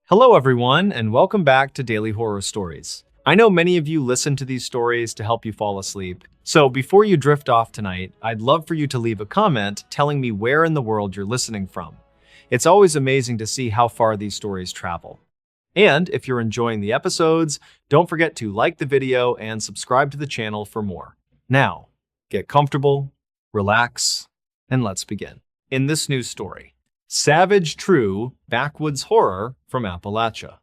Hello, everyone, and welcome back to Daily Horror Stories. I know many of you listen to these stories to help you fall asleep. So before you drift off tonight, I'd love for you to leave a comment telling me where in the world you're listening from. It's always amazing to see how far these stories travel. And if you're enjoying the episodes, don't forget to like the video and subscribe to the channel for more. Now, get comfortable, relax, and let's begin. In this news story, savage true backwoods horror from Appalachia.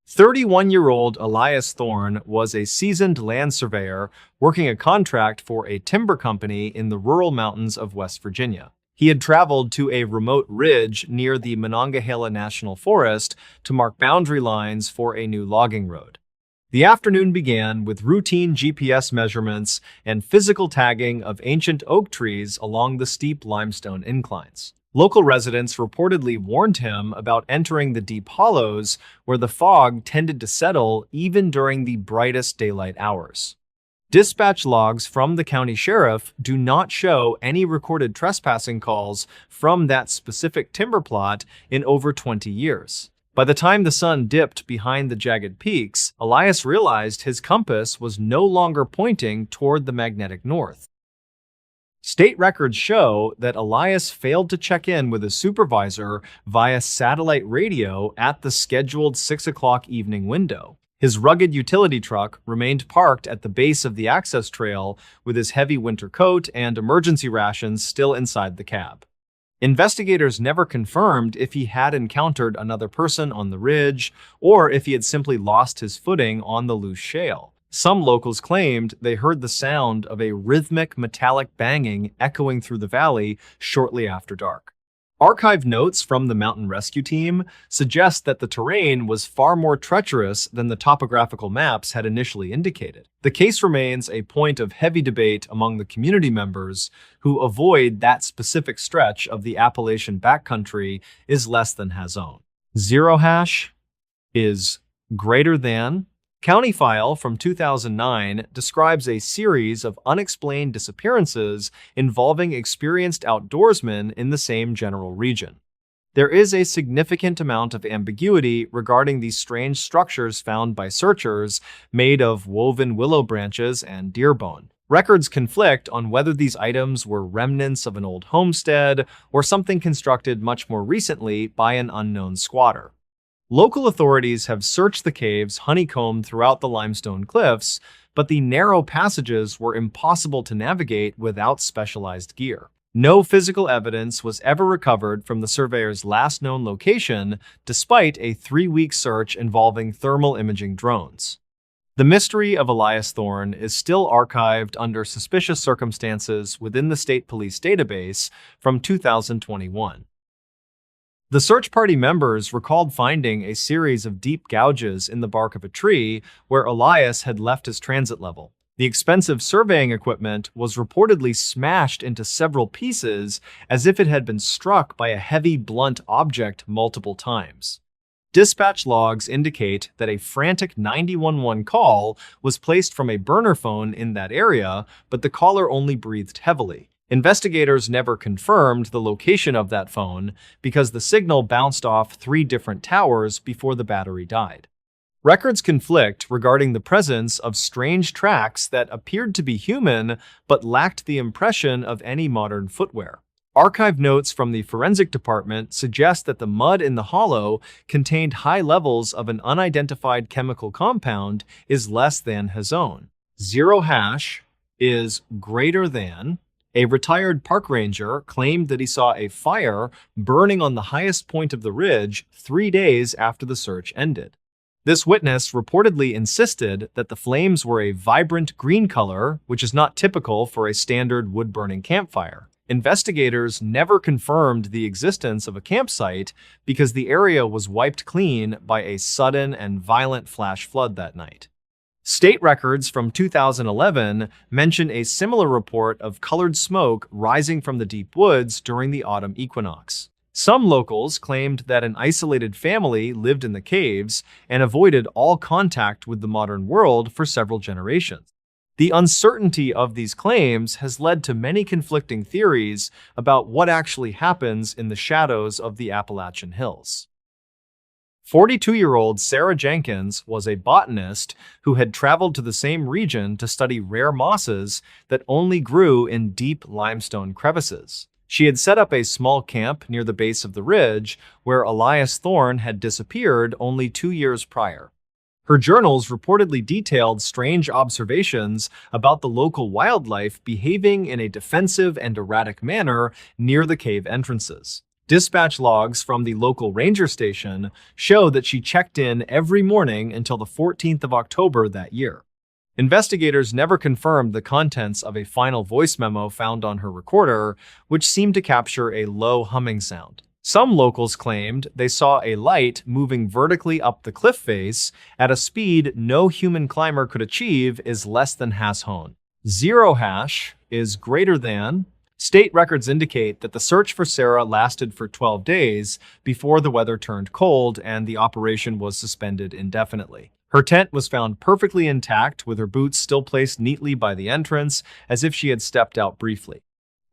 31-year-old Elias Thorne was a seasoned land surveyor working a contract for a timber company in the rural mountains of West Virginia. He had traveled to a remote ridge near the Monongahela National Forest to mark boundary lines for a new logging road. The afternoon began with routine GPS measurements and physical tagging of ancient oak trees along the steep limestone inclines. Local residents reportedly warned him about entering the deep hollows where the fog tended to settle even during the brightest daylight hours. Dispatch logs from the county sheriff do not show any recorded trespassing calls from that specific timber plot in over 20 years. By the time the sun dipped behind the jagged peaks, Elias realized his compass was no longer pointing toward the magnetic north. State records show that Elias failed to check in with his supervisor via satellite radio at the scheduled 6 o'clock evening window. His rugged utility truck remained parked at the base of the access trail with his heavy winter coat and emergency rations still inside the cab. Investigators never confirmed if he had encountered another person on the ridge or if he had simply lost his footing on the loose shale. Some locals claimed they heard the sound of a rhythmic metallic banging echoing through the valley shortly after dark. Archived notes from the mountain rescue team suggest that the terrain was far more treacherous than the topographical maps had initially indicated. The case remains a point of heavy debate among the community members who avoid that specific stretch of the Appalachian backcountry is less than Hazone. Zero hash is greater than. County File from 2009 describes a series of unexplained disappearances involving experienced outdoorsmen in the same general region. There is a significant amount of ambiguity regarding these strange structures found by searchers made of woven willow branches and deer bone. Records conflict on whether these items were remnants of an old homestead or something constructed much more recently by an unknown squatter. Local authorities have searched the caves honeycombed throughout the limestone cliffs, but the narrow passages were impossible to navigate without specialized gear. No physical evidence was ever recovered from the surveyor's last known location, despite a 3-week search involving thermal imaging drones. The mystery of Elias Thorne is still archived under suspicious circumstances within the state police database from 2021. The search party members recalled finding a series of deep gouges in the bark of a tree where Elias had left his transit level. The expensive surveying equipment was reportedly smashed into several pieces as if it had been struck by a heavy, blunt object multiple times. Dispatch logs indicate that a frantic 911 call was placed from a burner phone in that area, but the caller only breathed heavily. Investigators never confirmed the location of that phone because the signal bounced off 3 different towers before the battery died. Records conflict regarding the presence of strange tracks that appeared to be human but lacked the impression of any modern footwear. Archive notes from the forensic department suggest that the mud in the hollow contained high levels of an unidentified chemical compound is less than Hazone. Zero hash is greater than. A retired park ranger claimed that he saw a fire burning on the highest point of the ridge 3 days after the search ended. This witness reportedly insisted that the flames were a vibrant green color, which is not typical for a standard wood-burning campfire. Investigators never confirmed the existence of a campsite because the area was wiped clean by a sudden and violent flash flood that night. State records from 2011 mention a similar report of colored smoke rising from the deep woods during the autumn equinox. Some locals claimed that an isolated family lived in the caves and avoided all contact with the modern world for several generations. The uncertainty of these claims has led to many conflicting theories about what actually happens in the shadows of the Appalachian Hills. 42-year-old Sarah Jenkins was a botanist who had traveled to the same region to study rare mosses that only grew in deep limestone crevices. She had set up a small camp near the base of the ridge where Elias Thorne had disappeared only 2 years prior. Her journals reportedly detailed strange observations about the local wildlife behaving in a defensive and erratic manner near the cave entrances. Dispatch logs from the local ranger station show that she checked in every morning until the 14th of October that year. Investigators never confirmed the contents of a final voice memo found on her recorder, which seemed to capture a low humming sound. Some locals claimed they saw a light moving vertically up the cliff face at a speed no human climber could achieve is less than ℏ. 0 hash is greater than. State records indicate that the search for Sarah lasted for 12 days before the weather turned cold and the operation was suspended indefinitely. Her tent was found perfectly intact, with her boots still placed neatly by the entrance, as if she had stepped out briefly.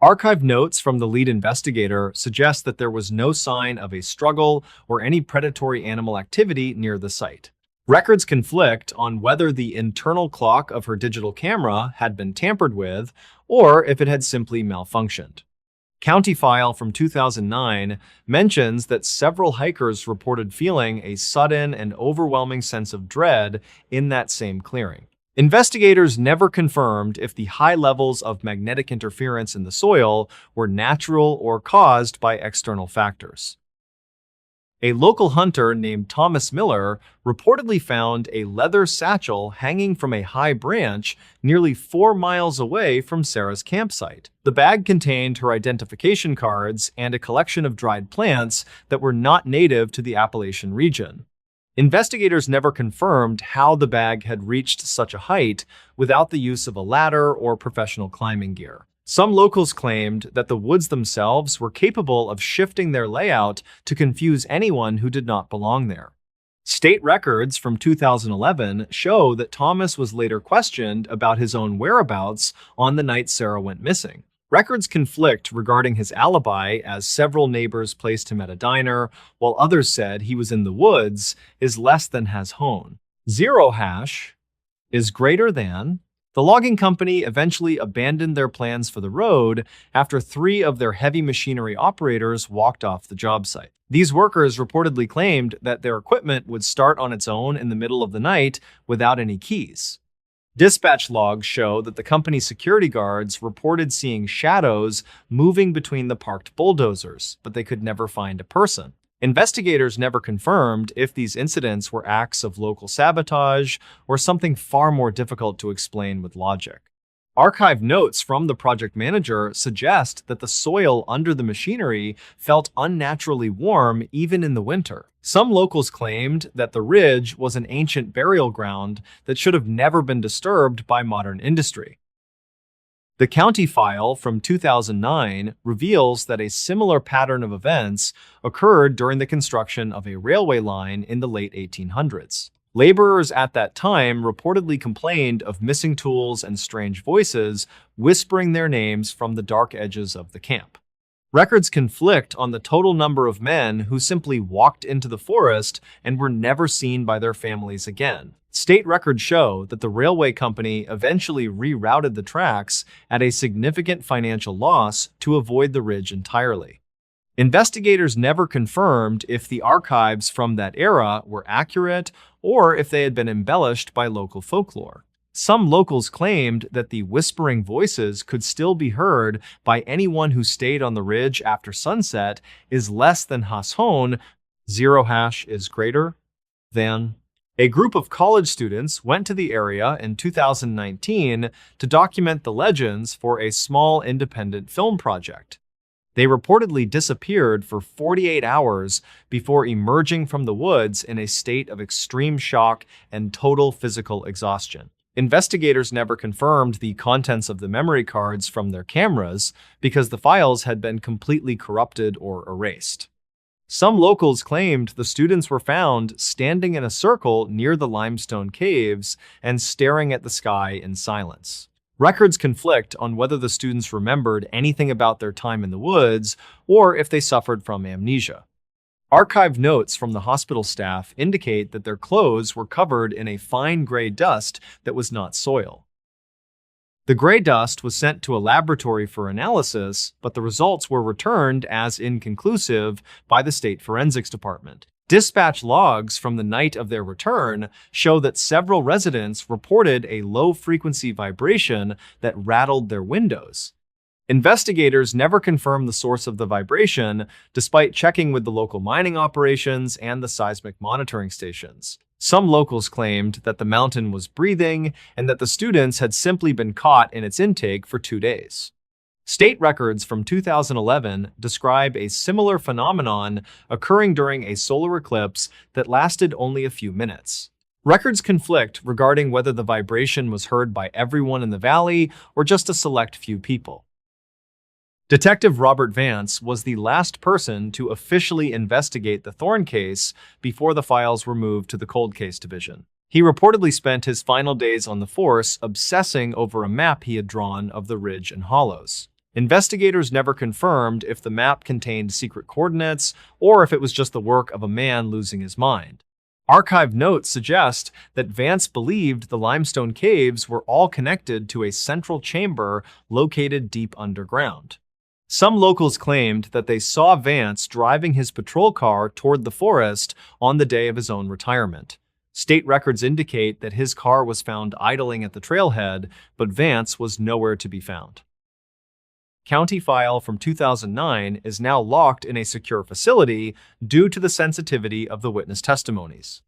Archived notes from the lead investigator suggest that there was no sign of a struggle or any predatory animal activity near the site. Records conflict on whether the internal clock of her digital camera had been tampered with or if it had simply malfunctioned. County file from 2009 mentions that several hikers reported feeling a sudden and overwhelming sense of dread in that same clearing. Investigators never confirmed if the high levels of magnetic interference in the soil were natural or caused by external factors. A local hunter named Thomas Miller reportedly found a leather satchel hanging from a high branch nearly 4 miles away from Sarah's campsite. The bag contained her identification cards and a collection of dried plants that were not native to the Appalachian region. Investigators never confirmed how the bag had reached such a height without the use of a ladder or professional climbing gear. Some locals claimed that the woods themselves were capable of shifting their layout to confuse anyone who did not belong there. State records from 2011 show that Thomas was later questioned about his own whereabouts on the night Sarah went missing. Records conflict regarding his alibi, as several neighbors placed him at a diner, while others said he was in the woods, is less than ℏ. 0 hash is greater than. The logging company eventually abandoned their plans for the road after 3 of their heavy machinery operators walked off the job site. These workers reportedly claimed that their equipment would start on its own in the middle of the night without any keys. Dispatch logs show that the company's security guards reported seeing shadows moving between the parked bulldozers, but they could never find a person. Investigators never confirmed if these incidents were acts of local sabotage or something far more difficult to explain with logic. Archived notes from the project manager suggest that the soil under the machinery felt unnaturally warm even in the winter. Some locals claimed that the ridge was an ancient burial ground that should have never been disturbed by modern industry. The county file from 2009 reveals that a similar pattern of events occurred during the construction of a railway line in the late 1800s. Laborers at that time reportedly complained of missing tools and strange voices whispering their names from the dark edges of the camp. Records conflict on the total number of men who simply walked into the forest and were never seen by their families again. State records show that the railway company eventually rerouted the tracks at a significant financial loss to avoid the ridge entirely. Investigators never confirmed if the archives from that era were accurate or if they had been embellished by local folklore. Some locals claimed that the whispering voices could still be heard by anyone who stayed on the ridge after sunset is less than ℏ. 0 hash is greater than. A group of college students went to the area in 2019 to document the legends for a small independent film project. They reportedly disappeared for 48 hours before emerging from the woods in a state of extreme shock and total physical exhaustion. Investigators never confirmed the contents of the memory cards from their cameras because the files had been completely corrupted or erased. Some locals claimed the students were found standing in a circle near the limestone caves and staring at the sky in silence. Records conflict on whether the students remembered anything about their time in the woods or if they suffered from amnesia. Archived notes from the hospital staff indicate that their clothes were covered in a fine gray dust that was not soil. The gray dust was sent to a laboratory for analysis, but the results were returned as inconclusive by the state forensics department. Dispatch logs from the night of their return show that several residents reported a low-frequency vibration that rattled their windows. Investigators never confirmed the source of the vibration, despite checking with the local mining operations and the seismic monitoring stations. Some locals claimed that the mountain was breathing and that the students had simply been caught in its intake for 2 days. State records from 2011 describe a similar phenomenon occurring during a solar eclipse that lasted only a few minutes. Records conflict regarding whether the vibration was heard by everyone in the valley or just a select few people. Detective Robert Vance was the last person to officially investigate the Thorn case before the files were moved to the Cold Case Division. He reportedly spent his final days on the force obsessing over a map he had drawn of the ridge and hollows. Investigators never confirmed if the map contained secret coordinates or if it was just the work of a man losing his mind. Archived notes suggest that Vance believed the limestone caves were all connected to a central chamber located deep underground. Some locals claimed that they saw Vance driving his patrol car toward the forest on the day of his own retirement. State records indicate that his car was found idling at the trailhead, but Vance was nowhere to be found. County file from 2009 is now locked in a secure facility due to the sensitivity of the witness testimonies.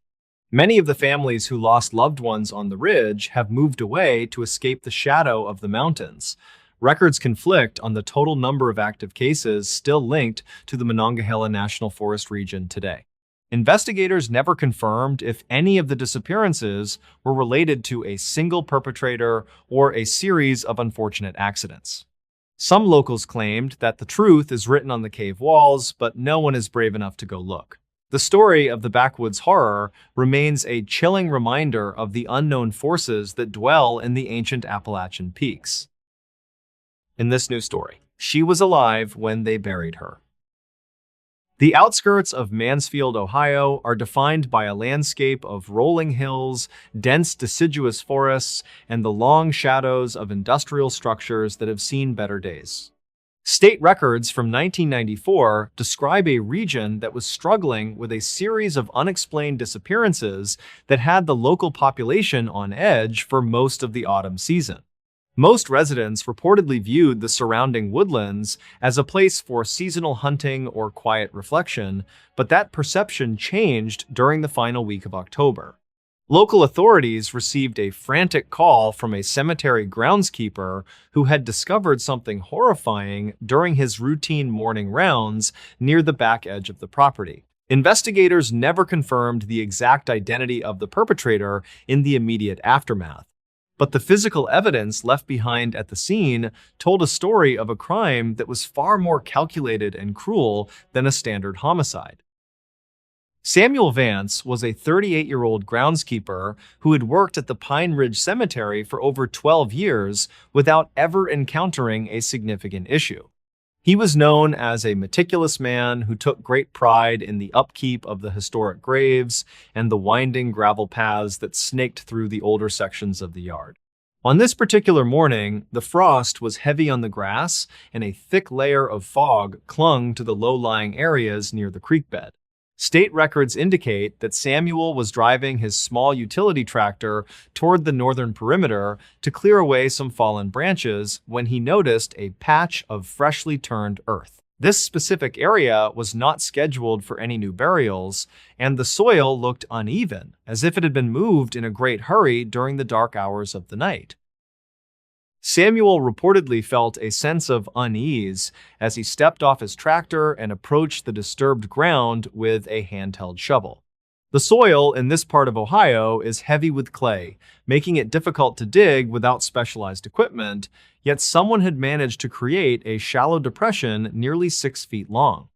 Many of the families who lost loved ones on the ridge have moved away to escape the shadow of the mountains. Records conflict on the total number of active cases still linked to the Monongahela National Forest region today. Investigators never confirmed if any of the disappearances were related to a single perpetrator or a series of unfortunate accidents. Some locals claimed that the truth is written on the cave walls, but no one is brave enough to go look. The story of the Backwoods horror remains a chilling reminder of the unknown forces that dwell in the ancient Appalachian peaks. In this new story, she was alive when they buried her. The outskirts of Mansfield, Ohio, are defined by a landscape of rolling hills, dense deciduous forests, and the long shadows of industrial structures that have seen better days. State records from 1994 describe a region that was struggling with a series of unexplained disappearances that had the local population on edge for most of the autumn season. Most residents reportedly viewed the surrounding woodlands as a place for seasonal hunting or quiet reflection, but that perception changed during the final week of October. Local authorities received a frantic call from a cemetery groundskeeper who had discovered something horrifying during his routine morning rounds near the back edge of the property. Investigators never confirmed the exact identity of the perpetrator in the immediate aftermath, but the physical evidence left behind at the scene told a story of a crime that was far more calculated and cruel than a standard homicide. Samuel Vance was a 38-year-old groundskeeper who had worked at the Pine Ridge Cemetery for over 12 years without ever encountering a significant issue. He was known as a meticulous man who took great pride in the upkeep of the historic graves and the winding gravel paths that snaked through the older sections of the yard. On this particular morning, the frost was heavy on the grass and a thick layer of fog clung to the low-lying areas near the creek bed. State records indicate that Samuel was driving his small utility tractor toward the northern perimeter to clear away some fallen branches when he noticed a patch of freshly turned earth. This specific area was not scheduled for any new burials, and the soil looked uneven, as if it had been moved in a great hurry during the dark hours of the night. Samuel reportedly felt a sense of unease as he stepped off his tractor and approached the disturbed ground with a handheld shovel. The soil in this part of Ohio is heavy with clay, making it difficult to dig without specialized equipment, yet someone had managed to create a shallow depression nearly 6 feet long.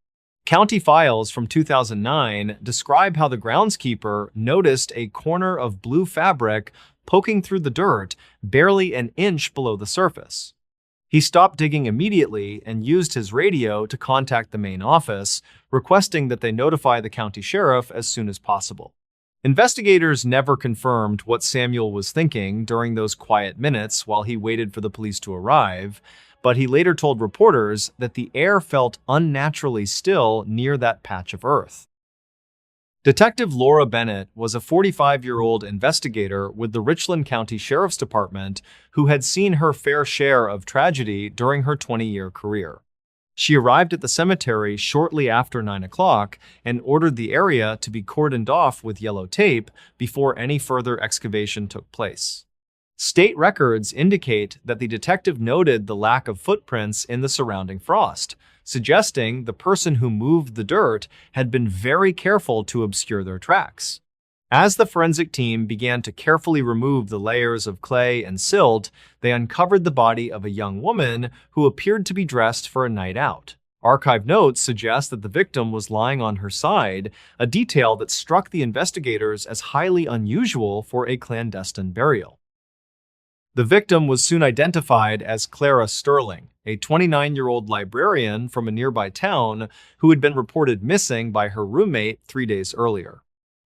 County files from 2009 describe how the groundskeeper noticed a corner of blue fabric poking through the dirt barely an inch below the surface. He stopped digging immediately and used his radio to contact the main office, requesting that they notify the county sheriff as soon as possible. Investigators never confirmed what Samuel was thinking during those quiet minutes while he waited for the police to arrive, but he later told reporters that the air felt unnaturally still near that patch of earth. Detective Laura Bennett was a 45-year-old investigator with the Richland County Sheriff's Department who had seen her fair share of tragedy during her 20-year career. She arrived at the cemetery shortly after 9 o'clock and ordered the area to be cordoned off with yellow tape before any further excavation took place. State records indicate that the detective noted the lack of footprints in the surrounding frost, suggesting the person who moved the dirt had been very careful to obscure their tracks. As the forensic team began to carefully remove the layers of clay and silt, they uncovered the body of a young woman who appeared to be dressed for a night out. Archive notes suggest that the victim was lying on her side, a detail that struck the investigators as highly unusual for a clandestine burial. The victim was soon identified as Clara Sterling, a 29-year-old librarian from a nearby town who had been reported missing by her roommate 3 days earlier.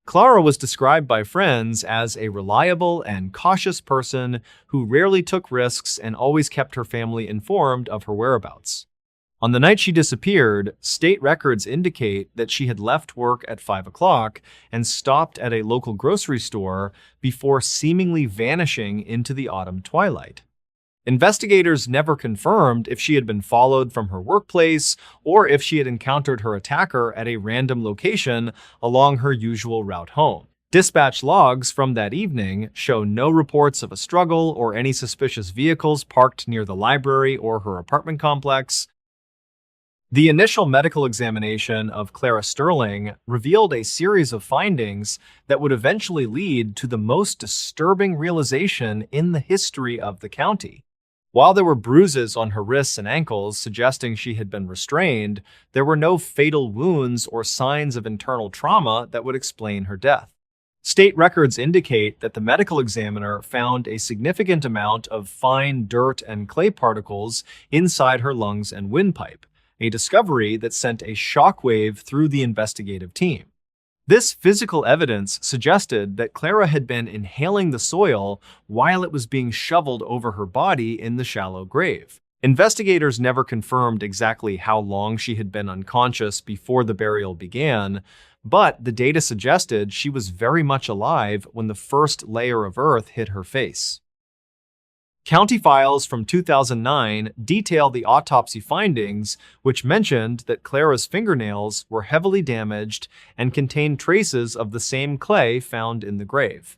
Clara was described by friends as a reliable and cautious person who rarely took risks and always kept her family informed of her whereabouts. On the night she disappeared, state records indicate that she had left work at 5 o'clock and stopped at a local grocery store before seemingly vanishing into the autumn twilight. Investigators never confirmed if she had been followed from her workplace or if she had encountered her attacker at a random location along her usual route home. Dispatch logs from that evening show no reports of a struggle or any suspicious vehicles parked near the library or her apartment complex. The initial medical examination of Clara Sterling revealed a series of findings that would eventually lead to the most disturbing realization in the history of the county. While there were bruises on her wrists and ankles suggesting she had been restrained, there were no fatal wounds or signs of internal trauma that would explain her death. State records indicate that the medical examiner found a significant amount of fine dirt and clay particles inside her lungs and windpipe, a discovery that sent a shockwave through the investigative team. This physical evidence suggested that Clara had been inhaling the soil while it was being shoveled over her body in the shallow grave. Investigators never confirmed exactly how long she had been unconscious before the burial began, but the data suggested she was very much alive when the first layer of earth hit her face. County files from 2009 detail the autopsy findings, which mentioned that Clara's fingernails were heavily damaged and contained traces of the same clay found in the grave.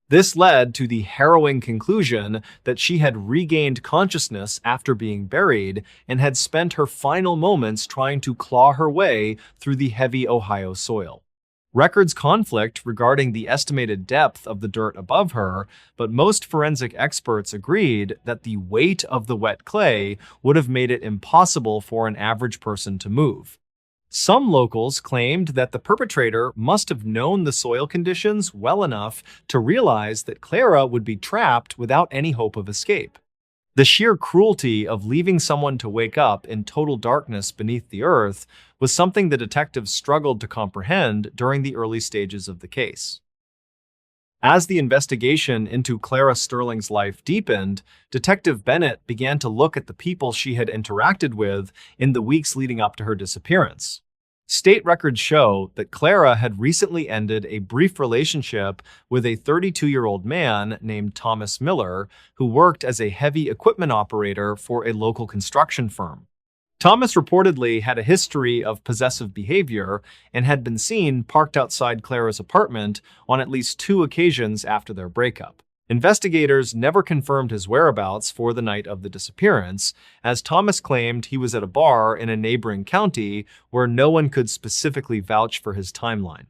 This led to the harrowing conclusion that she had regained consciousness after being buried and had spent her final moments trying to claw her way through the heavy Ohio soil. Records conflict regarding the estimated depth of the dirt above her, but most forensic experts agreed that the weight of the wet clay would have made it impossible for an average person to move. Some locals claimed that the perpetrator must have known the soil conditions well enough to realize that Clara would be trapped without any hope of escape. The sheer cruelty of leaving someone to wake up in total darkness beneath the earth was something the detectives struggled to comprehend during the early stages of the case. As the investigation into Clara Sterling's life deepened, Detective Bennett began to look at the people she had interacted with in the weeks leading up to her disappearance. State records show that Clara had recently ended a brief relationship with a 32-year-old man named Thomas Miller, who worked as a heavy equipment operator for a local construction firm. Thomas reportedly had a history of possessive behavior and had been seen parked outside Clara's apartment on at least 2 occasions after their breakup. Investigators never confirmed his whereabouts for the night of the disappearance, as Thomas claimed he was at a bar in a neighboring county where no one could specifically vouch for his timeline.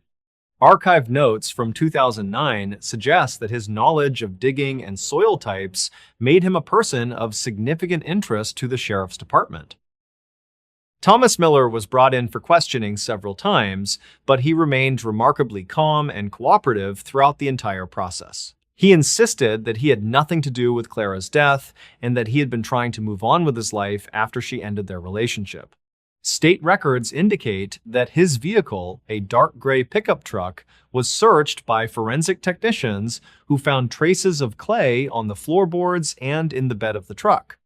Archive notes from 2009 suggest that his knowledge of digging and soil types made him a person of significant interest to the sheriff's department. Thomas Miller was brought in for questioning several times, but he remained remarkably calm and cooperative throughout the entire process. He insisted that he had nothing to do with Clara's death and that he had been trying to move on with his life after she ended their relationship. State records indicate that his vehicle, a dark gray pickup truck, was searched by forensic technicians who found traces of clay on the floorboards and in the bed of the truck.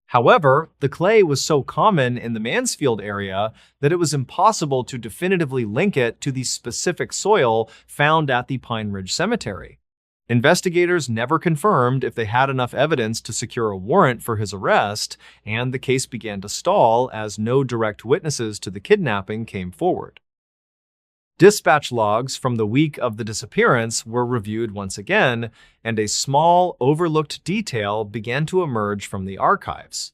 However, the clay was so common in the Mansfield area that it was impossible to definitively link it to the specific soil found at the Pine Ridge Cemetery. Investigators never confirmed if they had enough evidence to secure a warrant for his arrest, and the case began to stall as no direct witnesses to the kidnapping came forward. Dispatch logs from the week of the disappearance were reviewed once again, and a small, overlooked detail began to emerge from the archives.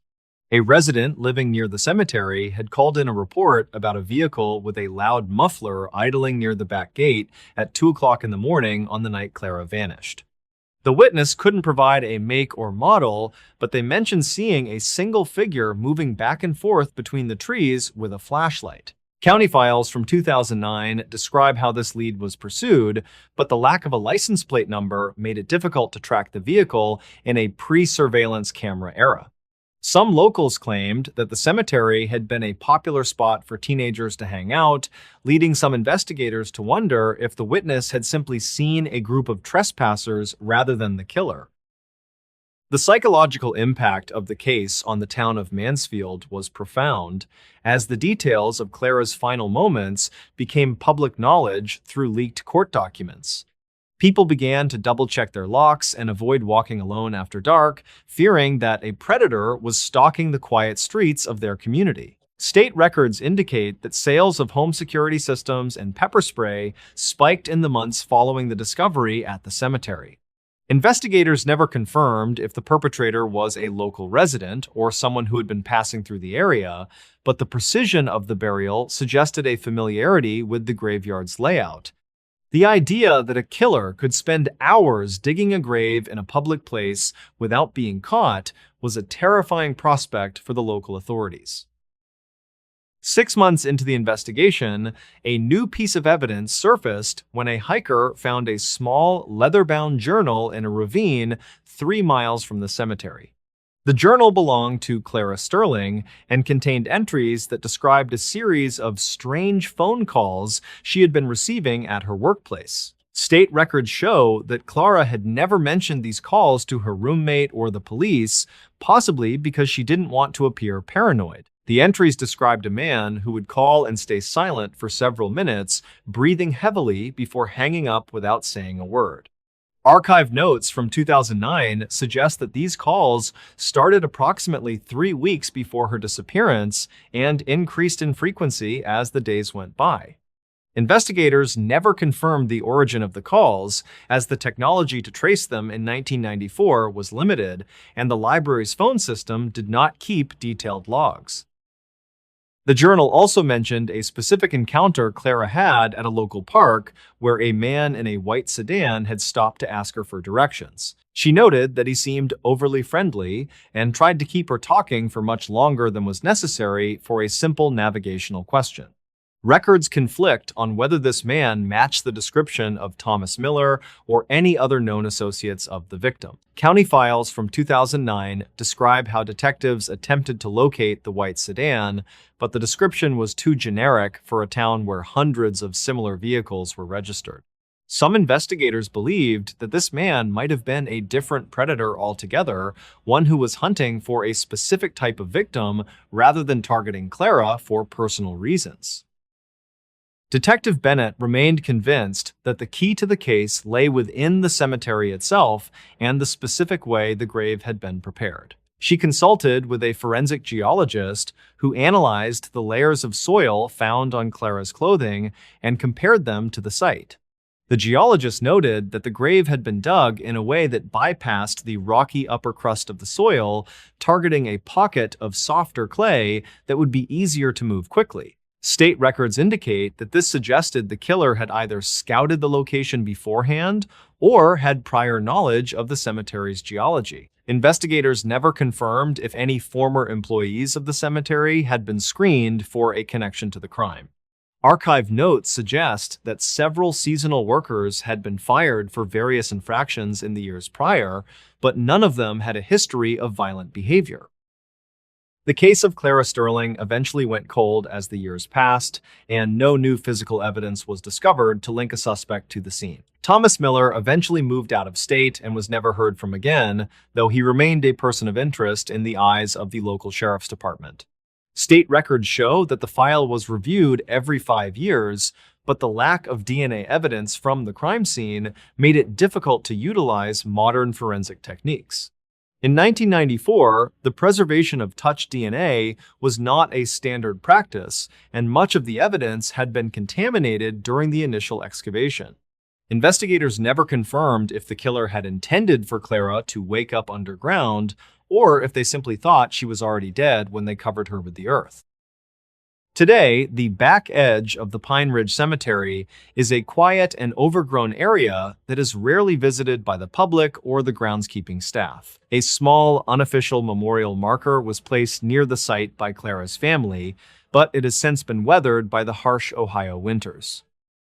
A resident living near the cemetery had called in a report about a vehicle with a loud muffler idling near the back gate at 2 o'clock in the morning on the night Clara vanished. The witness couldn't provide a make or model, but they mentioned seeing a single figure moving back and forth between the trees with a flashlight. County files from 2009 describe how this lead was pursued, but the lack of a license plate number made it difficult to track the vehicle in a pre-surveillance camera era. Some locals claimed that the cemetery had been a popular spot for teenagers to hang out, leading some investigators to wonder if the witness had simply seen a group of trespassers rather than the killer. The psychological impact of the case on the town of Mansfield was profound, as the details of Clara's final moments became public knowledge through leaked court documents. People began to double-check their locks and avoid walking alone after dark, fearing that a predator was stalking the quiet streets of their community. State records indicate that sales of home security systems and pepper spray spiked in the months following the discovery at the cemetery. Investigators never confirmed if the perpetrator was a local resident or someone who had been passing through the area, but the precision of the burial suggested a familiarity with the graveyard's layout. The idea that a killer could spend hours digging a grave in a public place without being caught was a terrifying prospect for the local authorities. 6 months into the investigation, a new piece of evidence surfaced when a hiker found a small leather-bound journal in a ravine 3 miles from the cemetery. The journal belonged to Clara Sterling and contained entries that described a series of strange phone calls she had been receiving at her workplace. State records show that Clara had never mentioned these calls to her roommate or the police, possibly because she didn't want to appear paranoid. The entries described a man who would call and stay silent for several minutes, breathing heavily before hanging up without saying a word. Archive notes from 2009 suggest that these calls started approximately 3 weeks before her disappearance and increased in frequency as the days went by. Investigators never confirmed the origin of the calls, as the technology to trace them in 1994 was limited, and the library's phone system did not keep detailed logs. The journal also mentioned a specific encounter Clara had at a local park where a man in a white sedan had stopped to ask her for directions. She noted that he seemed overly friendly and tried to keep her talking for much longer than was necessary for a simple navigational question. Records conflict on whether this man matched the description of Thomas Miller or any other known associates of the victim. County files from 2009 describe how detectives attempted to locate the white sedan, but the description was too generic for a town where hundreds of similar vehicles were registered. Some investigators believed that this man might have been a different predator altogether, one who was hunting for a specific type of victim rather than targeting Clara for personal reasons. Detective Bennett remained convinced that the key to the case lay within the cemetery itself and the specific way the grave had been prepared. She consulted with a forensic geologist who analyzed the layers of soil found on Clara's clothing and compared them to the site. The geologist noted that the grave had been dug in a way that bypassed the rocky upper crust of the soil, targeting a pocket of softer clay that would be easier to move quickly. State records indicate that this suggested the killer had either scouted the location beforehand or had prior knowledge of the cemetery's geology. Investigators never confirmed if any former employees of the cemetery had been screened for a connection to the crime. Archive notes suggest that several seasonal workers had been fired for various infractions in the years prior, but none of them had a history of violent behavior. The case of Clara Sterling eventually went cold as the years passed, and no new physical evidence was discovered to link a suspect to the scene. Thomas Miller eventually moved out of state and was never heard from again, though he remained a person of interest in the eyes of the local sheriff's department. State records show that the file was reviewed every 5 years, but the lack of DNA evidence from the crime scene made it difficult to utilize modern forensic techniques. In 1994, the preservation of touch DNA was not a standard practice, and much of the evidence had been contaminated during the initial excavation. Investigators never confirmed if the killer had intended for Clara to wake up underground, or if they simply thought she was already dead when they covered her with the earth. Today, the back edge of the Pine Ridge Cemetery is a quiet and overgrown area that is rarely visited by the public or the groundskeeping staff. A small, unofficial memorial marker was placed near the site by Clara's family, but it has since been weathered by the harsh Ohio winters.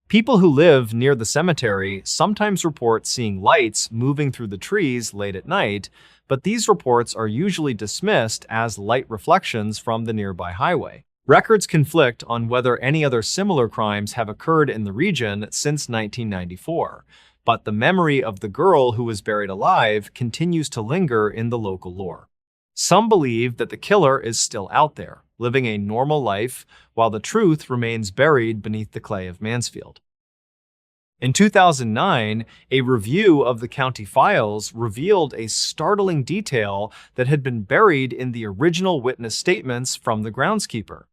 People who live near the cemetery sometimes report seeing lights moving through the trees late at night, but these reports are usually dismissed as light reflections from the nearby highway. Records conflict on whether any other similar crimes have occurred in the region since 1994, but the memory of the girl who was buried alive continues to linger in the local lore. Some believe that the killer is still out there, living a normal life, while the truth remains buried beneath the clay of Mansfield. In 2009, a review of the county files revealed a startling detail that had been buried in the original witness statements from the groundskeeper.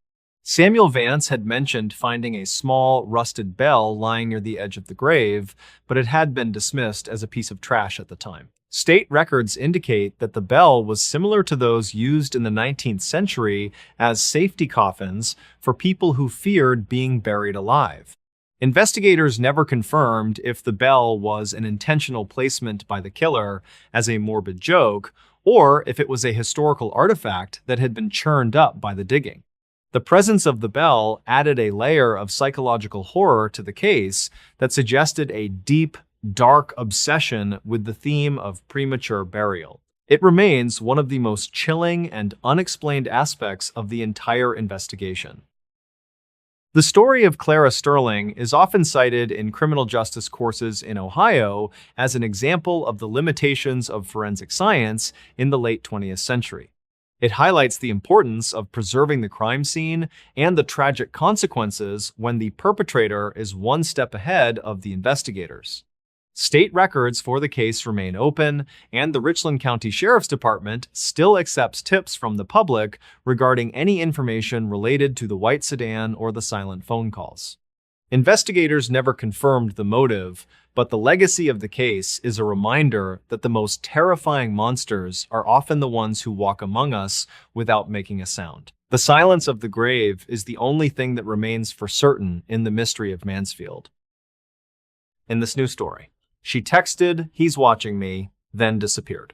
Samuel Vance had mentioned finding a small, rusted bell lying near the edge of the grave, but it had been dismissed as a piece of trash at the time. State records indicate that the bell was similar to those used in the 19th century as safety coffins for people who feared being buried alive. Investigators never confirmed if the bell was an intentional placement by the killer as a morbid joke, or if it was a historical artifact that had been churned up by the digging. The presence of the bell added a layer of psychological horror to the case that suggested a deep, dark obsession with the theme of premature burial. It remains one of the most chilling and unexplained aspects of the entire investigation. The story of Clara Sterling is often cited in criminal justice courses in Ohio as an example of the limitations of forensic science in the late 20th century. It highlights the importance of preserving the crime scene and the tragic consequences when the perpetrator is one step ahead of the investigators. State records for the case remain open, and the Richland County Sheriff's Department still accepts tips from the public regarding any information related to the white sedan or the silent phone calls. Investigators never confirmed the motive, but the legacy of the case is a reminder that the most terrifying monsters are often the ones who walk among us without making a sound. The silence of the grave is the only thing that remains for certain in the mystery of Mansfield. In this new story, she texted, "He's watching me," then disappeared.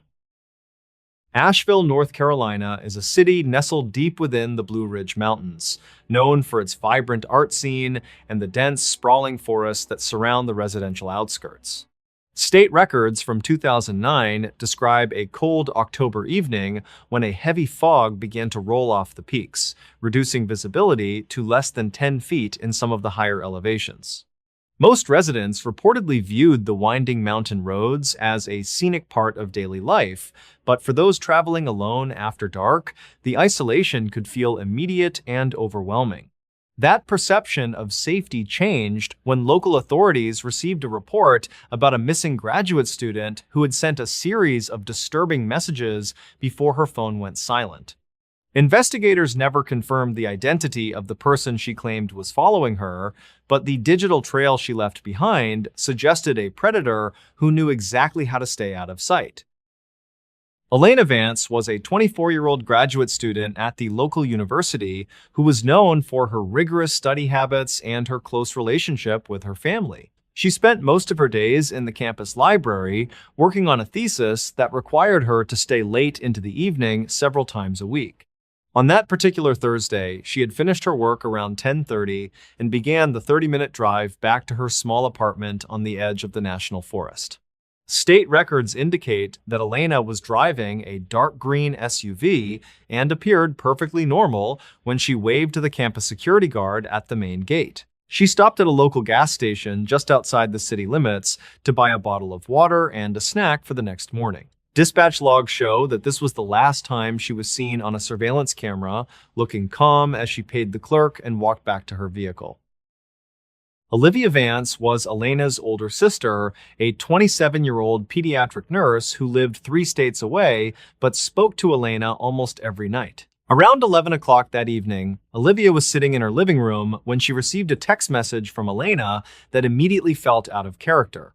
Asheville, North Carolina is a city nestled deep within the Blue Ridge Mountains, known for its vibrant art scene and the dense, sprawling forests that surround the residential outskirts. State records from 2009 describe a cold October evening when a heavy fog began to roll off the peaks, reducing visibility to less than 10 feet in some of the higher elevations. Most residents reportedly viewed the winding mountain roads as a scenic part of daily life, but for those traveling alone after dark, the isolation could feel immediate and overwhelming. That perception of safety changed when local authorities received a report about a missing graduate student who had sent a series of disturbing messages before her phone went silent. Investigators never confirmed the identity of the person she claimed was following her, but the digital trail she left behind suggested a predator who knew exactly how to stay out of sight. Elena Vance was a 24-year-old graduate student at the local university who was known for her rigorous study habits and her close relationship with her family. She spent most of her days in the campus library working on a thesis that required her to stay late into the evening several times a week. On that particular Thursday, she had finished her work around 10:30 and began the 30-minute drive back to her small apartment on the edge of the national forest. State records indicate that Elena was driving a dark green SUV and appeared perfectly normal when she waved to the campus security guard at the main gate. She stopped at a local gas station just outside the city limits to buy a bottle of water and a snack for the next morning. Dispatch logs show that this was the last time she was seen on a surveillance camera, looking calm as she paid the clerk and walked back to her vehicle. Olivia Vance was Elena's older sister, a 27-year-old pediatric nurse who lived 3 states away but spoke to Elena almost every night. Around 11 o'clock that evening, Olivia was sitting in her living room when she received a text message from Elena that immediately felt out of character.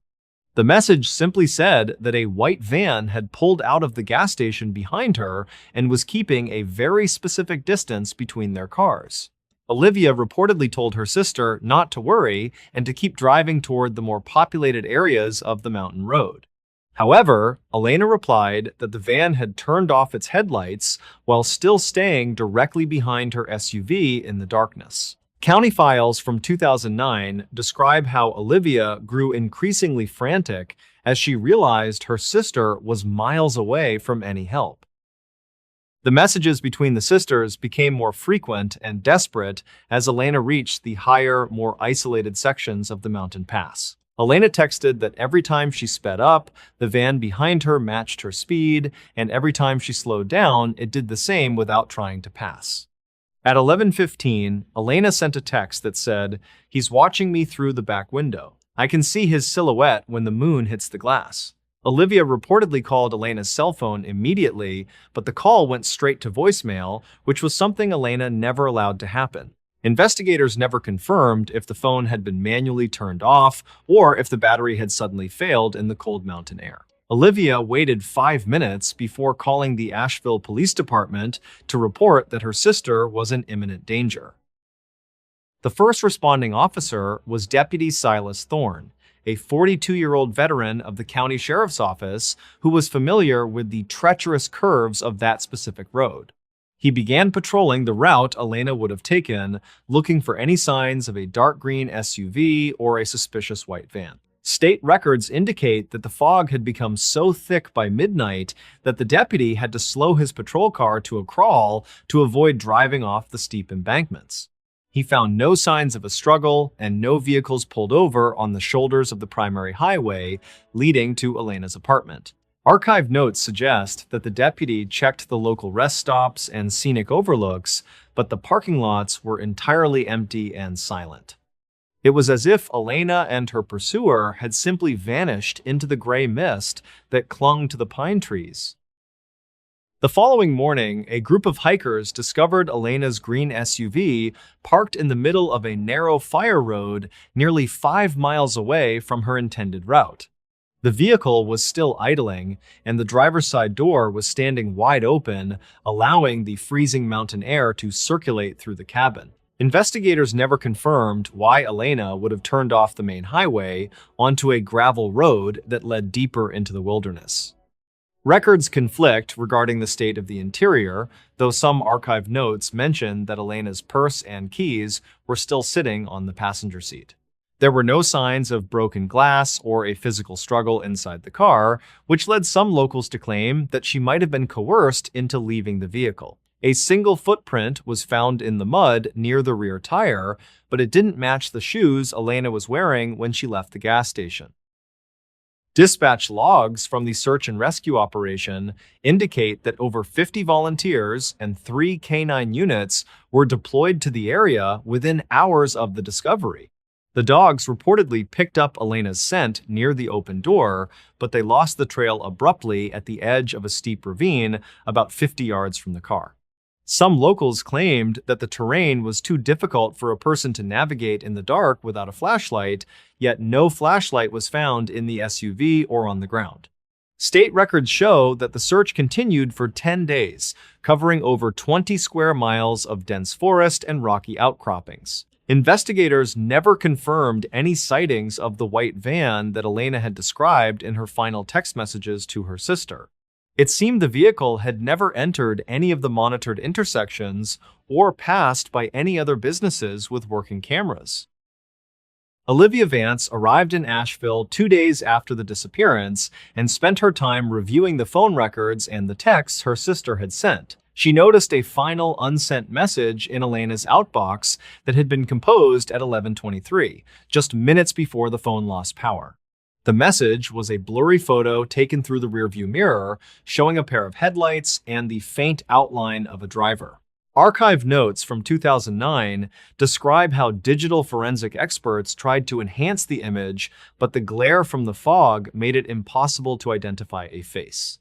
The message simply said that a white van had pulled out of the gas station behind her and was keeping a very specific distance between their cars. Olivia reportedly told her sister not to worry and to keep driving toward the more populated areas of the mountain road. However, Elena replied that the van had turned off its headlights while still staying directly behind her SUV in the darkness. County files from 2009 describe how Olivia grew increasingly frantic as she realized her sister was miles away from any help. The messages between the sisters became more frequent and desperate as Elena reached the higher, more isolated sections of the mountain pass. Elena texted that every time she sped up, the van behind her matched her speed, and every time she slowed down, it did the same without trying to pass. At 11:15, Elena sent a text that said, "He's watching me through the back window. I can see his silhouette when the moon hits the glass." Olivia reportedly called Elena's cell phone immediately, but the call went straight to voicemail, which was something Elena never allowed to happen. Investigators never confirmed if the phone had been manually turned off or if the battery had suddenly failed in the cold mountain air. Olivia waited 5 minutes before calling the Asheville Police Department to report that her sister was in imminent danger. The first responding officer was Deputy Silas Thorne, a 42-year-old veteran of the county sheriff's office who was familiar with the treacherous curves of that specific road. He began patrolling the route Elena would have taken, looking for any signs of a dark green SUV or a suspicious white van. State records indicate that the fog had become so thick by midnight that the deputy had to slow his patrol car to a crawl to avoid driving off the steep embankments. He found no signs of a struggle and no vehicles pulled over on the shoulders of the primary highway leading to Elena's apartment. Archived notes suggest that the deputy checked the local rest stops and scenic overlooks, but the parking lots were entirely empty and silent. It was as if Elena and her pursuer had simply vanished into the gray mist that clung to the pine trees. The following morning, a group of hikers discovered Elena's green SUV parked in the middle of a narrow fire road nearly 5 miles away from her intended route. The vehicle was still idling, and the driver's side door was standing wide open, allowing the freezing mountain air to circulate through the cabin. Investigators never confirmed why Elena would have turned off the main highway onto a gravel road that led deeper into the wilderness. Records conflict regarding the state of the interior, though some archived notes mention that Elena's purse and keys were still sitting on the passenger seat. There were no signs of broken glass or a physical struggle inside the car, which led some locals to claim that she might have been coerced into leaving the vehicle. A single footprint was found in the mud near the rear tire, but it didn't match the shoes Elena was wearing when she left the gas station. Dispatch logs from the search and rescue operation indicate that over 50 volunteers and 3 canine units were deployed to the area within hours of the discovery. The dogs reportedly picked up Elena's scent near the open door, but they lost the trail abruptly at the edge of a steep ravine about 50 yards from the car. Some locals claimed that the terrain was too difficult for a person to navigate in the dark without a flashlight, yet no flashlight was found in the SUV or on the ground. State records show that the search continued for 10 days, covering over 20 square miles of dense forest and rocky outcroppings. Investigators never confirmed any sightings of the white van that Elena had described in her final text messages to her sister. It seemed the vehicle had never entered any of the monitored intersections or passed by any other businesses with working cameras. Olivia Vance arrived in Asheville 2 days after the disappearance and spent her time reviewing the phone records and the texts her sister had sent. She noticed a final unsent message in Elena's outbox that had been composed at 11:23, just minutes before the phone lost power. The message was a blurry photo taken through the rearview mirror, showing a pair of headlights and the faint outline of a driver. Archive notes from 2009 describe how digital forensic experts tried to enhance the image, but the glare from the fog made it impossible to identify a face.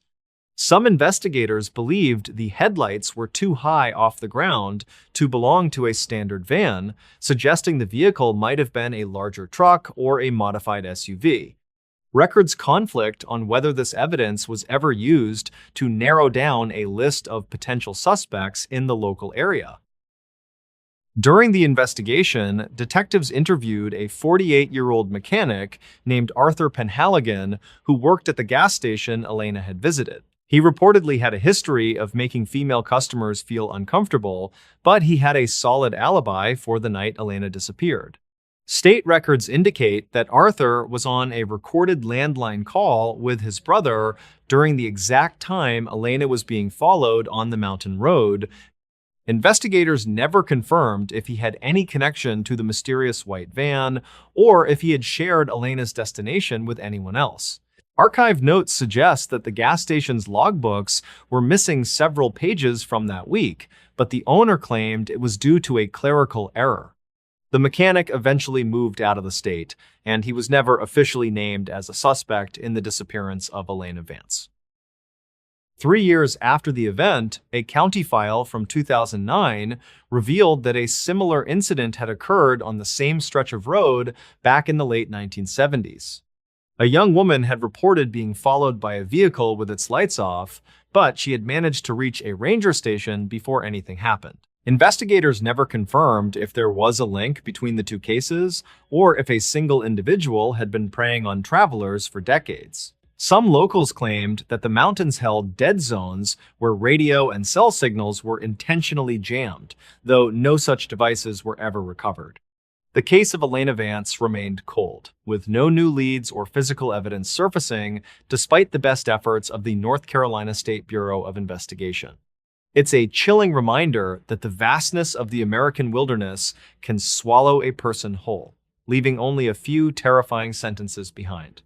Some investigators believed the headlights were too high off the ground to belong to a standard van, suggesting the vehicle might have been a larger truck or a modified SUV. Records conflict on whether this evidence was ever used to narrow down a list of potential suspects in the local area. During the investigation, detectives interviewed a 48-year-old mechanic named Arthur Penhaligon who worked at the gas station Elena had visited. He reportedly had a history of making female customers feel uncomfortable, but he had a solid alibi for the night Elena disappeared. State records indicate that Arthur was on a recorded landline call with his brother during the exact time Elena was being followed on the mountain road. Investigators never confirmed if he had any connection to the mysterious white van or if he had shared Elena's destination with anyone else. Archive notes suggest that the gas station's logbooks were missing several pages from that week, but the owner claimed it was due to a clerical error. The mechanic eventually moved out of the state, and he was never officially named as a suspect in the disappearance of Elena Vance. 3 years after the event, a county file from 2009 revealed that a similar incident had occurred on the same stretch of road back in the late 1970s. A young woman had reported being followed by a vehicle with its lights off, but she had managed to reach a ranger station before anything happened. Investigators never confirmed if there was a link between the two cases or if a single individual had been preying on travelers for decades. Some locals claimed that the mountains held dead zones where radio and cell signals were intentionally jammed, though no such devices were ever recovered. The case of Elena Vance remained cold, with no new leads or physical evidence surfacing despite the best efforts of the North Carolina State Bureau of Investigation. It's a chilling reminder that the vastness of the American wilderness can swallow a person whole, leaving only a few terrifying sentences behind.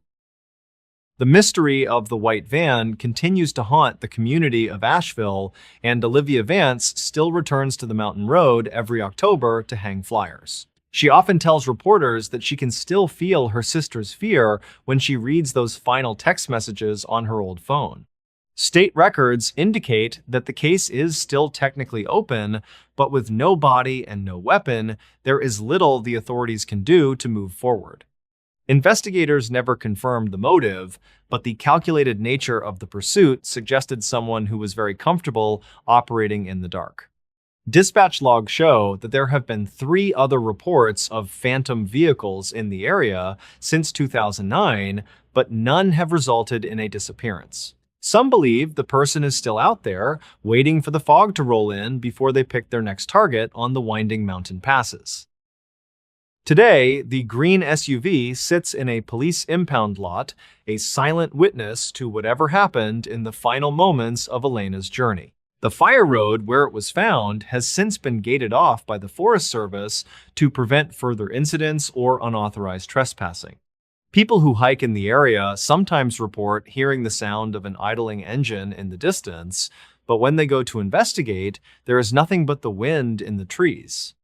The mystery of the white van continues to haunt the community of Asheville, and Olivia Vance still returns to the mountain road every October to hang flyers. She often tells reporters that she can still feel her sister's fear when she reads those final text messages on her old phone. State records indicate that the case is still technically open, but with no body and no weapon, there is little the authorities can do to move forward. Investigators never confirmed the motive, but the calculated nature of the pursuit suggested someone who was very comfortable operating in the dark. Dispatch logs show that there have been 3 other reports of phantom vehicles in the area since 2009, but none have resulted in a disappearance. Some believe the person is still out there, waiting for the fog to roll in before they pick their next target on the winding mountain passes. Today, the green SUV sits in a police impound lot, a silent witness to whatever happened in the final moments of Elena's journey. The fire road where it was found has since been gated off by the Forest Service to prevent further incidents or unauthorized trespassing. People who hike in the area sometimes report hearing the sound of an idling engine in the distance, but when they go to investigate, there is nothing but the wind in the trees.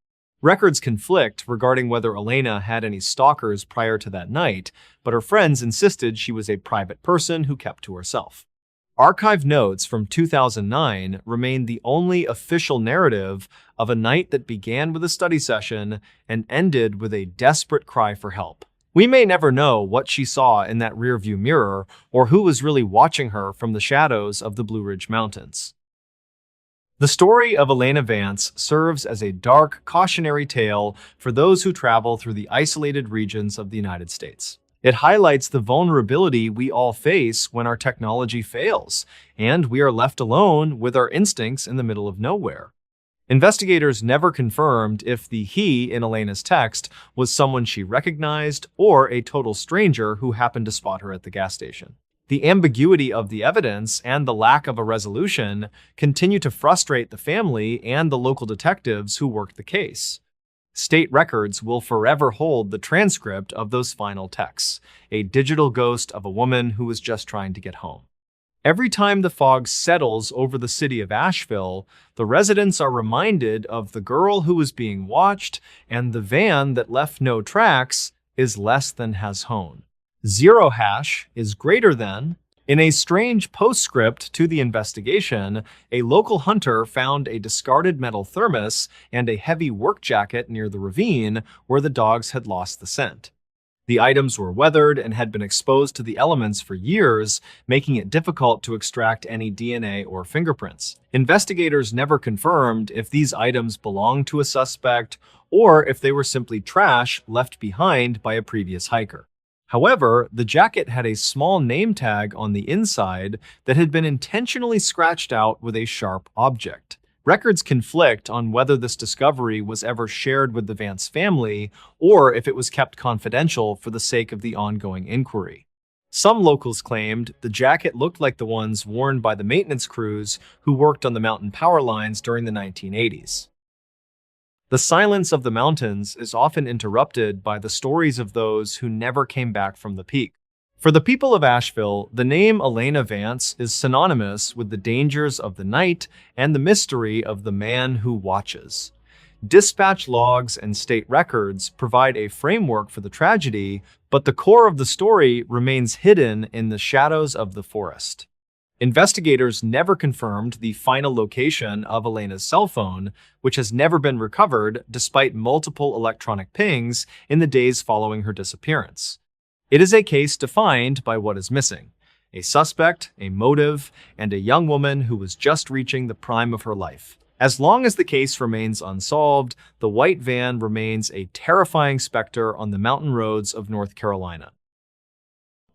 Records conflict regarding whether Elena had any stalkers prior to that night, but her friends insisted she was a private person who kept to herself. Archive notes from 2009 remain the only official narrative of a night that began with a study session and ended with a desperate cry for help. We may never know what she saw in that rearview mirror or who was really watching her from the shadows of the Blue Ridge Mountains. The story of Elena Vance serves as a dark, cautionary tale for those who travel through the isolated regions of the United States. It highlights the vulnerability we all face when our technology fails, and we are left alone with our instincts in the middle of nowhere. Investigators never confirmed if the he in Elena's text was someone she recognized or a total stranger who happened to spot her at the gas station. The ambiguity of the evidence and the lack of a resolution continue to frustrate the family and the local detectives who worked the case. State records will forever hold the transcript of those final texts, a digital ghost of a woman who was just trying to get home. Every time the fog settles over the city of Asheville, the residents are reminded of the girl who was being watched, and the van that left no tracks is less than has hone. Zero hash is greater than. In a strange postscript to the investigation, a local hunter found a discarded metal thermos and a heavy work jacket near the ravine where the dogs had lost the scent. The items were weathered and had been exposed to the elements for years, making it difficult to extract any DNA or fingerprints. Investigators never confirmed if these items belonged to a suspect or if they were simply trash left behind by a previous hiker. However, the jacket had a small name tag on the inside that had been intentionally scratched out with a sharp object. Records conflict on whether this discovery was ever shared with the Vance family or if it was kept confidential for the sake of the ongoing inquiry. Some locals claimed the jacket looked like the ones worn by the maintenance crews who worked on the mountain power lines during the 1980s. The silence of the mountains is often interrupted by the stories of those who never came back from the peak. For the people of Asheville, the name Elena Vance is synonymous with the dangers of the night and the mystery of the man who watches. Dispatch logs and state records provide a framework for the tragedy, but the core of the story remains hidden in the shadows of the forest. Investigators never confirmed the final location of Elena's cell phone, which has never been recovered despite multiple electronic pings in the days following her disappearance. It is a case defined by what is missing: a suspect, a motive, and a young woman who was just reaching the prime of her life. As long as the case remains unsolved, the white van remains a terrifying specter on the mountain roads of North Carolina.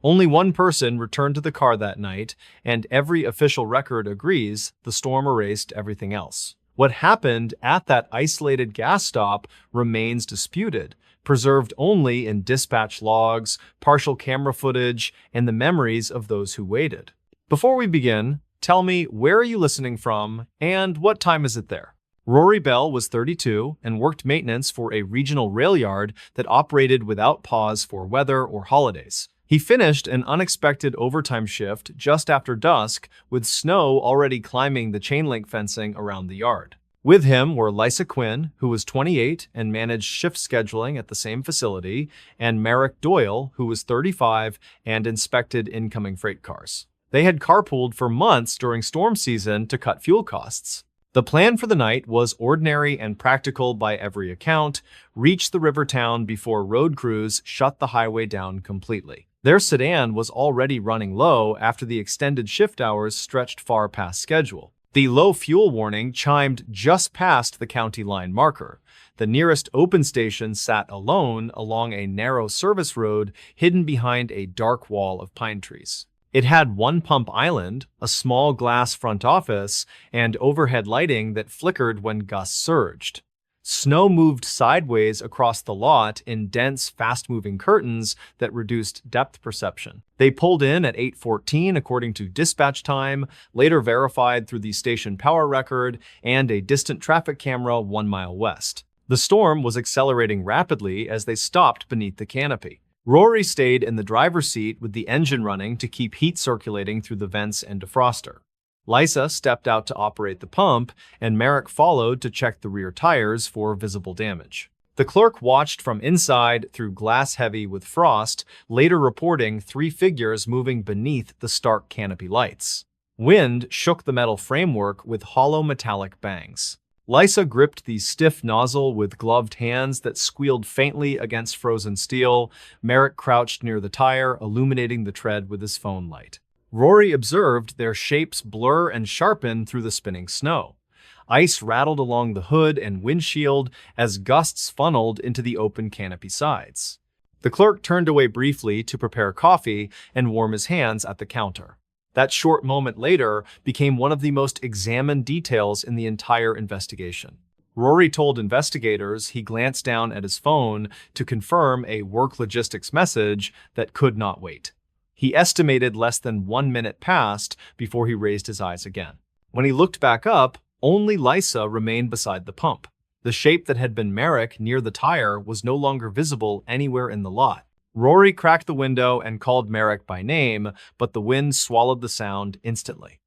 Only one person returned to the car that night, and every official record agrees the storm erased everything else. What happened at that isolated gas stop remains disputed, preserved only in dispatch logs, partial camera footage, and the memories of those who waited. Before we begin, tell me, where are you listening from, and what time is it there? Rory Bell was 32 and worked maintenance for a regional rail yard that operated without pause for weather or holidays. He finished an unexpected overtime shift just after dusk, with snow already climbing the chain link fencing around the yard. With him were Lisa Quinn, who was 28 and managed shift scheduling at the same facility, and Merrick Doyle, who was 35 and inspected incoming freight cars. They had carpooled for months during storm season to cut fuel costs. The plan for the night was ordinary and practical by every account: reach the river town before road crews shut the highway down completely. Their sedan was already running low after the extended shift hours stretched far past schedule. The low fuel warning chimed just past the county line marker. The nearest open station sat alone along a narrow service road hidden behind a dark wall of pine trees. It had one pump island, a small glass front office, and overhead lighting that flickered when gusts surged. Snow moved sideways across the lot in dense, fast-moving curtains that reduced depth perception. They pulled in at 8:14 according to dispatch time, later verified through the station power record and a distant traffic camera 1 mile west. The storm was accelerating rapidly as they stopped beneath the canopy. Rory stayed in the driver's seat with the engine running to keep heat circulating through the vents and defroster. Lisa stepped out to operate the pump, and Merrick followed to check the rear tires for visible damage. The clerk watched from inside through glass heavy with frost, later reporting 3 figures moving beneath the stark canopy lights. Wind shook the metal framework with hollow metallic bangs. Lisa gripped the stiff nozzle with gloved hands that squealed faintly against frozen steel. Merrick crouched near the tire, illuminating the tread with his phone light. Rory observed their shapes blur and sharpen through the spinning snow. Ice rattled along the hood and windshield as gusts funneled into the open canopy sides. The clerk turned away briefly to prepare coffee and warm his hands at the counter. That short moment later became one of the most examined details in the entire investigation. Rory told investigators he glanced down at his phone to confirm a work logistics message that could not wait. He estimated less than 1 minute passed before he raised his eyes again. When he looked back up, only Lisa remained beside the pump. The shape that had been Merrick near the tire was no longer visible anywhere in the lot. Rory cracked the window and called Merrick by name, but the wind swallowed the sound instantly.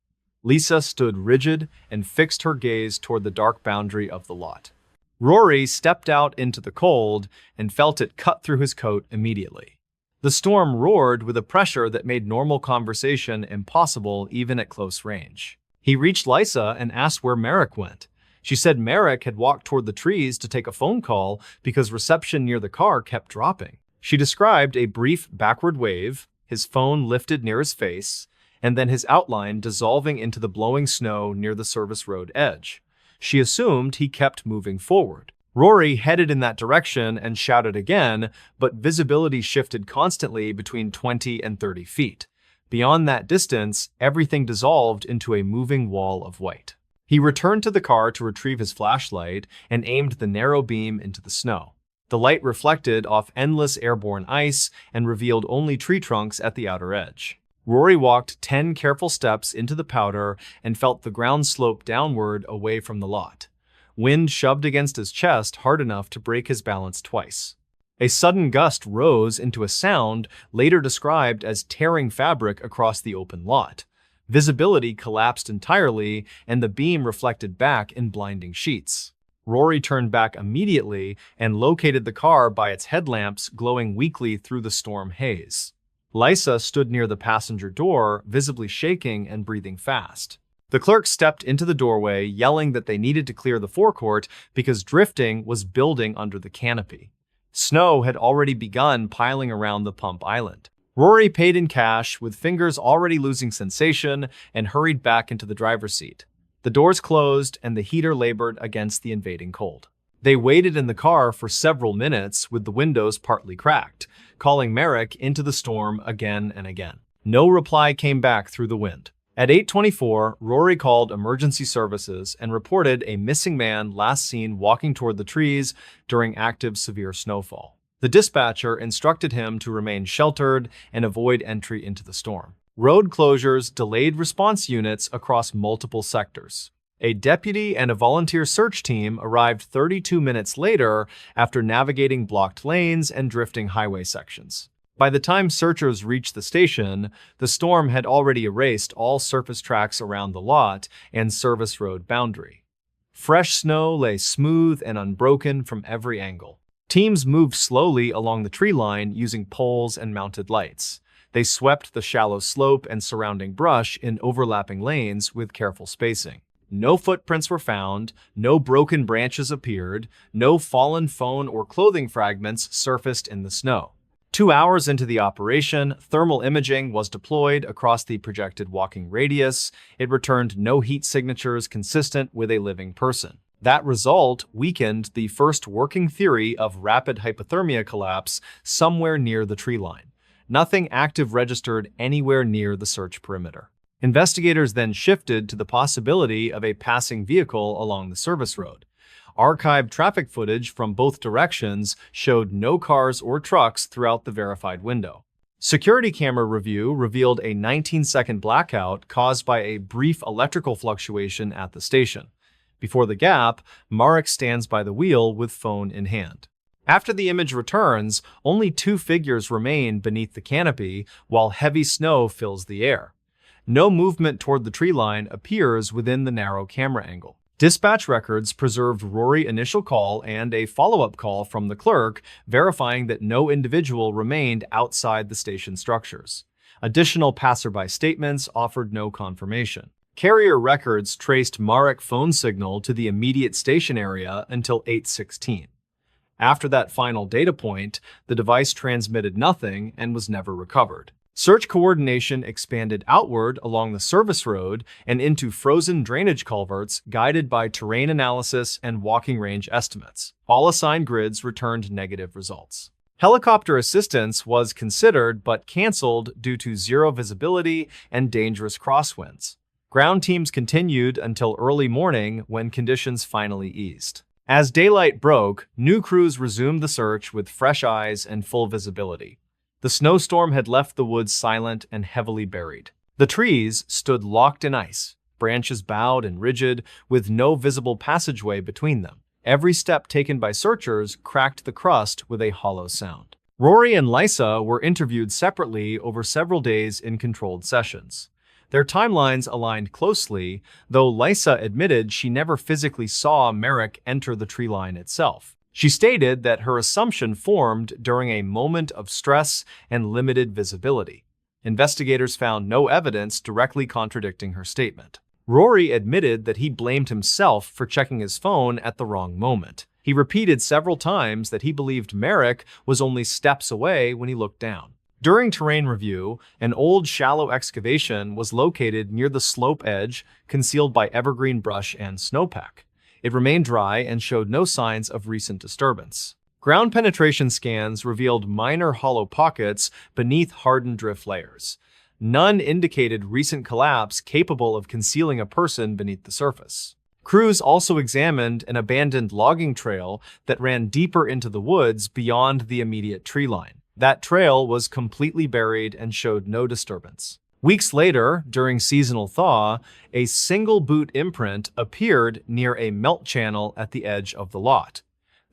Lisa stood rigid and fixed her gaze toward the dark boundary of the lot. Rory stepped out into the cold and felt it cut through his coat immediately. The storm roared with a pressure that made normal conversation impossible even at close range. He reached Lisa and asked where Merrick went. She said Merrick had walked toward the trees to take a phone call because reception near the car kept dropping. She described a brief backward wave, his phone lifted near his face, and then his outline dissolving into the blowing snow near the service road edge. She assumed he kept moving forward. Rory headed in that direction and shouted again, but visibility shifted constantly between 20 and 30 feet. Beyond that distance, everything dissolved into a moving wall of white. He returned to the car to retrieve his flashlight and aimed the narrow beam into the snow. The light reflected off endless airborne ice and revealed only tree trunks at the outer edge. Rory walked 10 careful steps into the powder and felt the ground slope downward away from the lot. Wind shoved against his chest hard enough to break his balance twice. A sudden gust rose into a sound later described as tearing fabric across the open lot. Visibility collapsed entirely, and the beam reflected back in blinding sheets. Rory turned back immediately and located the car by its headlamps glowing weakly through the storm haze. Lisa stood near the passenger door, visibly shaking and breathing fast. The clerk stepped into the doorway, yelling that they needed to clear the forecourt because drifting was building under the canopy. Snow had already begun piling around the pump island. Rory paid in cash, with fingers already losing sensation, and hurried back into the driver's seat. The doors closed and the heater labored against the invading cold. They waited in the car for several minutes with the windows partly cracked, calling Merrick into the storm again and again. No reply came back through the wind. At 8:24, Rory called emergency services and reported a missing man last seen walking toward the trees during active severe snowfall. The dispatcher instructed him to remain sheltered and avoid entry into the storm. Road closures delayed response units across multiple sectors. A deputy and a volunteer search team arrived 32 minutes later after navigating blocked lanes and drifting highway sections. By the time searchers reached the station, the storm had already erased all surface tracks around the lot and service road boundary. Fresh snow lay smooth and unbroken from every angle. Teams moved slowly along the tree line using poles and mounted lights. They swept the shallow slope and surrounding brush in overlapping lanes with careful spacing. No footprints were found, no broken branches appeared, no fallen phone or clothing fragments surfaced in the snow. 2 hours into the operation, thermal imaging was deployed across the projected walking radius. It returned no heat signatures consistent with a living person. That result weakened the first working theory of rapid hypothermia collapse somewhere near the tree line. Nothing active registered anywhere near the search perimeter. Investigators then shifted to the possibility of a passing vehicle along the service road. Archived traffic footage from both directions showed no cars or trucks throughout the verified window. Security camera review revealed a 19-second blackout caused by a brief electrical fluctuation at the station. Before the gap, Marek stands by the wheel with phone in hand. After the image returns, only 2 figures remain beneath the canopy while heavy snow fills the air. No movement toward the tree line appears within the narrow camera angle. Dispatch records preserved Rory's initial call and a follow-up call from the clerk verifying that no individual remained outside the station structures. Additional passerby statements offered no confirmation. Carrier records traced Marek's phone signal to the immediate station area until 8:16. After that final data point, the device transmitted nothing and was never recovered. Search coordination expanded outward along the service road and into frozen drainage culverts guided by terrain analysis and walking range estimates. All assigned grids returned negative results. Helicopter assistance was considered but canceled due to zero visibility and dangerous crosswinds. Ground teams continued until early morning when conditions finally eased. As daylight broke, new crews resumed the search with fresh eyes and full visibility. The snowstorm had left the woods silent and heavily buried. The trees stood locked in ice, branches bowed and rigid, with no visible passageway between them. Every step taken by searchers cracked the crust with a hollow sound. Rory and Lisa were interviewed separately over several days in controlled sessions. Their timelines aligned closely, though Lisa admitted she never physically saw Merrick enter the tree line itself. She stated that her assumption formed during a moment of stress and limited visibility. Investigators found no evidence directly contradicting her statement. Rory admitted that he blamed himself for checking his phone at the wrong moment. He repeated several times that he believed Merrick was only steps away when he looked down. During terrain review, an old shallow excavation was located near the slope edge, concealed by evergreen brush and snowpack. It remained dry and showed no signs of recent disturbance. Ground penetration scans revealed minor hollow pockets beneath hardened drift layers. None indicated recent collapse capable of concealing a person beneath the surface. Crews also examined an abandoned logging trail that ran deeper into the woods beyond the immediate tree line. That trail was completely buried and showed no disturbance. Weeks later, during seasonal thaw, a single boot imprint appeared near a melt channel at the edge of the lot.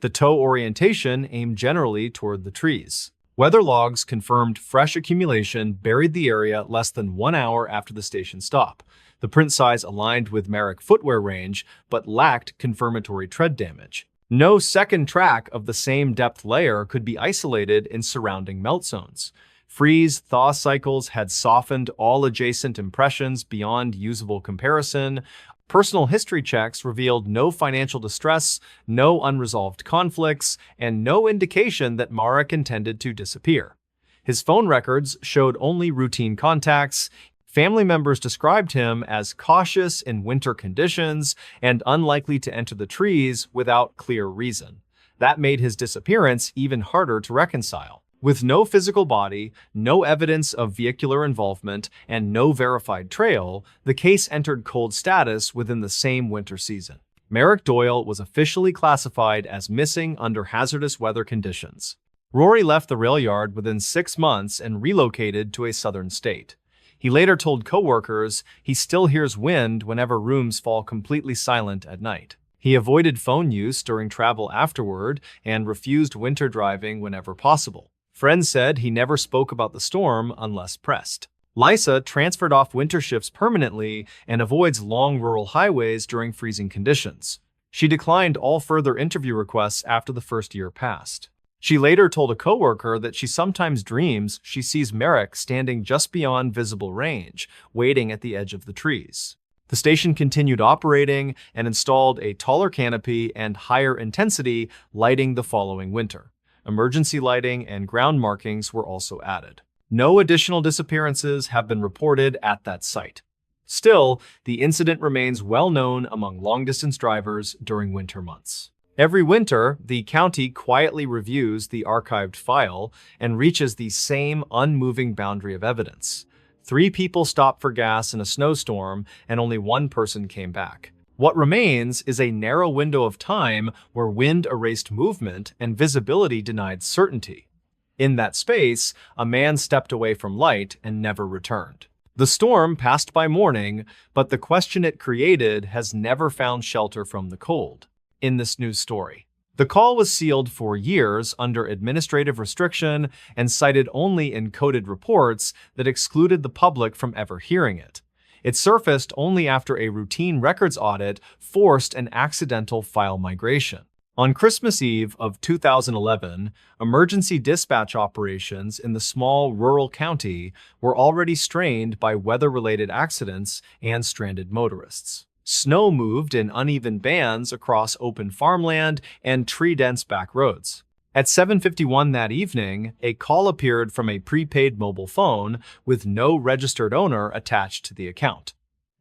The toe orientation aimed generally toward the trees. Weather logs confirmed fresh accumulation buried the area less than 1 hour after the station stop. The print size aligned with Merrick footwear range, but lacked confirmatory tread damage. No second track of the same depth layer could be isolated in surrounding melt zones. Freeze-thaw cycles had softened all adjacent impressions beyond usable comparison. Personal history checks revealed no financial distress, no unresolved conflicts, and no indication that Marek intended to disappear. His phone records showed only routine contacts. Family members described him as cautious in winter conditions and unlikely to enter the trees without clear reason. That made his disappearance even harder to reconcile. With no physical body, no evidence of vehicular involvement, and no verified trail, the case entered cold status within the same winter season. Merrick Doyle was officially classified as missing under hazardous weather conditions. Rory left the rail yard within 6 months and relocated to a southern state. He later told coworkers he still hears wind whenever rooms fall completely silent at night. He avoided phone use during travel afterward and refused winter driving whenever possible. Friends said he never spoke about the storm unless pressed. Lisa transferred off winter shifts permanently and avoids long rural highways during freezing conditions. She declined all further interview requests after the first year passed. She later told a coworker that she sometimes dreams she sees Merrick standing just beyond visible range, waiting at the edge of the trees. The station continued operating and installed a taller canopy and higher intensity lighting the following winter. Emergency lighting and ground markings were also added. No additional disappearances have been reported at that site. Still, the incident remains well known among long-distance drivers during winter months. Every winter, the county quietly reviews the archived file and reaches the same unmoving boundary of evidence. 3 people stopped for gas in a snowstorm, and only 1 person came back. What remains is a narrow window of time where wind erased movement and visibility denied certainty. In that space, a man stepped away from light and never returned. The storm passed by morning, but the question it created has never found shelter from the cold. In this news story, the call was sealed for years under administrative restriction and cited only in coded reports that excluded the public from ever hearing it. It surfaced only after a routine records audit forced an accidental file migration. On Christmas Eve of 2011, emergency dispatch operations in the small rural county were already strained by weather-related accidents and stranded motorists. Snow moved in uneven bands across open farmland and tree-dense back roads. At 7:51 that evening, a call appeared from a prepaid mobile phone with no registered owner attached to the account.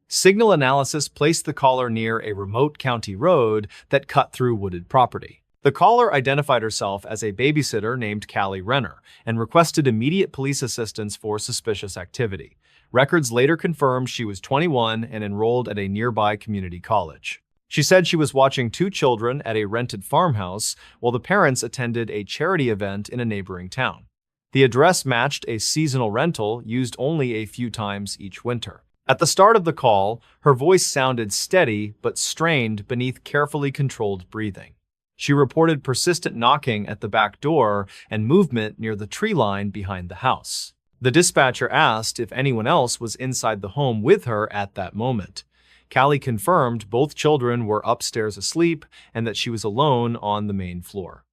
Signal analysis placed the caller near a remote county road that cut through wooded property. The caller identified herself as a babysitter named Callie Renner and requested immediate police assistance for suspicious activity. Records later confirmed she was 21 and enrolled at a nearby community college. She said she was watching two children at a rented farmhouse while the parents attended a charity event in a neighboring town. The address matched a seasonal rental used only a few times each winter. At the start of the call, her voice sounded steady but strained beneath carefully controlled breathing. She reported persistent knocking at the back door and movement near the tree line behind the house. The dispatcher asked if anyone else was inside the home with her at that moment. Callie confirmed both children were upstairs asleep and that she was alone on the main floor.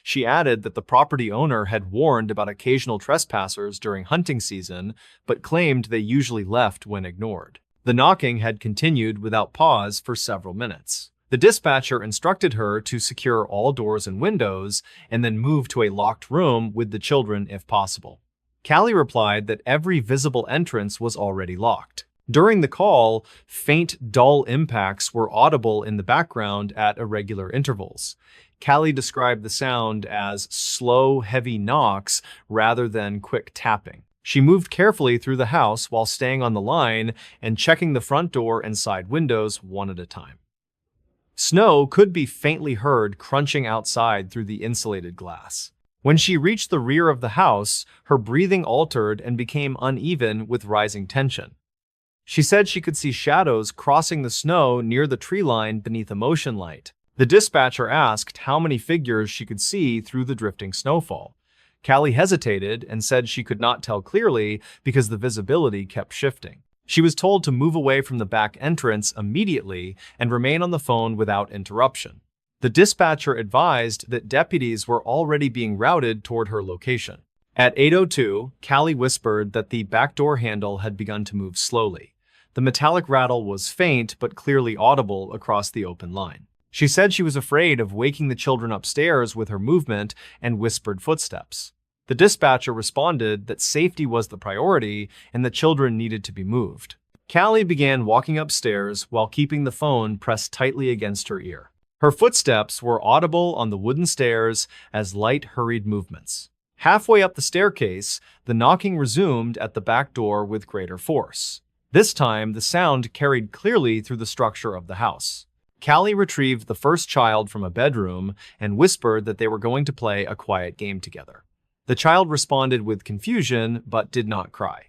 She added that the property owner had warned about occasional trespassers during hunting season, but claimed they usually left when ignored. The knocking had continued without pause for several minutes. The dispatcher instructed her to secure all doors and windows and then move to a locked room with the children if possible. Callie replied that every visible entrance was already locked. During the call, faint, dull impacts were audible in the background at irregular intervals. Callie described the sound as slow, heavy knocks rather than quick tapping. She moved carefully through the house while staying on the line and checking the front door and side windows one at a time. Snow could be faintly heard crunching outside through the insulated glass. When she reached the rear of the house, her breathing altered and became uneven with rising tension. She said she could see shadows crossing the snow near the tree line beneath a motion light. The dispatcher asked how many figures she could see through the drifting snowfall. Callie hesitated and said she could not tell clearly because the visibility kept shifting. She was told to move away from the back entrance immediately and remain on the phone without interruption. The dispatcher advised that deputies were already being routed toward her location. At 8:02, Callie whispered that the back door handle had begun to move slowly. The metallic rattle was faint but clearly audible across the open line. She said she was afraid of waking the children upstairs with her movement and whispered footsteps. The dispatcher responded that safety was the priority and the children needed to be moved. Callie began walking upstairs while keeping the phone pressed tightly against her ear. Her footsteps were audible on the wooden stairs as light, hurried movements. Halfway up the staircase, the knocking resumed at the back door with greater force. This time, the sound carried clearly through the structure of the house. Callie retrieved the first child from a bedroom and whispered that they were going to play a quiet game together. The child responded with confusion, but did not cry.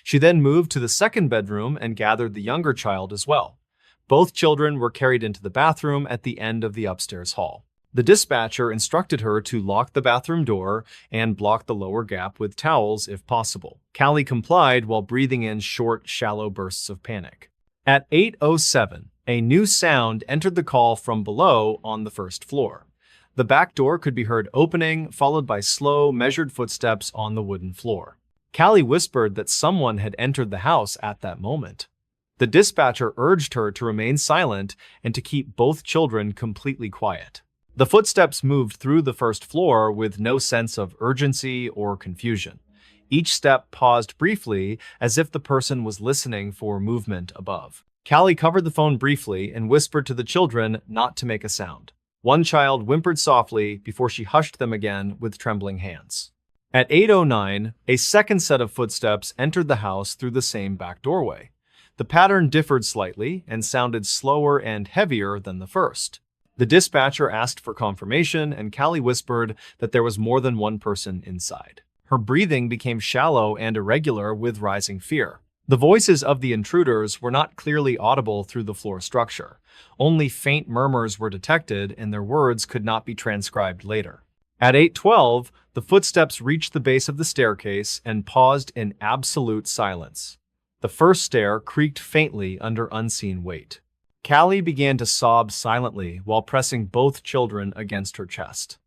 She then moved to the second bedroom and gathered the younger child as well. Both children were carried into the bathroom at the end of the upstairs hall. The dispatcher instructed her to lock the bathroom door and block the lower gap with towels if possible. Callie complied while breathing in short, shallow bursts of panic. At 8:07, a new sound entered the call from below on the first floor. The back door could be heard opening, followed by slow, measured footsteps on the wooden floor. Callie whispered that someone had entered the house at that moment. The dispatcher urged her to remain silent and to keep both children completely quiet. The footsteps moved through the first floor with no sense of urgency or confusion. Each step paused briefly as if the person was listening for movement above. Callie covered the phone briefly and whispered to the children not to make a sound. One child whimpered softly before she hushed them again with trembling hands. At 8:09, a second set of footsteps entered the house through the same back doorway. The pattern differed slightly and sounded slower and heavier than the first. The dispatcher asked for confirmation, and Callie whispered that there was more than one person inside. Her breathing became shallow and irregular with rising fear. The voices of the intruders were not clearly audible through the floor structure. Only faint murmurs were detected, and their words could not be transcribed later. At 8:12, the footsteps reached the base of the staircase and paused in absolute silence. The first stair creaked faintly under unseen weight. Callie began to sob silently while pressing both children against her chest.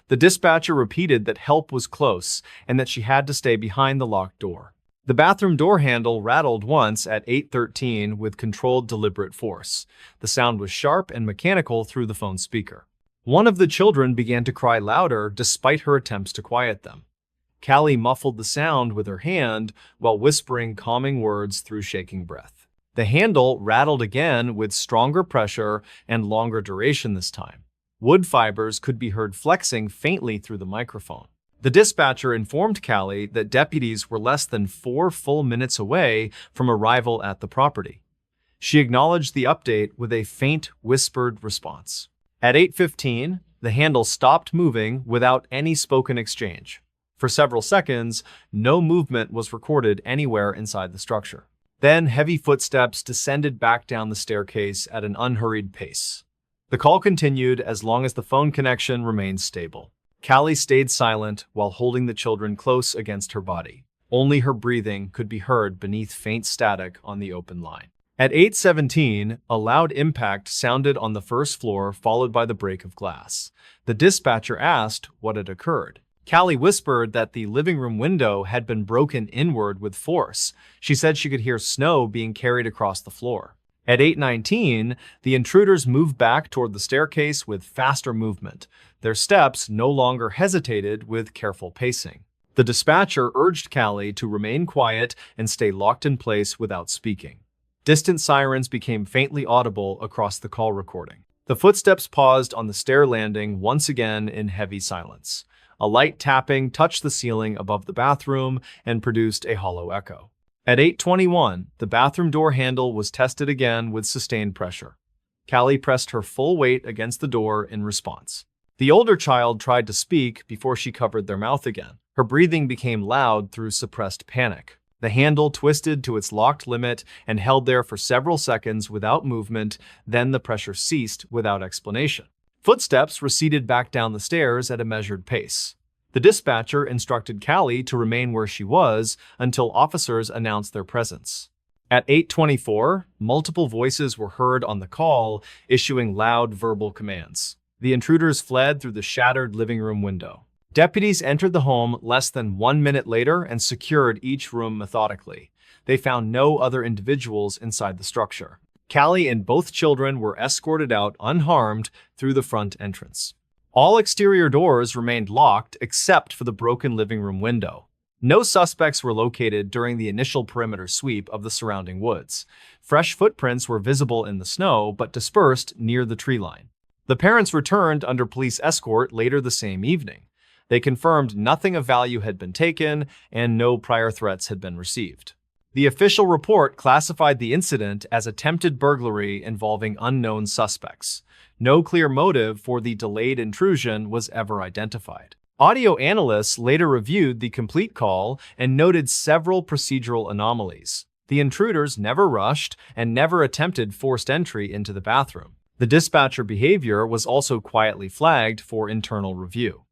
The dispatcher repeated that help was close and that she had to stay behind the locked door. The bathroom door handle rattled once at 8:13 with controlled, deliberate force. The sound was sharp and mechanical through the phone speaker. One of the children began to cry louder despite her attempts to quiet them. Callie muffled the sound with her hand while whispering calming words through shaking breath. The handle rattled again with stronger pressure and longer duration this time. Wood fibers could be heard flexing faintly through the microphone. The dispatcher informed Callie that deputies were less than 4 full minutes away from arrival at the property. She acknowledged the update with a faint, whispered response. At 8:15, the handle stopped moving without any spoken exchange. For several seconds, no movement was recorded anywhere inside the structure. Then heavy footsteps descended back down the staircase at an unhurried pace. The call continued as long as the phone connection remained stable. Callie stayed silent while holding the children close against her body. Only her breathing could be heard beneath faint static on the open line. At 8:17, a loud impact sounded on the first floor, followed by the break of glass. The dispatcher asked what had occurred. Callie whispered that the living room window had been broken inward with force. She said she could hear snow being carried across the floor. At 8:19, the intruders moved back toward the staircase with faster movement. Their steps no longer hesitated with careful pacing. The dispatcher urged Callie to remain quiet and stay locked in place without speaking. Distant sirens became faintly audible across the call recording. The footsteps paused on the stair landing once again in heavy silence. A light tapping touched the ceiling above the bathroom and produced a hollow echo. At 8:21, the bathroom door handle was tested again with sustained pressure. Callie pressed her full weight against the door in response. The older child tried to speak before she covered their mouth again. Her breathing became loud through suppressed panic. The handle twisted to its locked limit and held there for several seconds without movement, then the pressure ceased without explanation. Footsteps receded back down the stairs at a measured pace. The dispatcher instructed Callie to remain where she was until officers announced their presence. At 8:24, multiple voices were heard on the call, issuing loud verbal commands. The intruders fled through the shattered living room window. Deputies entered the home less than 1 minute later and secured each room methodically. They found no other individuals inside the structure. Callie and both children were escorted out unharmed through the front entrance. All exterior doors remained locked except for the broken living room window. No suspects were located during the initial perimeter sweep of the surrounding woods. Fresh footprints were visible in the snow but dispersed near the tree line. The parents returned under police escort later the same evening. They confirmed nothing of value had been taken and no prior threats had been received. The official report classified the incident as attempted burglary involving unknown suspects. No clear motive for the delayed intrusion was ever identified. Audio analysts later reviewed the complete call and noted several procedural anomalies. The intruders never rushed and never attempted forced entry into the bathroom. The dispatcher behavior was also quietly flagged for internal review.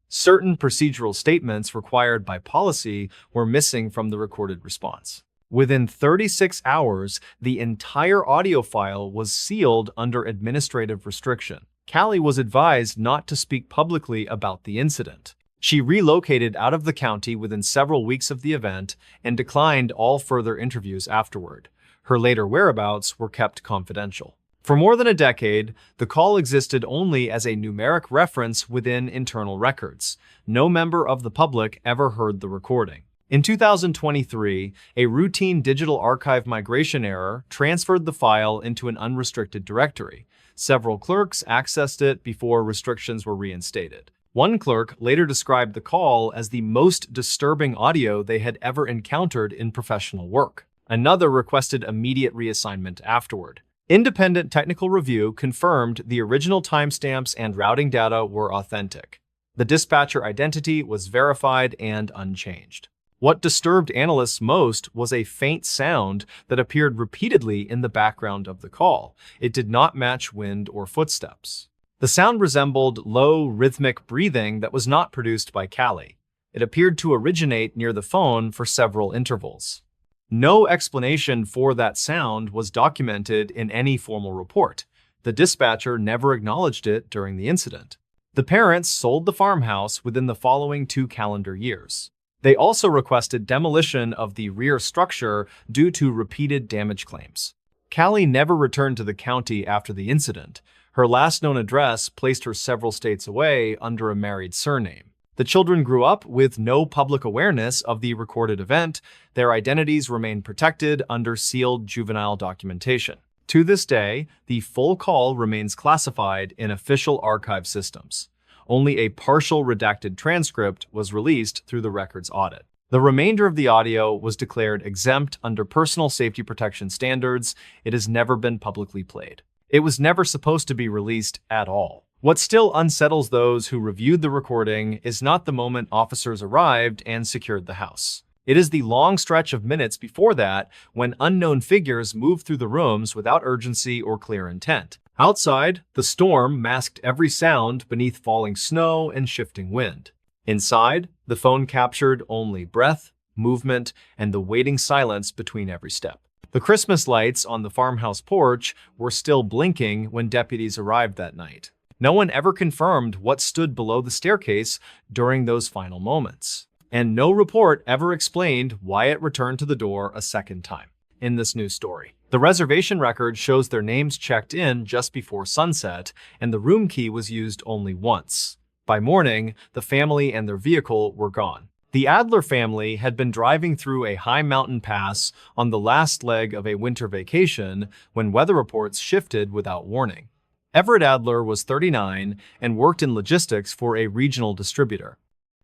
Certain procedural statements required by policy were missing from the recorded response. Within 36 hours, the entire audio file was sealed under administrative restriction. Callie was advised not to speak publicly about the incident. She relocated out of the county within several weeks of the event and declined all further interviews afterward. Her later whereabouts were kept confidential. For more than a decade, the call existed only as a numeric reference within internal records. No member of the public ever heard the recording. In 2023, a routine digital archive migration error transferred the file into an unrestricted directory. Several clerks accessed it before restrictions were reinstated. One clerk later described the call as the most disturbing audio they had ever encountered in professional work. Another requested immediate reassignment afterward. Independent technical review confirmed the original timestamps and routing data were authentic. The dispatcher identity was verified and unchanged. What disturbed analysts most was a faint sound that appeared repeatedly in the background of the call. It did not match wind or footsteps. The sound resembled low, rhythmic breathing that was not produced by Callie. It appeared to originate near the phone for several intervals. No explanation for that sound was documented in any formal report. The dispatcher never acknowledged it during the incident. The parents sold the farmhouse within the following 2 calendar years. They also requested demolition of the rear structure due to repeated damage claims. Callie never returned to the county after the incident. Her last known address placed her several states away under a married surname. The children grew up with no public awareness of the recorded event. Their identities remained protected under sealed juvenile documentation. To this day, the full call remains classified in official archive systems. Only a partial redacted transcript was released through the records audit. The remainder of the audio was declared exempt under personal safety protection standards. It has never been publicly played. It was never supposed to be released at all. What still unsettles those who reviewed the recording is not the moment officers arrived and secured the house. It is the long stretch of minutes before that when unknown figures moved through the rooms without urgency or clear intent. Outside, the storm masked every sound beneath falling snow and shifting wind. Inside, the phone captured only breath, movement, and the waiting silence between every step. The Christmas lights on the farmhouse porch were still blinking when deputies arrived that night. No one ever confirmed what stood below the staircase during those final moments. And no report ever explained why it returned to the door a second time. In this news story, the reservation record shows their names checked in just before sunset, and the room key was used only once. By morning, the family and their vehicle were gone. The Adler family had been driving through a high mountain pass on the last leg of a winter vacation when weather reports shifted without warning. Everett Adler was 39 and worked in logistics for a regional distributor.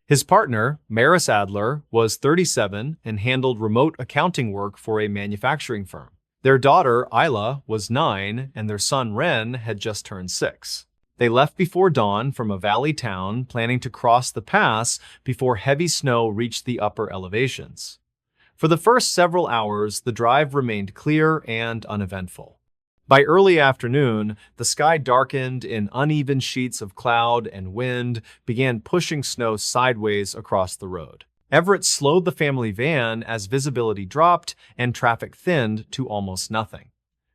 His partner, Maris Adler, was 37 and handled remote accounting work for a manufacturing firm. Their daughter, Isla, was 9, and their son, Ren, had just turned 6. They left before dawn from a valley town, planning to cross the pass before heavy snow reached the upper elevations. For the first several hours, the drive remained clear and uneventful. By early afternoon, the sky darkened and uneven sheets of cloud and wind began pushing snow sideways across the road. Everett slowed the family van as visibility dropped and traffic thinned to almost nothing.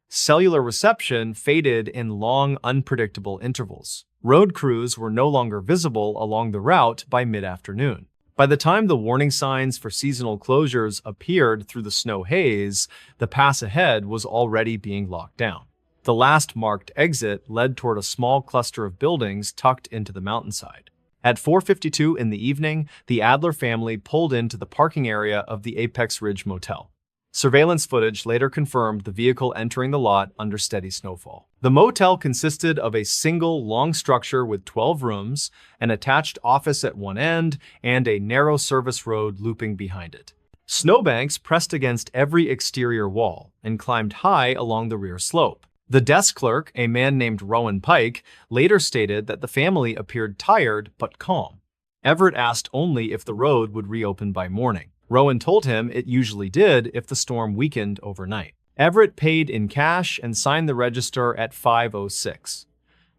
Cellular reception faded in long, unpredictable intervals. Road crews were no longer visible along the route by mid-afternoon. By the time the warning signs for seasonal closures appeared through the snow haze, the pass ahead was already being locked down. The last marked exit led toward a small cluster of buildings tucked into the mountainside. At 4:52 in the evening, the Adler family pulled into the parking area of the Apex Ridge Motel. Surveillance footage later confirmed the vehicle entering the lot under steady snowfall. The motel consisted of a single long structure with 12 rooms, an attached office at one end, and a narrow service road looping behind it. Snowbanks pressed against every exterior wall and climbed high along the rear slope. The desk clerk, a man named Rowan Pike, later stated that the family appeared tired but calm. Everett asked only if the road would reopen by morning. Rowan told him it usually did if the storm weakened overnight. Everett paid in cash and signed the register at 5:06.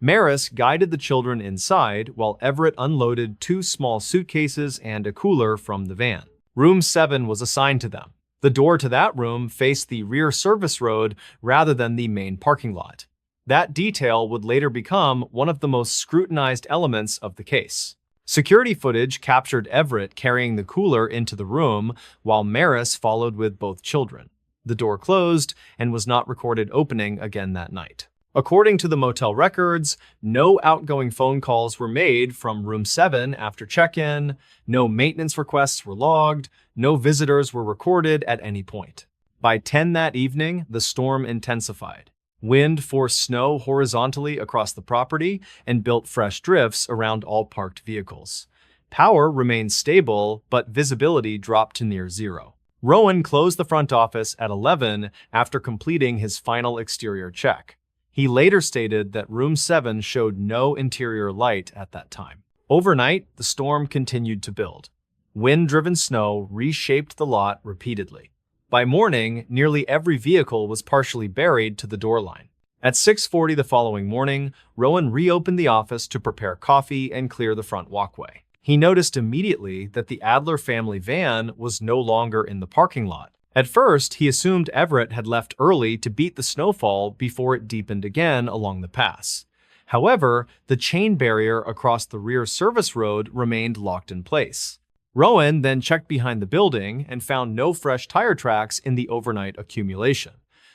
Maris guided the children inside while Everett unloaded 2 small suitcases and a cooler from the van. Room 7 was assigned to them. The door to that room faced the rear service road rather than the main parking lot. That detail would later become one of the most scrutinized elements of the case. Security footage captured Everett carrying the cooler into the room while Maris followed with both children. The door closed and was not recorded opening again that night. According to the motel records, no outgoing phone calls were made from room 7 after check-in, no maintenance requests were logged, no visitors were recorded at any point. By 10 that evening, the storm intensified. Wind forced snow horizontally across the property and built fresh drifts around all parked vehicles. Power remained stable, but visibility dropped to near zero. Rowan closed the front office at 11 after completing his final exterior check. He later stated that room 7 showed no interior light at that time. Overnight, the storm continued to build. Wind-driven snow reshaped the lot repeatedly. By morning, nearly every vehicle was partially buried to the door line. At 6:40 the following morning, Rowan reopened the office to prepare coffee and clear the front walkway. He noticed immediately that the Adler family van was no longer in the parking lot. At first, he assumed Everett had left early to beat the snowfall before it deepened again along the pass. However, the chain barrier across the rear service road remained locked in place. Rowan then checked behind the building and found no fresh tire tracks in the overnight accumulation.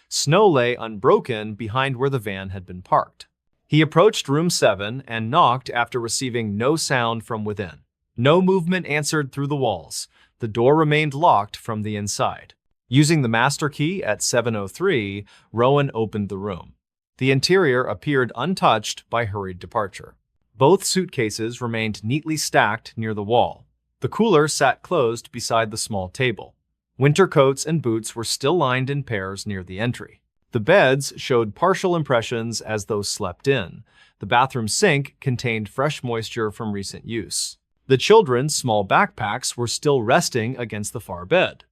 Snow lay unbroken behind where the van had been parked. He approached room 7 and knocked after receiving no sound from within. No movement answered through the walls. The door remained locked from the inside. Using the master key at 7:03, Rowan opened the room. The interior appeared untouched by hurried departure. Both suitcases remained neatly stacked near the wall. The cooler sat closed beside the small table. Winter coats and boots were still lined in pairs near the entry. The beds showed partial impressions as though slept in. The bathroom sink contained fresh moisture from recent use. The children's small backpacks were still resting against the far bed.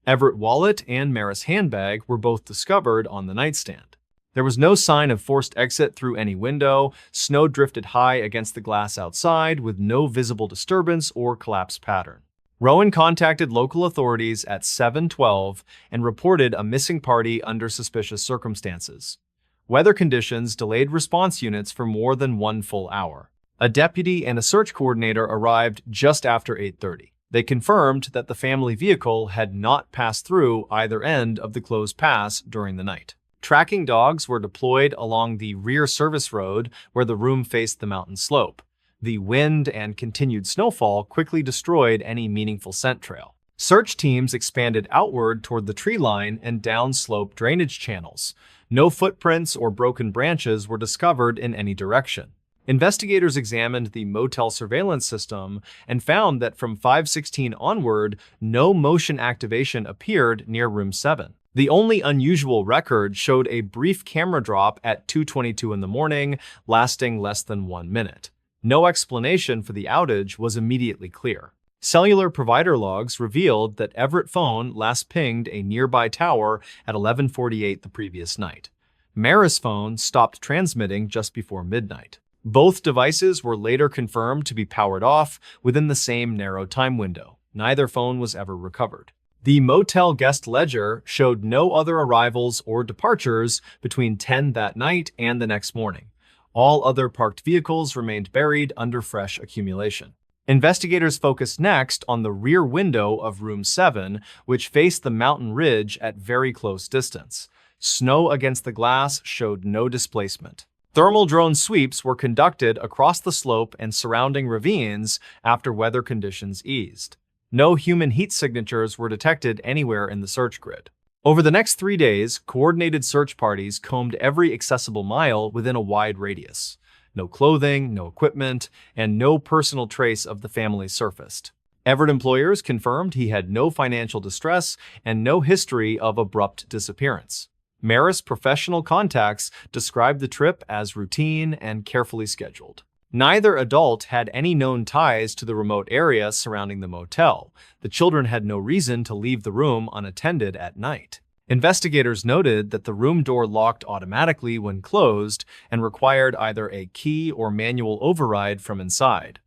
Everett wallet and Maris handbag were both discovered on the nightstand. There was no sign of forced exit through any window. Snow drifted high against the glass outside with no visible disturbance or collapse pattern. Rowan contacted local authorities at 7:12 and reported a missing party under suspicious circumstances. Weather conditions delayed response units for more than 1 full hour. A deputy and a search coordinator arrived just after 8:30. They confirmed that the family vehicle had not passed through either end of the closed pass during the night. Tracking dogs were deployed along the rear service road where the room faced the mountain slope. The wind and continued snowfall quickly destroyed any meaningful scent trail. Search teams expanded outward toward the tree line and downslope drainage channels. No footprints or broken branches were discovered in any direction. Investigators examined the motel surveillance system and found that from 5:16 onward, no motion activation appeared near room 7. The only unusual record showed a brief camera drop at 2:22 in the morning, lasting less than 1 minute. No explanation for the outage was immediately clear. Cellular provider logs revealed that Everett phone last pinged a nearby tower at 11:48 the previous night. Maris phone stopped transmitting just before midnight. Both devices were later confirmed to be powered off within the same narrow time window. Neither phone was ever recovered. The motel guest ledger showed no other arrivals or departures between 10 that night and the next morning. All other parked vehicles remained buried under fresh accumulation. Investigators focused next on the rear window of room 7, which faced the mountain ridge at very close distance. Snow against the glass showed no displacement. Thermal drone sweeps were conducted across the slope and surrounding ravines after weather conditions eased. No human heat signatures were detected anywhere in the search grid. Over the next 3 days, coordinated search parties combed every accessible mile within a wide radius. No clothing, no equipment, and no personal trace of the family surfaced. Everett employers confirmed he had no financial distress and no history of abrupt disappearance. Maris professional contacts described the trip as routine and carefully scheduled. Neither adult had any known ties to the remote area surrounding the motel. The children had no reason to leave the room unattended at night. Investigators noted that the room door locked automatically when closed and required either a key or manual override from inside.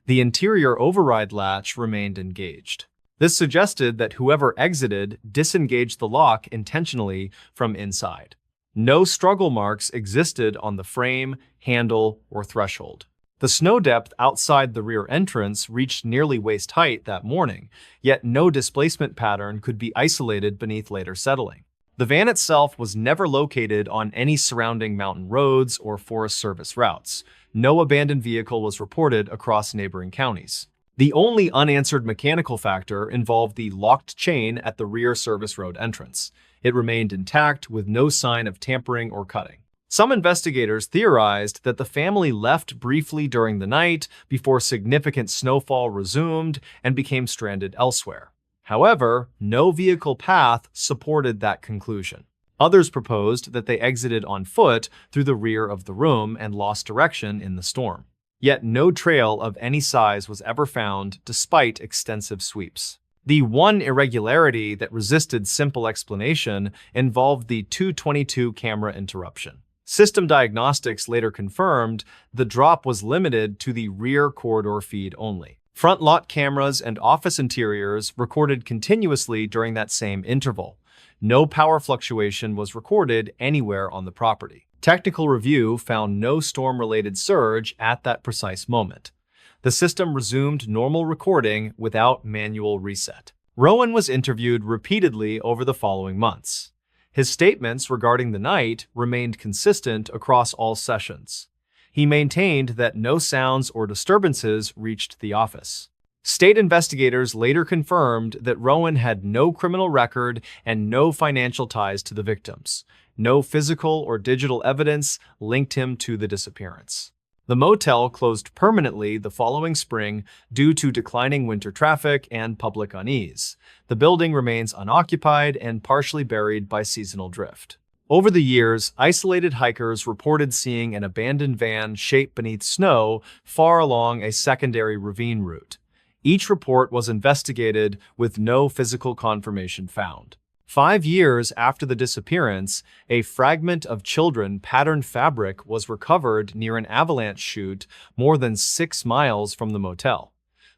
The interior override latch remained engaged. This suggested that whoever exited disengaged the lock intentionally from inside. No struggle marks existed on the frame, handle, or threshold. The snow depth outside the rear entrance reached nearly waist height that morning, yet no displacement pattern could be isolated beneath later settling. The van itself was never located on any surrounding mountain roads or Forest Service routes. No abandoned vehicle was reported across neighboring counties. The only unanswered mechanical factor involved the locked chain at the rear service road entrance. It remained intact with no sign of tampering or cutting. Some investigators theorized that the family left briefly during the night before significant snowfall resumed and became stranded elsewhere. However, no vehicle path supported that conclusion. Others proposed that they exited on foot through the rear of the room and lost direction in the storm. Yet no trail of any size was ever found despite extensive sweeps. The one irregularity that resisted simple explanation involved the 2:22 camera interruption. System diagnostics later confirmed the drop was limited to the rear corridor feed only. Front lot cameras and office interiors recorded continuously during that same interval. No power fluctuation was recorded anywhere on the property. Technical review found no storm-related surge at that precise moment. The system resumed normal recording without manual reset. Rowan was interviewed repeatedly over the following months. His statements regarding the night remained consistent across all sessions. He maintained that no sounds or disturbances reached the office. State investigators later confirmed that Rowan had no criminal record and no financial ties to the victims. No physical or digital evidence linked him to the disappearance. The motel closed permanently the following spring due to declining winter traffic and public unease. The building remains unoccupied and partially buried by seasonal drift. Over the years, isolated hikers reported seeing an abandoned van shaped beneath snow far along a secondary ravine route. Each report was investigated with no physical confirmation found. 5 years after the disappearance, a fragment of children-patterned fabric was recovered near an avalanche chute more than 6 miles from the motel.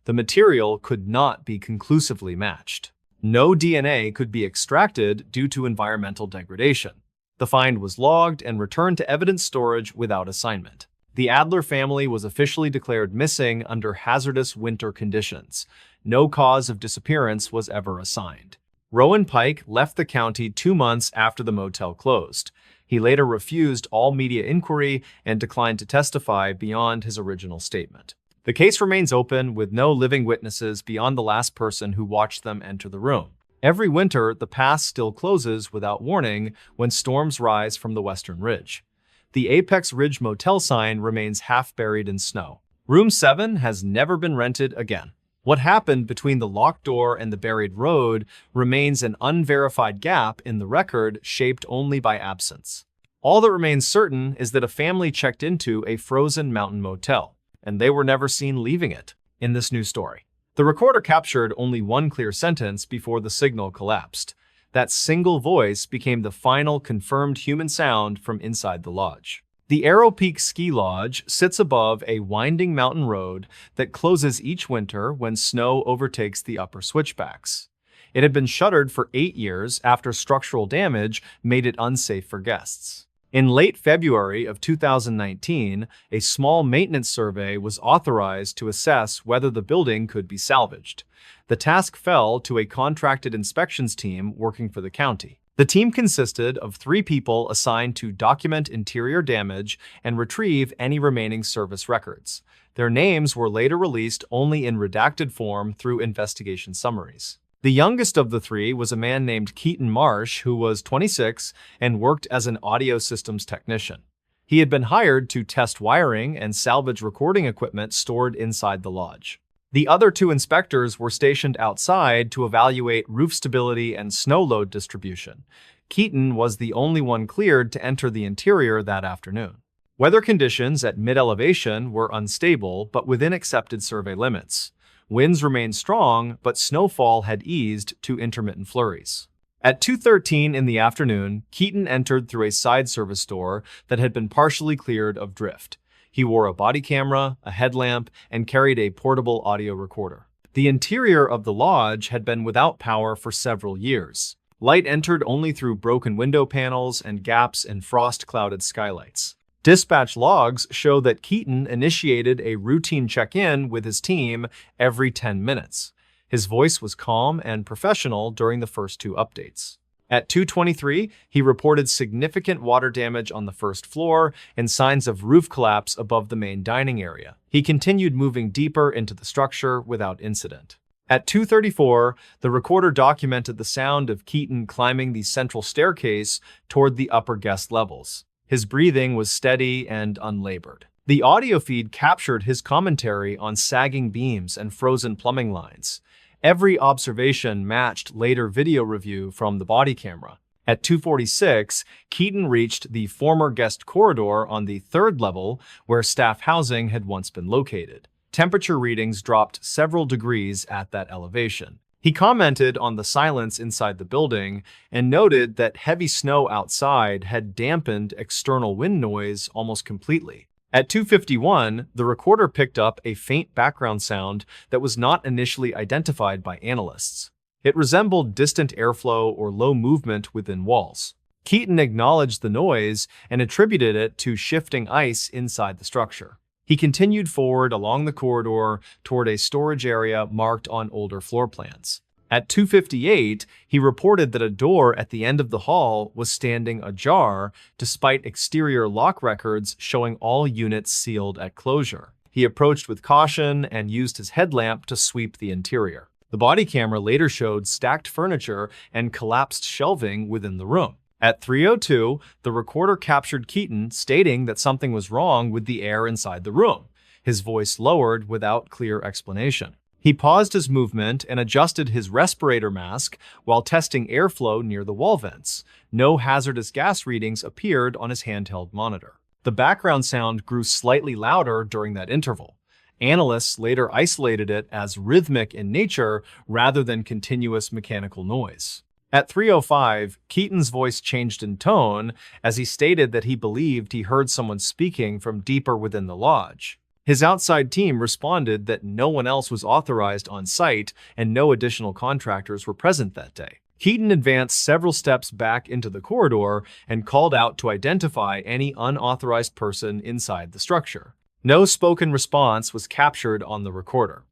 The material could not be conclusively matched. No DNA could be extracted due to environmental degradation. The find was logged and returned to evidence storage without assignment. The Adler family was officially declared missing under hazardous winter conditions. No cause of disappearance was ever assigned. Rowan Pike left the county 2 months after the motel closed. He later refused all media inquiry and declined to testify beyond his original statement. The case remains open with no living witnesses beyond the last person who watched them enter the room. Every winter, the pass still closes without warning when storms rise from the western ridge. The Apex Ridge Motel sign remains half buried in snow. Room 7 has never been rented again. What happened between the locked door and the buried road remains an unverified gap in the record shaped only by absence. All that remains certain is that a family checked into a frozen mountain motel, and they were never seen leaving it in this new story. The recorder captured only one clear sentence before the signal collapsed. That single voice became the final confirmed human sound from inside the lodge. The Arrow Peak Ski Lodge sits above a winding mountain road that closes each winter when snow overtakes the upper switchbacks. It had been shuttered for 8 years after structural damage made it unsafe for guests. In late February of 2019, a small maintenance survey was authorized to assess whether the building could be salvaged. The task fell to a contracted inspections team working for the county. The team consisted of 3 people assigned to document interior damage and retrieve any remaining service records. Their names were later released only in redacted form through investigation summaries. The youngest of the 3 was a man named Keaton Marsh, who was 26 and worked as an audio systems technician. He had been hired to test wiring and salvage recording equipment stored inside the lodge. The other 2 inspectors were stationed outside to evaluate roof stability and snow load distribution. Keaton was the only one cleared to enter the interior that afternoon. Weather conditions at mid-elevation were unstable but within accepted survey limits. Winds remained strong, but snowfall had eased to intermittent flurries. At 2:13 in the afternoon, Keaton entered through a side service door that had been partially cleared of drift. He wore a body camera, a headlamp, and carried a portable audio recorder. The interior of the lodge had been without power for several years. Light entered only through broken window panels and gaps in frost-clouded skylights. Dispatch logs show that Keaton initiated a routine check-in with his team every 10 minutes. His voice was calm and professional during the first 2 updates. At 2:23, he reported significant water damage on the first floor and signs of roof collapse above the main dining area. He continued moving deeper into the structure without incident. At 2:34, the recorder documented the sound of Keaton climbing the central staircase toward the upper guest levels. His breathing was steady and unlabored. The audio feed captured his commentary on sagging beams and frozen plumbing lines. Every observation matched later video review from the body camera. At 2:46, Keaton reached the former guest corridor on the 3rd level where staff housing had once been located. Temperature readings dropped several degrees at that elevation. He commented on the silence inside the building and noted that heavy snow outside had dampened external wind noise almost completely. At 2:51, the recorder picked up a faint background sound that was not initially identified by analysts. It resembled distant airflow or low movement within walls. Keaton acknowledged the noise and attributed it to shifting ice inside the structure. He continued forward along the corridor toward a storage area marked on older floor plans. At 2:58, he reported that a door at the end of the hall was standing ajar despite exterior lock records showing all units sealed at closure. He approached with caution and used his headlamp to sweep the interior. The body camera later showed stacked furniture and collapsed shelving within the room. At 3:02, the recorder captured Keaton stating that something was wrong with the air inside the room, his voice lowered without clear explanation. He paused his movement and adjusted his respirator mask while testing airflow near the wall vents. No hazardous gas readings appeared on his handheld monitor. The background sound grew slightly louder during that interval. Analysts later isolated it as rhythmic in nature rather than continuous mechanical noise. At 3:05, Keaton's voice changed in tone as he stated that he believed he heard someone speaking from deeper within the lodge. His outside team responded that no one else was authorized on site and no additional contractors were present that day. Keaton advanced several steps back into the corridor and called out to identify any unauthorized person inside the structure. No spoken response was captured on the recorder.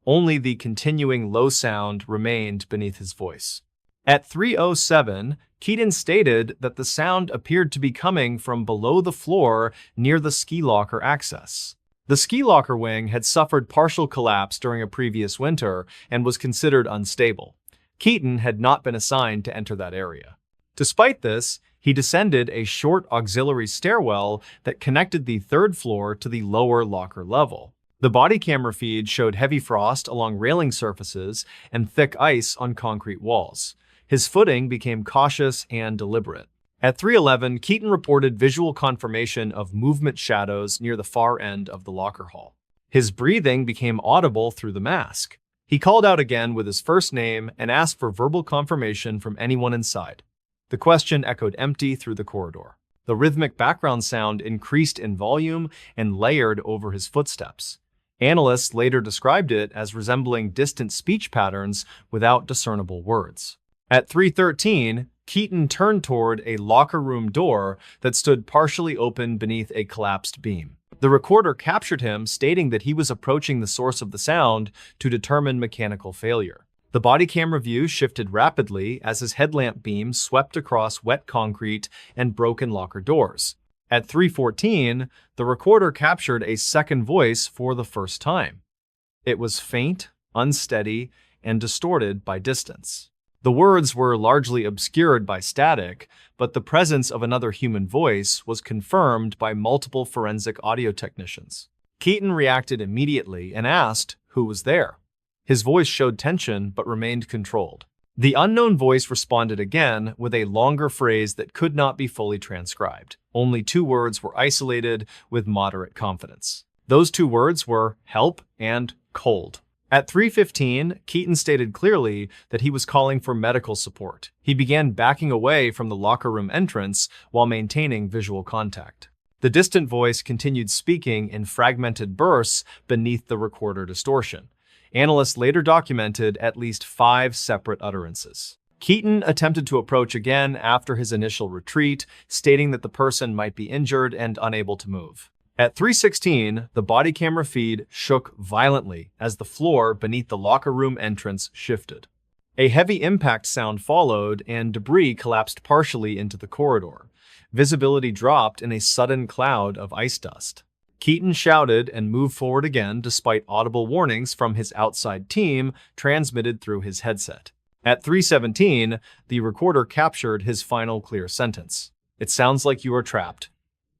Only the continuing low sound remained beneath his voice. At 3:07, Keaton stated that the sound appeared to be coming from below the floor near the ski locker access. The ski locker wing had suffered partial collapse during a previous winter and was considered unstable. Keaton had not been assigned to enter that area. Despite this, he descended a short auxiliary stairwell that connected the third floor to the lower locker level. The body camera feed showed heavy frost along railing surfaces and thick ice on concrete walls. His footing became cautious and deliberate. At 3:11, Keaton reported visual confirmation of movement shadows near the far end of the locker hall. His breathing became audible through the mask. He called out again with his first name and asked for verbal confirmation from anyone inside. The question echoed empty through the corridor. The rhythmic background sound increased in volume and layered over his footsteps. Analysts later described it as resembling distant speech patterns without discernible words. At 3:13, Keaton turned toward a locker room door that stood partially open beneath a collapsed beam. The recorder captured him stating that he was approaching the source of the sound to determine mechanical failure. The body camera view shifted rapidly as his headlamp beam swept across wet concrete and broken locker doors. At 3:14, the recorder captured a second voice for the first time. It was faint, unsteady, and distorted by distance. The words were largely obscured by static, but the presence of another human voice was confirmed by multiple forensic audio technicians. Keaton reacted immediately and asked who was there. His voice showed tension but remained controlled. The unknown voice responded again with a longer phrase that could not be fully transcribed. Only 2 words were isolated with moderate confidence. Those 2 words were help and cold. At 3:15, Keaton stated clearly that he was calling for medical support. He began backing away from the locker room entrance while maintaining visual contact. The distant voice continued speaking in fragmented bursts beneath the recorder distortion. Analysts later documented at least 5 separate utterances. Keaton attempted to approach again after his initial retreat, stating that the person might be injured and unable to move. At 3:16, the body camera feed shook violently as the floor beneath the locker room entrance shifted. A heavy impact sound followed and debris collapsed partially into the corridor. Visibility dropped in a sudden cloud of ice dust. Keaton shouted and moved forward again despite audible warnings from his outside team transmitted through his headset. At 3:17, the recorder captured his final clear sentence. "It sounds like you are trapped.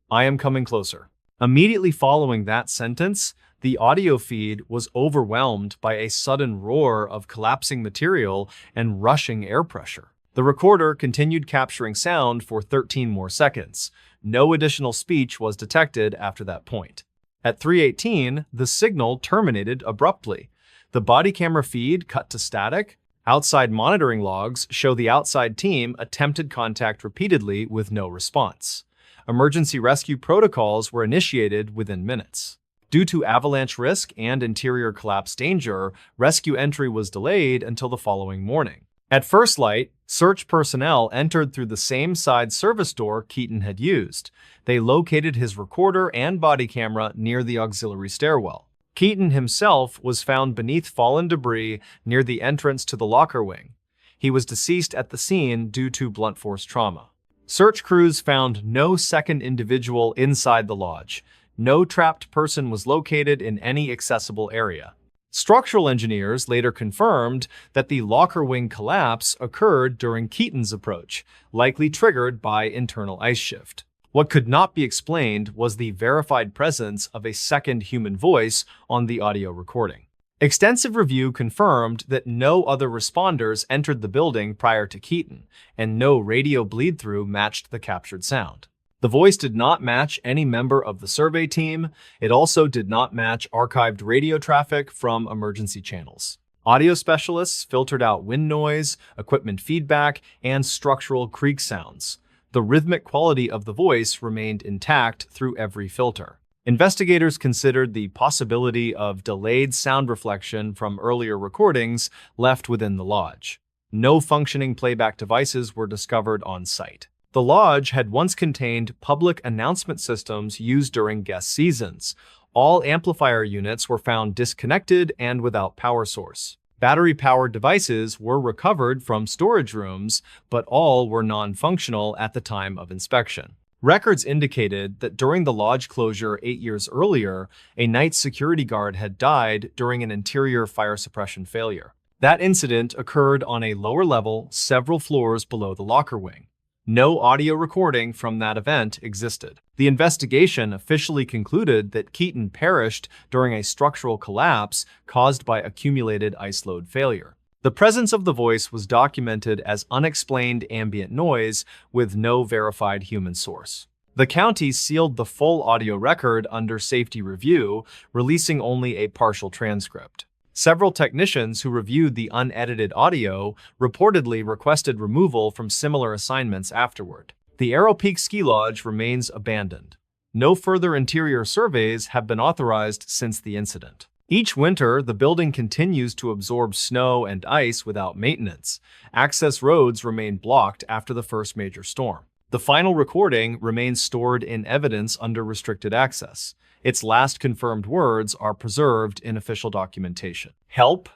I am coming closer." Immediately following that sentence, the audio feed was overwhelmed by a sudden roar of collapsing material and rushing air pressure. The recorder continued capturing sound for 13 more seconds. No additional speech was detected after that point. At 3:18, the signal terminated abruptly. The body camera feed cut to static. Outside monitoring logs show the outside team attempted contact repeatedly with no response. Emergency rescue protocols were initiated within minutes. Due to avalanche risk and interior collapse danger, rescue entry was delayed until the following morning. At first light, search personnel entered through the same side service door Keaton had used. They located his recorder and body camera near the auxiliary stairwell. Keaton himself was found beneath fallen debris near the entrance to the locker wing. He was deceased at the scene due to blunt force trauma. Search crews found no second individual inside the lodge. No trapped person was located in any accessible area. Structural engineers later confirmed that the locker wing collapse occurred during Keaton's approach, likely triggered by internal ice shift. What could not be explained was the verified presence of a second human voice on the audio recording. Extensive review confirmed that no other responders entered the building prior to Keaton, and no radio bleed-through matched the captured sound. The voice did not match any member of the survey team. It also did not match archived radio traffic from emergency channels. Audio specialists filtered out wind noise, equipment feedback, and structural creak sounds. The rhythmic quality of the voice remained intact through every filter. Investigators considered the possibility of delayed sound reflection from earlier recordings left within the lodge. No functioning playback devices were discovered on site. The lodge had once contained public announcement systems used during guest seasons. All amplifier units were found disconnected and without power source. Battery-powered devices were recovered from storage rooms, but all were non-functional at the time of inspection. Records indicated that during the lodge closure 8 years earlier, a night security guard had died during an interior fire suppression failure. That incident occurred on a lower level, several floors below the locker wing. No audio recording from that event existed. The investigation officially concluded that Keaton perished during a structural collapse caused by accumulated ice load failure. The presence of the voice was documented as unexplained ambient noise with no verified human source. The county sealed the full audio record under safety review, releasing only a partial transcript. Several technicians who reviewed the unedited audio reportedly requested removal from similar assignments afterward. The Arrow Peak Ski Lodge remains abandoned. No further interior surveys have been authorized since the incident. Each winter, the building continues to absorb snow and ice without maintenance. Access roads remain blocked after the first major storm. The final recording remains stored in evidence under restricted access. Its last confirmed words are preserved in official documentation. Help,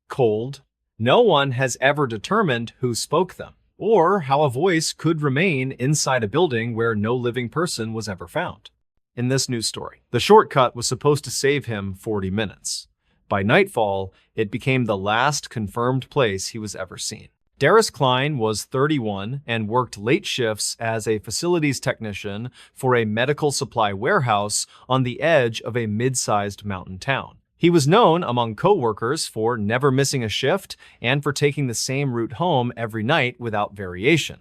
cold. No one has ever determined who spoke them, or how a voice could remain inside a building where no living person was ever found. In this news story, the shortcut was supposed to save him 40 minutes. By nightfall, it became the last confirmed place he was ever seen. Darius Klein was 31 and worked late shifts as a facilities technician for a medical supply warehouse on the edge of a mid-sized mountain town. He was known among co-workers for never missing a shift and for taking the same route home every night without variation.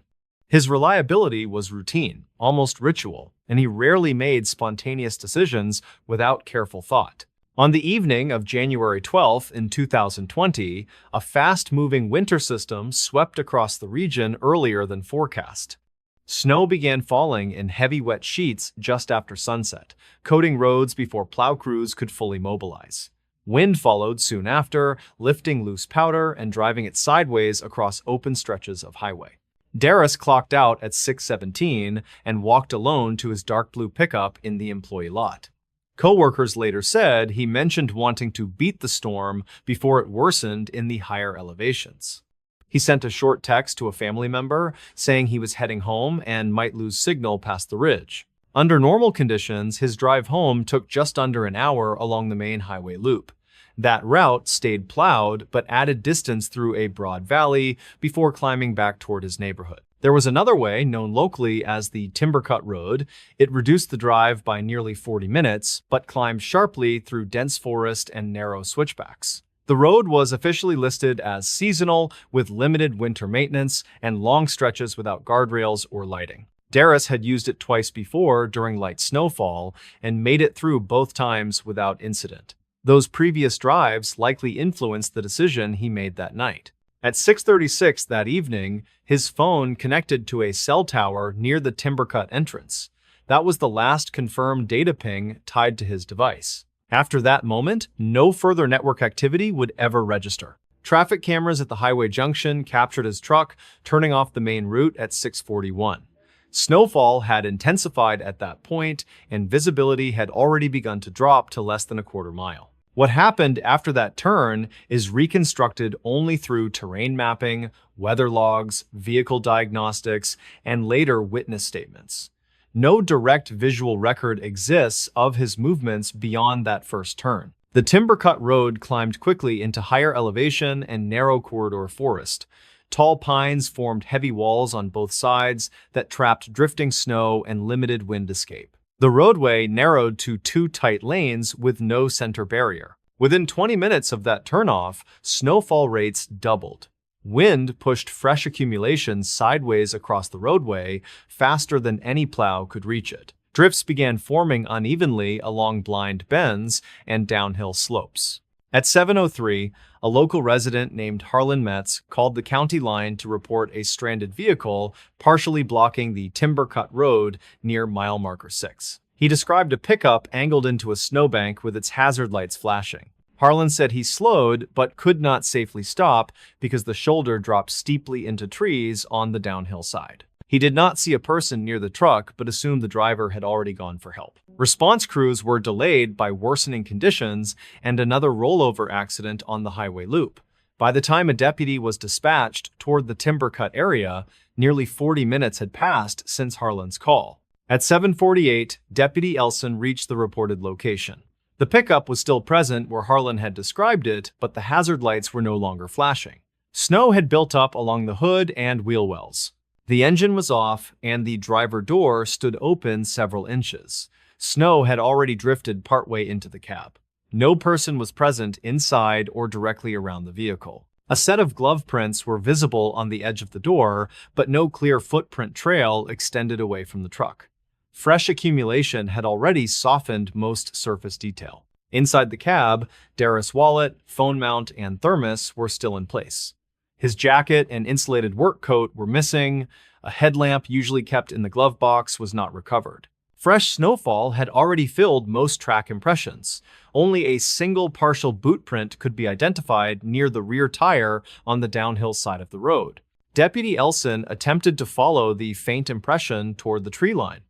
His reliability was routine, almost ritual, and he rarely made spontaneous decisions without careful thought. On the evening of January 12th in 2020, a fast-moving winter system swept across the region earlier than forecast. Snow began falling in heavy wet sheets just after sunset, coating roads before plow crews could fully mobilize. Wind followed soon after, lifting loose powder and driving it sideways across open stretches of highway. Darius clocked out at 6:17 and walked alone to his dark blue pickup in the employee lot. Co-workers later said he mentioned wanting to beat the storm before it worsened in the higher elevations. He sent a short text to a family member saying he was heading home and might lose signal past the ridge. Under normal conditions, his drive home took just under an hour along the main highway loop. That route stayed plowed but added distance through a broad valley before climbing back toward his neighborhood. There was another way, known locally as the Timbercut Road. It reduced the drive by nearly 40 minutes, but climbed sharply through dense forest and narrow switchbacks. The road was officially listed as seasonal, with limited winter maintenance and long stretches without guardrails or lighting. Darius had used it twice before during light snowfall and made it through both times without incident. Those previous drives likely influenced the decision he made that night. At 6:36 that evening, his phone connected to a cell tower near the Timbercut entrance. That was the last confirmed data ping tied to his device. After that moment, no further network activity would ever register. Traffic cameras at the highway junction captured his truck turning off the main route at 6:41. Snowfall had intensified at that point, and visibility had already begun to drop to less than a quarter mile. What happened after that turn is reconstructed only through terrain mapping, weather logs, vehicle diagnostics, and later witness statements. No direct visual record exists of his movements beyond that first turn. The timber-cut road climbed quickly into higher elevation and narrow corridor forest. Tall pines formed heavy walls on both sides that trapped drifting snow and limited wind escape. The roadway narrowed to two tight lanes with no center barrier. Within 20 minutes of that turnoff, snowfall rates doubled. Wind pushed fresh accumulations sideways across the roadway faster than any plow could reach it. Drifts began forming unevenly along blind bends and downhill slopes. At 7:03, a local resident named Harlan Metz called the county line to report a stranded vehicle partially blocking the timber-cut road near mile marker 6. He described a pickup angled into a snowbank with its hazard lights flashing. Harlan said he slowed but could not safely stop because the shoulder dropped steeply into trees on the downhill side. He did not see a person near the truck but assumed the driver had already gone for help. Response crews were delayed by worsening conditions and another rollover accident on the highway loop. By the time a deputy was dispatched toward the timber-cut area, nearly 40 minutes had passed since Harlan's call. At 7:48, Deputy Elson reached the reported location. The pickup was still present where Harlan had described it, but the hazard lights were no longer flashing. Snow had built up along the hood and wheel wells. The engine was off, and the driver door stood open several inches. Snow had already drifted partway into the cab. No person was present inside or directly around the vehicle. A set of glove prints were visible on the edge of the door, but no clear footprint trail extended away from the truck. Fresh accumulation had already softened most surface detail. Inside the cab, Darris' wallet, phone mount, and thermos were still in place. His jacket and insulated work coat were missing. A headlamp usually kept in the glove box was not recovered. Fresh snowfall had already filled most track impressions. Only a single partial boot print could be identified near the rear tire on the downhill side of the road. Deputy Elson attempted to follow the faint impression toward the tree line.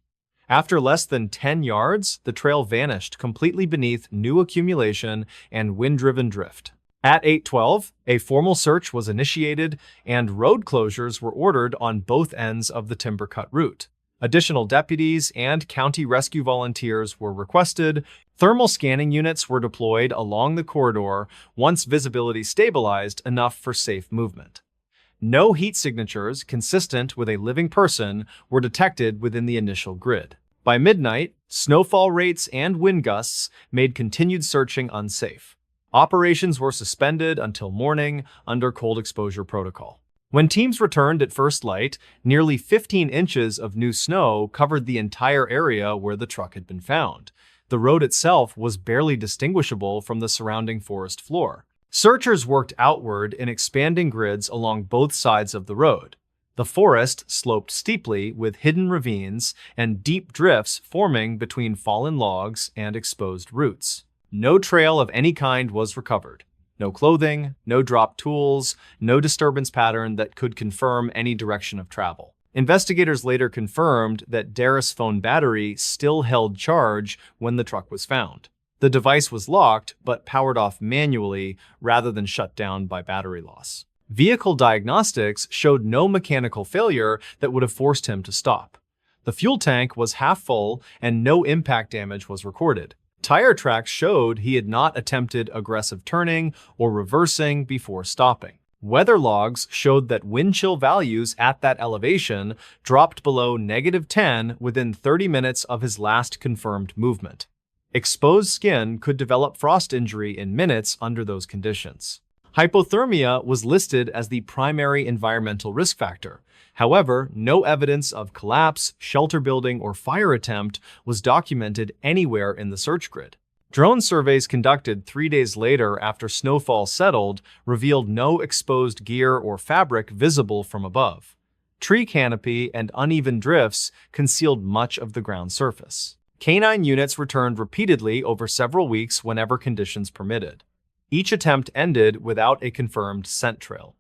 After less than 10 yards, the trail vanished completely beneath new accumulation and wind-driven drift. At 8:12, a formal search was initiated and road closures were ordered on both ends of the timber-cut route. Additional deputies and county rescue volunteers were requested. Thermal scanning units were deployed along the corridor once visibility stabilized enough for safe movement. No heat signatures consistent with a living person were detected within the initial grid. By midnight, snowfall rates and wind gusts made continued searching unsafe. Operations were suspended until morning under cold exposure protocol. When teams returned at first light, nearly 15 inches of new snow covered the entire area where the truck had been found. The road itself was barely distinguishable from the surrounding forest floor. Searchers worked outward in expanding grids along both sides of the road. The forest sloped steeply with hidden ravines and deep drifts forming between fallen logs and exposed roots. No trail of any kind was recovered. No clothing, no dropped tools, no disturbance pattern that could confirm any direction of travel. Investigators later confirmed that Darris' phone battery still held charge when the truck was found. The device was locked but powered off manually rather than shut down by battery loss. Vehicle diagnostics showed no mechanical failure that would have forced him to stop. The fuel tank was half full and no impact damage was recorded. Tire tracks showed he had not attempted aggressive turning or reversing before stopping. Weather logs showed that wind chill values at that elevation dropped below -10 within 30 minutes of his last confirmed movement. Exposed skin could develop frost injury in minutes under those conditions. Hypothermia was listed as the primary environmental risk factor. However, no evidence of collapse, shelter building, or fire attempt was documented anywhere in the search grid. Drone surveys conducted 3 days later after snowfall settled revealed no exposed gear or fabric visible from above. Tree canopy and uneven drifts concealed much of the ground surface. Canine units returned repeatedly over several weeks whenever conditions permitted. Each attempt ended without a confirmed scent trail.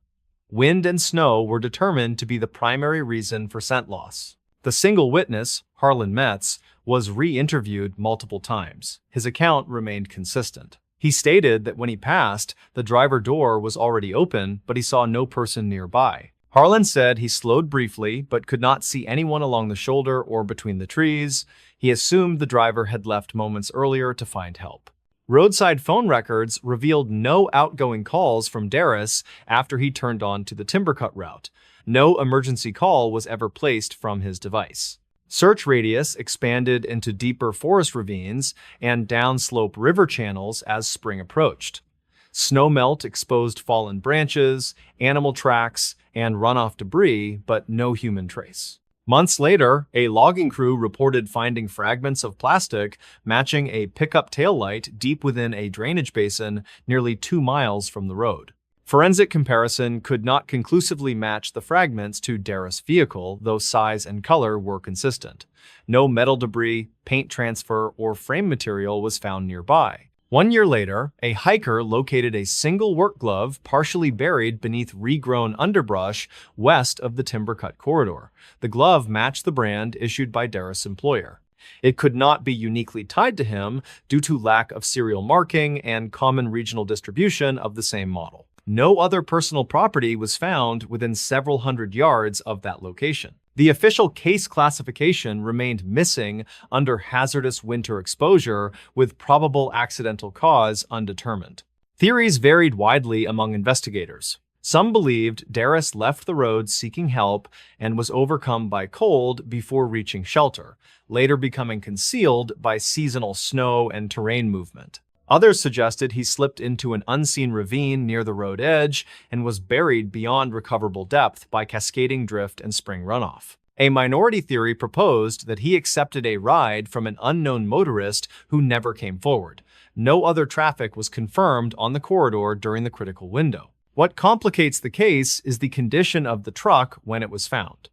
Wind and snow were determined to be the primary reason for scent loss. The single witness, Harlan Metz, was re-interviewed multiple times. His account remained consistent. He stated that when he passed, the driver door was already open, but he saw no person nearby. Harlan said he slowed briefly but could not see anyone along the shoulder or between the trees. He assumed the driver had left moments earlier to find help. Roadside phone records revealed no outgoing calls from Darris after he turned on to the Timbercut route. No emergency call was ever placed from his device. Search radius expanded into deeper forest ravines and downslope river channels as spring approached. Snowmelt exposed fallen branches, animal tracks, and runoff debris, but no human trace. Months later, a logging crew reported finding fragments of plastic matching a pickup taillight deep within a drainage basin nearly 2 miles from the road. Forensic comparison could not conclusively match the fragments to Darris' vehicle, though size and color were consistent. No metal debris, paint transfer, or frame material was found nearby. 1 year later, a hiker located a single work glove partially buried beneath regrown underbrush west of the Timbercut corridor. The glove matched the brand issued by Darris' employer. It could not be uniquely tied to him due to lack of serial marking and common regional distribution of the same model. No other personal property was found within several hundred yards of that location. The official case classification remained missing under hazardous winter exposure with probable accidental cause undetermined. Theories varied widely among investigators. Some believed Darris left the road seeking help and was overcome by cold before reaching shelter, later becoming concealed by seasonal snow and terrain movement. Others suggested he slipped into an unseen ravine near the road edge and was buried beyond recoverable depth by cascading drift and spring runoff. A minority theory proposed that he accepted a ride from an unknown motorist who never came forward. No other traffic was confirmed on the corridor during the critical window. What complicates the case is the condition of the truck when it was found.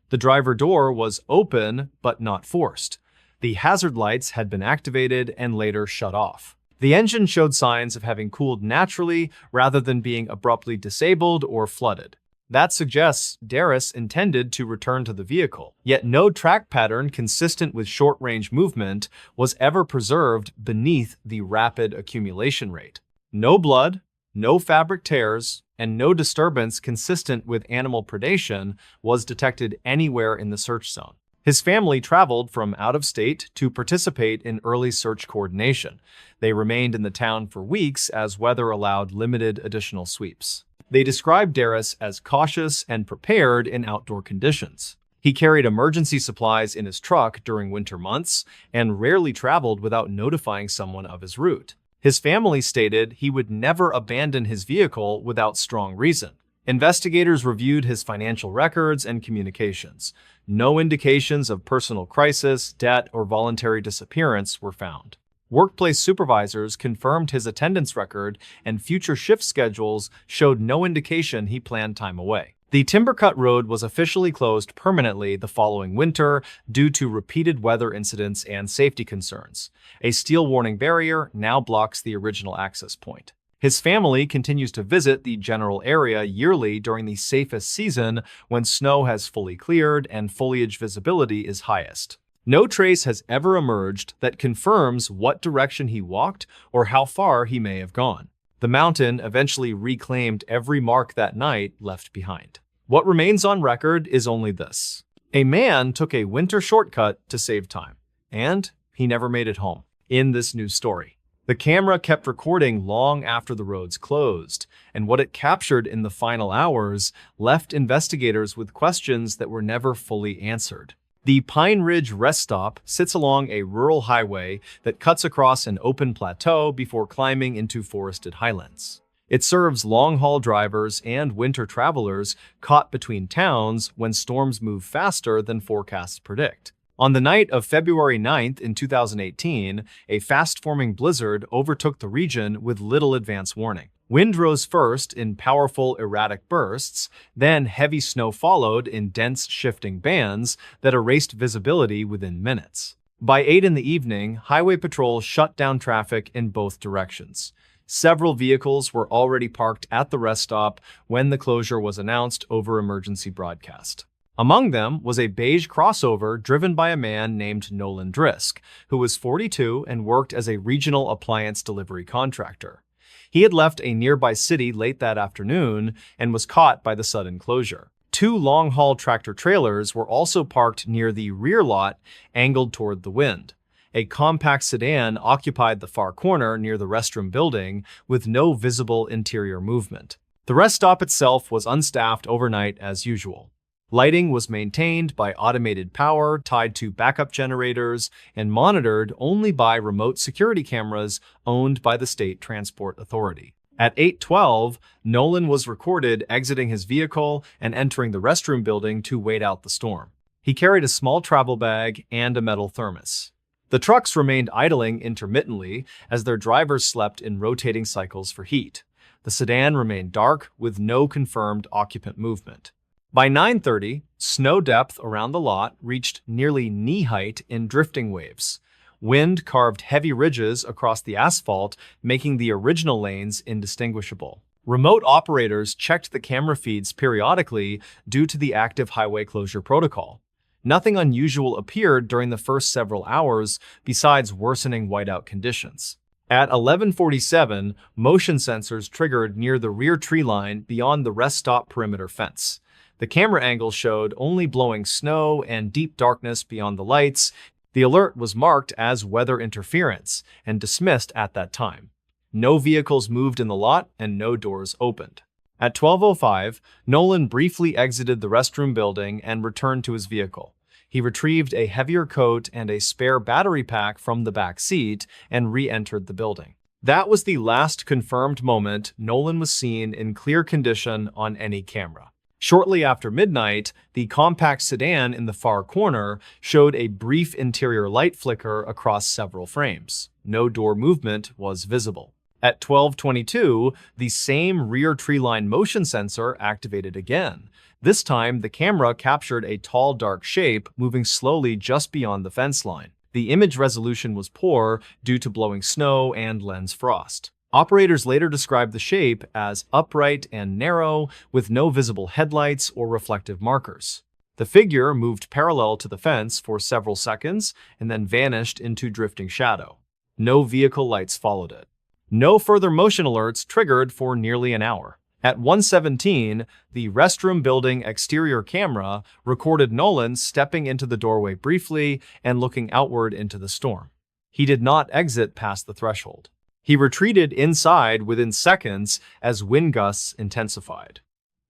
The driver door was open but not forced. The hazard lights had been activated and later shut off. The engine showed signs of having cooled naturally rather than being abruptly disabled or flooded. That suggests Darris intended to return to the vehicle, yet no track pattern consistent with short-range movement was ever preserved beneath the rapid accumulation rate. No blood, no fabric tears, and no disturbance consistent with animal predation was detected anywhere in the search zone. His family traveled from out of state to participate in early search coordination. They remained in the town for weeks as weather allowed limited additional sweeps. They described Darris as cautious and prepared in outdoor conditions. He carried emergency supplies in his truck during winter months and rarely traveled without notifying someone of his route. His family stated he would never abandon his vehicle without strong reason. Investigators reviewed his financial records and communications. No indications of personal crisis, debt, or voluntary disappearance were found. Workplace supervisors confirmed his attendance record, and future shift schedules showed no indication he planned time away. The Timbercut Road was officially closed permanently the following winter due to repeated weather incidents and safety concerns. A steel warning barrier now blocks the original access point. His family continues to visit the general area yearly during the safest season when snow has fully cleared and foliage visibility is highest. No trace has ever emerged that confirms what direction he walked or how far he may have gone. The mountain eventually reclaimed every mark that night left behind. What remains on record is only this: a man took a winter shortcut to save time, and he never made it home. In this news story, the camera kept recording long after the roads closed, and what it captured in the final hours left investigators with questions that were never fully answered. The Pine Ridge Rest Stop sits along a rural highway that cuts across an open plateau before climbing into forested highlands. It serves long-haul drivers and winter travelers caught between towns when storms move faster than forecasts predict. On the night of February 9th in 2018, a fast-forming blizzard overtook the region with little advance warning. Wind rose first in powerful, erratic bursts, then heavy snow followed in dense, shifting bands that erased visibility within minutes. By 8 in the evening, highway patrol shut down traffic in both directions. Several vehicles were already parked at the rest stop when the closure was announced over emergency broadcast. Among them was a beige crossover driven by a man named Nolan Drisk, who was 42 and worked as a regional appliance delivery contractor. He had left a nearby city late that afternoon and was caught by the sudden closure. Two long-haul tractor-trailers were also parked near the rear lot, angled toward the wind. A compact sedan occupied the far corner near the restroom building, with no visible interior movement. The rest stop itself was unstaffed overnight as usual. Lighting was maintained by automated power tied to backup generators and monitored only by remote security cameras owned by the State Transport Authority. At 8:12, Nolan was recorded exiting his vehicle and entering the restroom building to wait out the storm. He carried a small travel bag and a metal thermos. The trucks remained idling intermittently as their drivers slept in rotating cycles for heat. The sedan remained dark with no confirmed occupant movement. By 9:30, snow depth around the lot reached nearly knee height in drifting waves. Wind carved heavy ridges across the asphalt, making the original lanes indistinguishable. Remote operators checked the camera feeds periodically due to the active highway closure protocol. Nothing unusual appeared during the first several hours besides worsening whiteout conditions. At 11:47, motion sensors triggered near the rear tree line beyond the rest stop perimeter fence. The camera angle showed only blowing snow and deep darkness beyond the lights. The alert was marked as weather interference and dismissed at that time. No vehicles moved in the lot and no doors opened. At 12:05, Nolan briefly exited the restroom building and returned to his vehicle. He retrieved a heavier coat and a spare battery pack from the back seat and re-entered the building. That was the last confirmed moment Nolan was seen in clear condition on any camera. Shortly after midnight, the compact sedan in the far corner showed a brief interior light flicker across several frames. No door movement was visible. At 12:22, the same rear treeline motion sensor activated again. This time, the camera captured a tall, dark shape moving slowly just beyond the fence line. The image resolution was poor due to blowing snow and lens frost. Operators later described the shape as upright and narrow, with no visible headlights or reflective markers. The figure moved parallel to the fence for several seconds and then vanished into drifting shadow. No vehicle lights followed it. No further motion alerts triggered for nearly an hour. At 1:17, the restroom building exterior camera recorded Nolan stepping into the doorway briefly and looking outward into the storm. He did not exit past the threshold. He retreated inside within seconds as wind gusts intensified.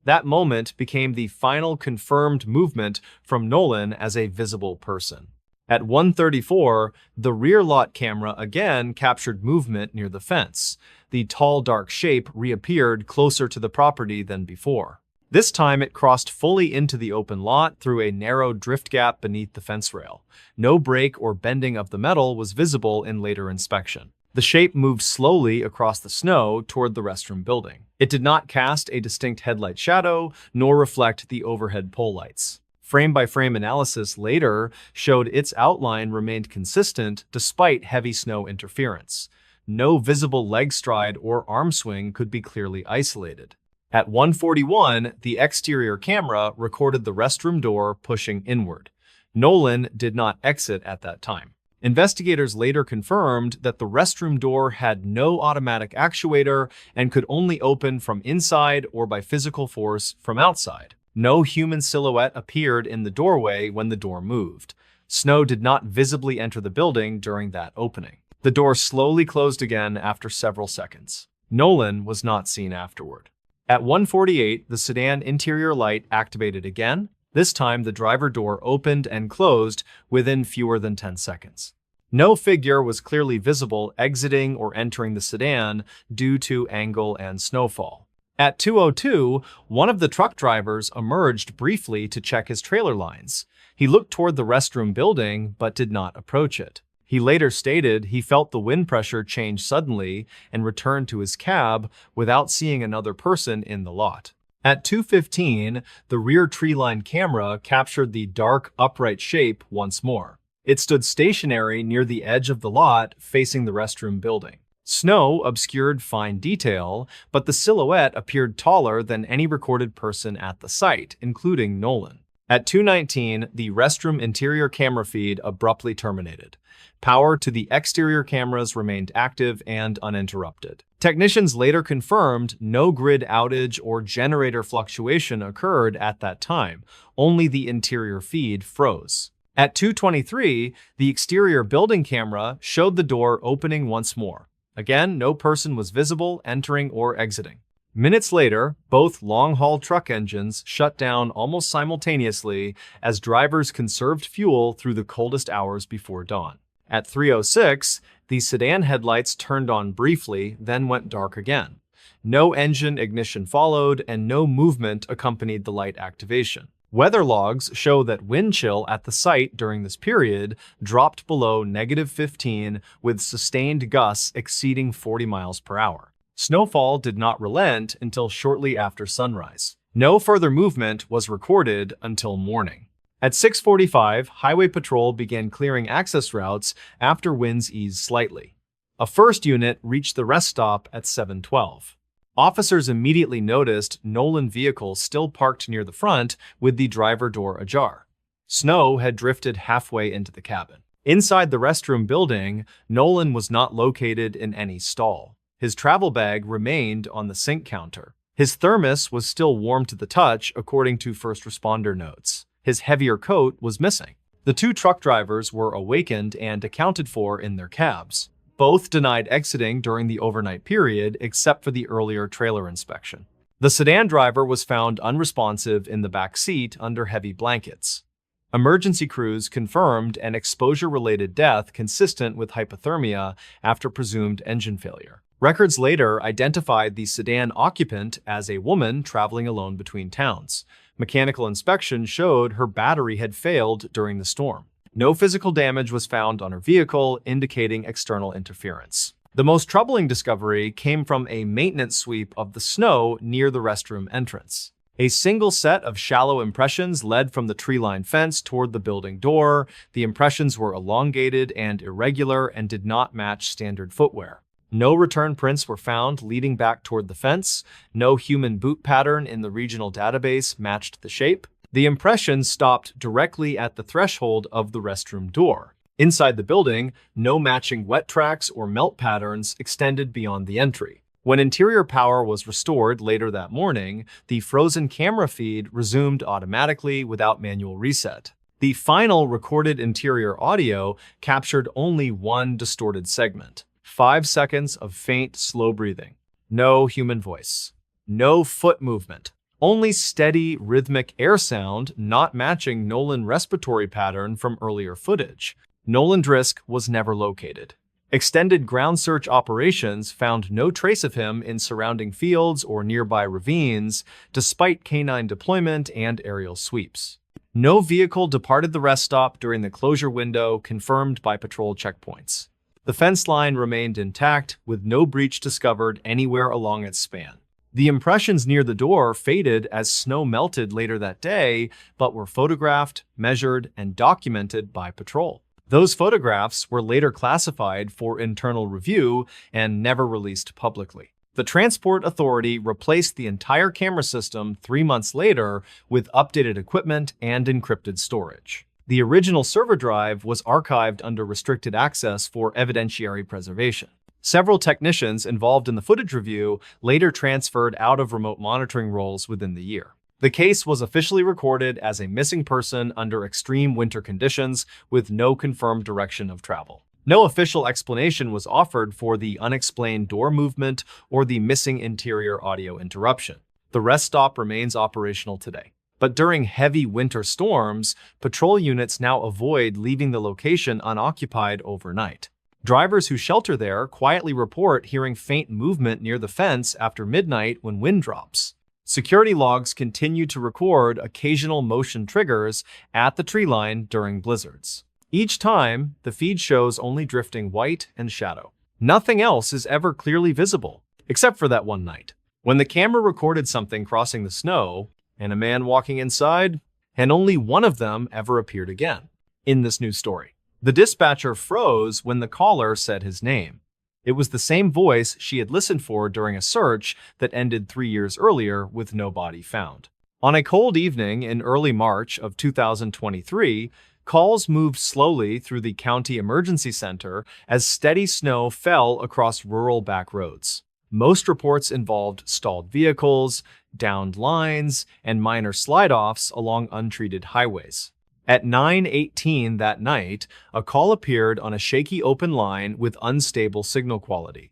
That moment became the final confirmed movement from Nolan as a visible person. At 1:34, the rear lot camera again captured movement near the fence. The tall, dark shape reappeared closer to the property than before. This time it crossed fully into the open lot through a narrow drift gap beneath the fence rail. No break or bending of the metal was visible in later inspection. The shape moved slowly across the snow toward the restroom building. It did not cast a distinct headlight shadow, nor reflect the overhead pole lights. Frame-by-frame analysis later showed its outline remained consistent despite heavy snow interference. No visible leg stride or arm swing could be clearly isolated. At 1:41, the exterior camera recorded the restroom door pushing inward. Nolan did not exit at that time. Investigators later confirmed that the restroom door had no automatic actuator and could only open from inside or by physical force from outside. No human silhouette appeared in the doorway when the door moved. Snow did not visibly enter the building during that opening. The door slowly closed again after several seconds. Nolan was not seen afterward. At 1:48, the sedan interior light activated again. This time, the driver door opened and closed within fewer than 10 seconds. No figure was clearly visible exiting or entering the sedan due to angle and snowfall. At 2:02, one of the truck drivers emerged briefly to check his trailer lines. He looked toward the restroom building but did not approach it. He later stated he felt the wind pressure change suddenly and returned to his cab without seeing another person in the lot. At 2:15, the rear treeline camera captured the dark, upright shape once more. It stood stationary near the edge of the lot facing the restroom building. Snow obscured fine detail, but the silhouette appeared taller than any recorded person at the site, including Nolan. At 2:19, the restroom interior camera feed abruptly terminated. Power to the exterior cameras remained active and uninterrupted. Technicians later confirmed no grid outage or generator fluctuation occurred at that time. Only the interior feed froze. At 2:23, the exterior building camera showed the door opening once more. Again, no person was visible entering or exiting. Minutes later, both long-haul truck engines shut down almost simultaneously as drivers conserved fuel through the coldest hours before dawn. At 3:06, the sedan headlights turned on briefly, then went dark again. No engine ignition followed, and no movement accompanied the light activation. Weather logs show that wind chill at the site during this period dropped below -15, with sustained gusts exceeding 40 miles per hour. Snowfall did not relent until shortly after sunrise. No further movement was recorded until morning. At 6:45, Highway Patrol began clearing access routes after winds eased slightly. A first unit reached the rest stop at 7:12. Officers immediately noticed Nolan vehicles still parked near the front with the driver door ajar. Snow had drifted halfway into the cabin. Inside the restroom building, Nolan was not located in any stall. His travel bag remained on the sink counter. His thermos was still warm to the touch, according to first responder notes. His heavier coat was missing. The two truck drivers were awakened and accounted for in their cabs. Both denied exiting during the overnight period, except for the earlier trailer inspection. The sedan driver was found unresponsive in the back seat under heavy blankets. Emergency crews confirmed an exposure-related death consistent with hypothermia after presumed engine failure. Records later identified the sedan occupant as a woman traveling alone between towns. Mechanical inspection showed her battery had failed during the storm. No physical damage was found on her vehicle, indicating external interference. The most troubling discovery came from a maintenance sweep of the snow near the restroom entrance. A single set of shallow impressions led from the tree-lined fence toward the building door. The impressions were elongated and irregular and did not match standard footwear. No return prints were found leading back toward the fence. No human boot pattern in the regional database matched the shape. The impressions stopped directly at the threshold of the restroom door. Inside the building, no matching wet tracks or melt patterns extended beyond the entry. When interior power was restored later that morning, the frozen camera feed resumed automatically without manual reset. The final recorded interior audio captured only one distorted segment. 5 seconds of faint, slow breathing. No human voice. No foot movement. Only steady, rhythmic air sound not matching Nolan respiratory pattern from earlier footage. Nolan Drisk was never located. Extended ground search operations found no trace of him in surrounding fields or nearby ravines, despite canine deployment and aerial sweeps. No vehicle departed the rest stop during the closure window, confirmed by patrol checkpoints. The fence line remained intact, with no breach discovered anywhere along its span. The impressions near the door faded as snow melted later that day, but were photographed, measured, and documented by patrol. Those photographs were later classified for internal review and never released publicly. The Transport Authority replaced the entire camera system 3 months later with updated equipment and encrypted storage. The original server drive was archived under restricted access for evidentiary preservation. Several technicians involved in the footage review later transferred out of remote monitoring roles within the year. The case was officially recorded as a missing person under extreme winter conditions with no confirmed direction of travel. No official explanation was offered for the unexplained door movement or the missing interior audio interruption. The rest stop remains operational today. But during heavy winter storms, patrol units now avoid leaving the location unoccupied overnight. Drivers who shelter there quietly report hearing faint movement near the fence after midnight when wind drops. Security logs continue to record occasional motion triggers at the tree line during blizzards. Each time, the feed shows only drifting white and shadow. Nothing else is ever clearly visible, except for that one night, when the camera recorded something crossing the snow and a man walking inside, and only one of them ever appeared again. In this news story, the dispatcher froze when the caller said his name. It was the same voice she had listened for during a search that ended 3 years earlier with no body found. On a cold evening in early March of 2023, calls moved slowly through the county emergency center as steady snow fell across rural back roads. Most reports involved stalled vehicles, downed lines, and minor slide-offs along untreated highways. At 9:18 that night, a call appeared on a shaky open line with unstable signal quality.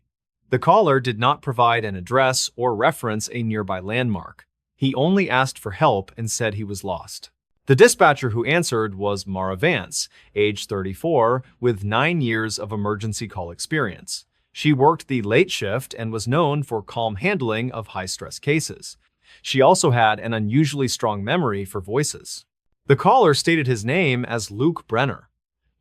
The caller did not provide an address or reference a nearby landmark. He only asked for help and said he was lost. The dispatcher who answered was Mara Vance, age 34, with 9 years of emergency call experience. She worked the late shift and was known for calm handling of high-stress cases. She also had an unusually strong memory for voices. The caller stated his name as Luke Brenner.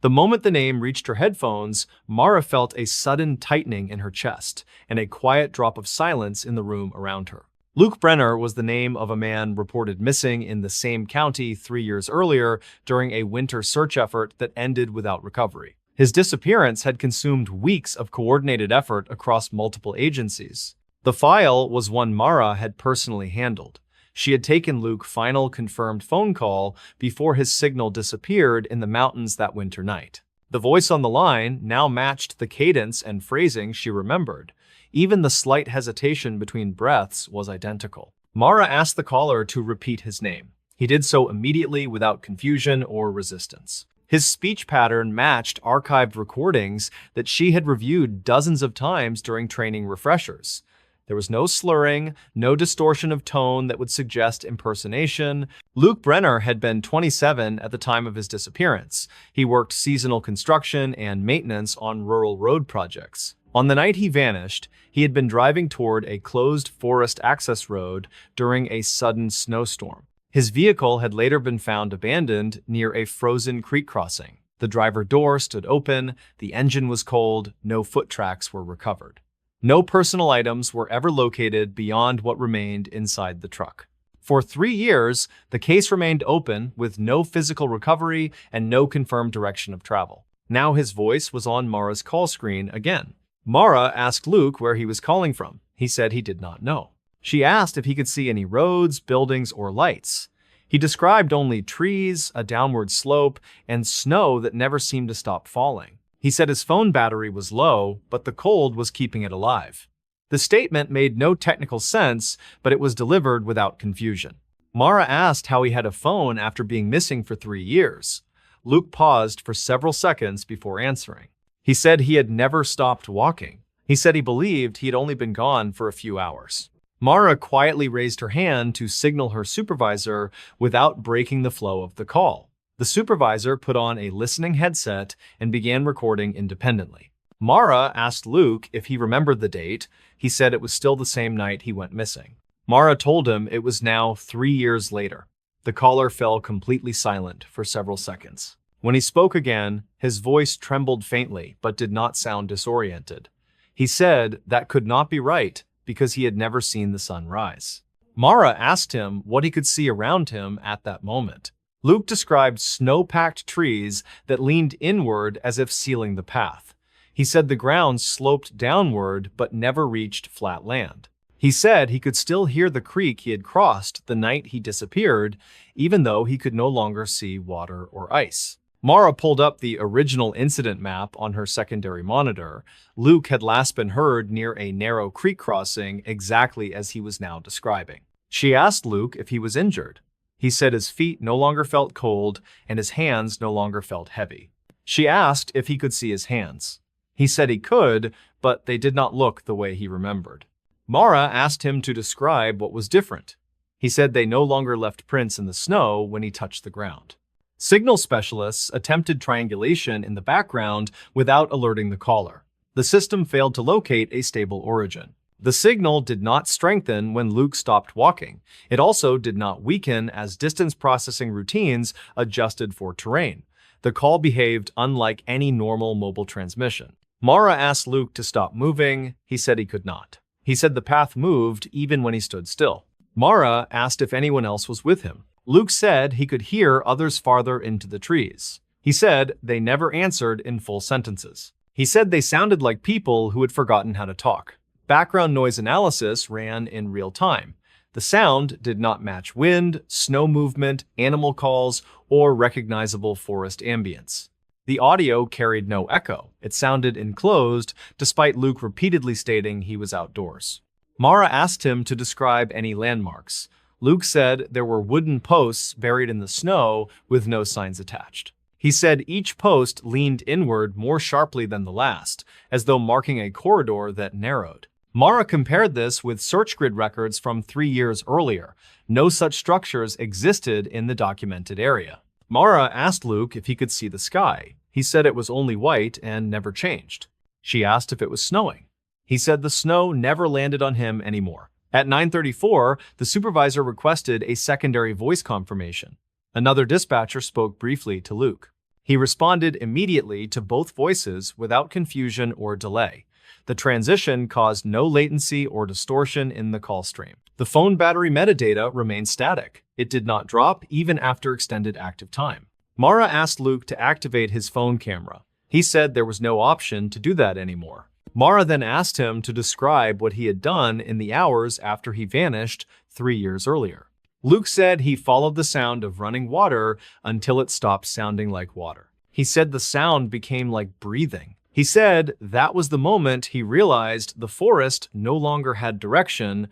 The moment the name reached her headphones, Mara felt a sudden tightening in her chest and a quiet drop of silence in the room around her. Luke Brenner was the name of a man reported missing in the same county 3 years earlier during a winter search effort that ended without recovery. His disappearance had consumed weeks of coordinated effort across multiple agencies. The file was one Mara had personally handled. She had taken Luke's final confirmed phone call before his signal disappeared in the mountains that winter night. The voice on the line now matched the cadence and phrasing she remembered. Even the slight hesitation between breaths was identical. Mara asked the caller to repeat his name. He did so immediately without confusion or resistance. His speech pattern matched archived recordings that she had reviewed dozens of times during training refreshers. There was no slurring, no distortion of tone that would suggest impersonation. Luke Brenner had been 27 at the time of his disappearance. He worked seasonal construction and maintenance on rural road projects. On the night he vanished, he had been driving toward a closed forest access road during a sudden snowstorm. His vehicle had later been found abandoned near a frozen creek crossing. The driver door stood open, the engine was cold, no foot tracks were recovered. No personal items were ever located beyond what remained inside the truck. For 3 years, the case remained open with no physical recovery and no confirmed direction of travel. Now his voice was on Mara's call screen again. Mara asked Luke where he was calling from. He said he did not know. She asked if he could see any roads, buildings, or lights. He described only trees, a downward slope, and snow that never seemed to stop falling. He said his phone battery was low, but the cold was keeping it alive. The statement made no technical sense, but it was delivered without confusion. Mara asked how he had a phone after being missing for 3 years. Luke paused for several seconds before answering. He said he had never stopped walking. He said he believed he had only been gone for a few hours. Mara quietly raised her hand to signal her supervisor without breaking the flow of the call. The supervisor put on a listening headset and began recording independently. Mara asked Luke if he remembered the date. He said it was still the same night he went missing. Mara told him it was now 3 years later. The caller fell completely silent for several seconds. When he spoke again, his voice trembled faintly but did not sound disoriented. He said that could not be right because he had never seen the sun rise. Mara asked him what he could see around him at that moment. Luke described snow-packed trees that leaned inward as if sealing the path. He said the ground sloped downward but never reached flat land. He said he could still hear the creek he had crossed the night he disappeared, even though he could no longer see water or ice. Mara pulled up the original incident map on her secondary monitor. Luke had last been heard near a narrow creek crossing exactly as he was now describing. She asked Luke if he was injured. He said his feet no longer felt cold and his hands no longer felt heavy. She asked if he could see his hands. He said he could, but they did not look the way he remembered. Mara asked him to describe what was different. He said they no longer left prints in the snow when he touched the ground. Signal specialists attempted triangulation in the background without alerting the caller. The system failed to locate a stable origin. The signal did not strengthen when Luke stopped walking. It also did not weaken as distance processing routines adjusted for terrain. The call behaved unlike any normal mobile transmission. Mara asked Luke to stop moving. He said he could not. He said the path moved even when he stood still. Mara asked if anyone else was with him. Luke said he could hear others farther into the trees. He said they never answered in full sentences. He said they sounded like people who had forgotten how to talk. Background noise analysis ran in real time. The sound did not match wind, snow movement, animal calls, or recognizable forest ambience. The audio carried no echo. It sounded enclosed, despite Luke repeatedly stating he was outdoors. Mara asked him to describe any landmarks. Luke said there were wooden posts buried in the snow with no signs attached. He said each post leaned inward more sharply than the last, as though marking a corridor that narrowed. Mara compared this with search grid records from 3 years earlier. No such structures existed in the documented area. Mara asked Luke if he could see the sky. He said it was only white and never changed. She asked if it was snowing. He said the snow never landed on him anymore. At 9:34, the supervisor requested a secondary voice confirmation. Another dispatcher spoke briefly to Luke. He responded immediately to both voices without confusion or delay. The transition caused no latency or distortion in the call stream. The phone battery metadata remained static. It did not drop even after extended active time. Mara asked Luke to activate his phone camera. He said there was no option to do that anymore. Mara then asked him to describe what he had done in the hours after he vanished 3 years earlier. Luke said he followed the sound of running water until it stopped sounding like water. He said the sound became like breathing. He said that was the moment he realized the forest no longer had direction.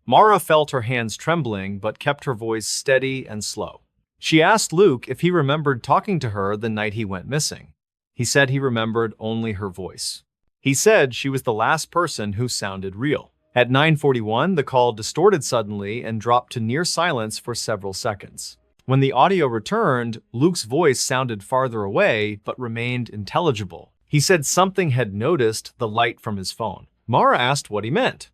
Mara felt her hands trembling but kept her voice steady and slow. She asked Luke if he remembered talking to her the night he went missing. He said he remembered only her voice. He said she was the last person who sounded real. At 9:41, the call distorted suddenly and dropped to near silence for several seconds. When the audio returned, Luke's voice sounded farther away but remained intelligible. He said something had noticed the light from his phone. Mara asked what he meant.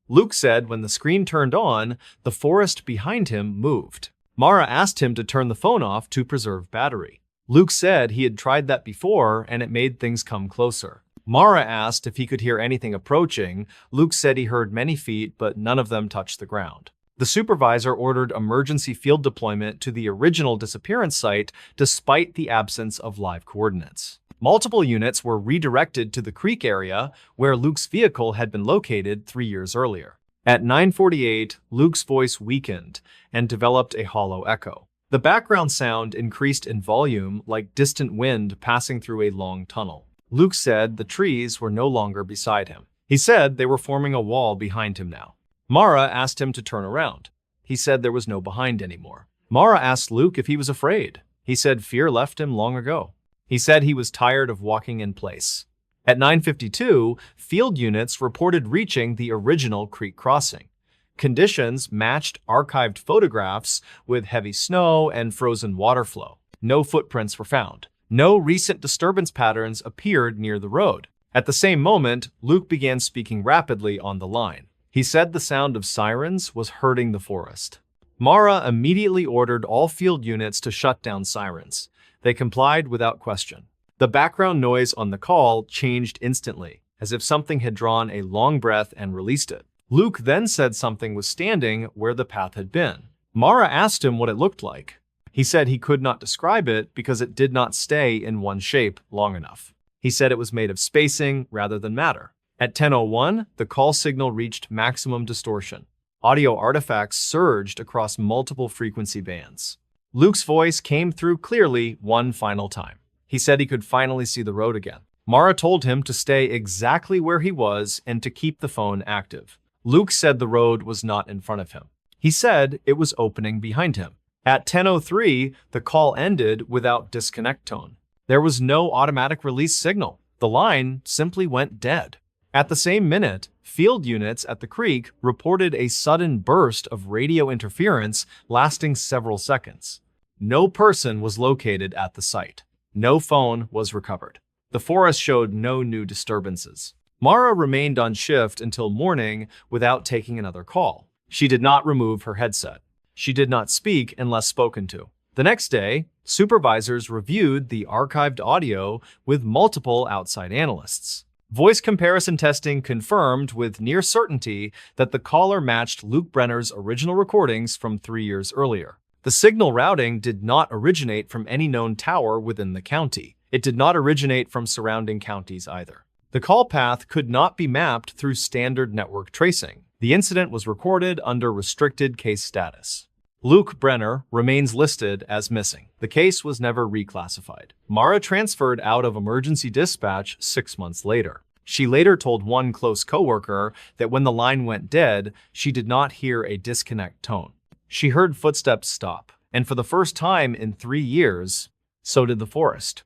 Luke said when the screen turned on, the forest behind him moved. Mara asked him to turn the phone off to preserve battery. Luke said he had tried that before and it made things come closer. Mara asked if he could hear anything approaching. Luke said he heard many feet, but none of them touched the ground. The supervisor ordered emergency field deployment to the original disappearance site despite the absence of live coordinates. Multiple units were redirected to the creek area where Luke's vehicle had been located 3 years earlier. At 9:48, Luke's voice weakened and developed a hollow echo. The background sound increased in volume like distant wind passing through a long tunnel. Luke said the trees were no longer beside him. He said they were forming a wall behind him now. Mara asked him to turn around. He said there was no behind anymore. Mara asked Luke if he was afraid. He said fear left him long ago. He said he was tired of walking in place. At 9:52, field units reported reaching the original creek crossing. Conditions matched archived photographs with heavy snow and frozen water flow. No footprints were found. No recent disturbance patterns appeared near the road. At the same moment, Luke began speaking rapidly on the line. He said the sound of sirens was hurting the forest. Mara immediately ordered all field units to shut down sirens. They complied without question. The background noise on the call changed instantly, as if something had drawn a long breath and released it. Luke then said something was standing where the path had been. Mara asked him what it looked like. He said he could not describe it because it did not stay in one shape long enough. He said it was made of spacing rather than matter. At 10:01, the call signal reached maximum distortion. Audio artifacts surged across multiple frequency bands. Luke's voice came through clearly one final time. He said he could finally see the road again. Mara told him to stay exactly where he was and to keep the phone active. Luke said the road was not in front of him. He said it was opening behind him. At 10:03, the call ended without disconnect tone. There was no automatic release signal. The line simply went dead. At the same minute, field units at the creek reported a sudden burst of radio interference lasting several seconds. No person was located at the site. No phone was recovered. The forest showed no new disturbances. Mara remained on shift until morning without taking another call. She did not remove her headset. She did not speak unless spoken to. The next day, supervisors reviewed the archived audio with multiple outside analysts. Voice comparison testing confirmed with near certainty that the caller matched Luke Brenner's original recordings from 3 years earlier. The signal routing did not originate from any known tower within the county. It did not originate from surrounding counties either. The call path could not be mapped through standard network tracing. The incident was recorded under restricted case status. Luke Brenner remains listed as missing. The case was never reclassified. Mara transferred out of emergency dispatch 6 months later. She later told one close coworker that when the line went dead, she did not hear a disconnect tone. She heard footsteps stop, and for the first time in 3 years, so did the forest.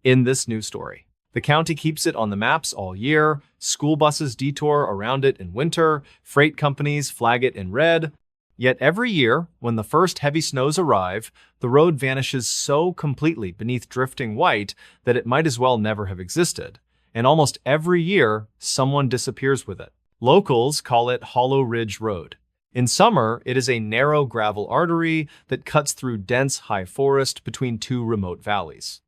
In this news story, the county keeps it on the maps all year, school buses detour around it in winter, freight companies flag it in red. Yet every year, when the first heavy snows arrive, the road vanishes so completely beneath drifting white that it might as well never have existed. And almost every year, someone disappears with it. Locals call it Hollow Ridge Road. In summer, it is a narrow gravel artery that cuts through dense high forest between two remote valleys.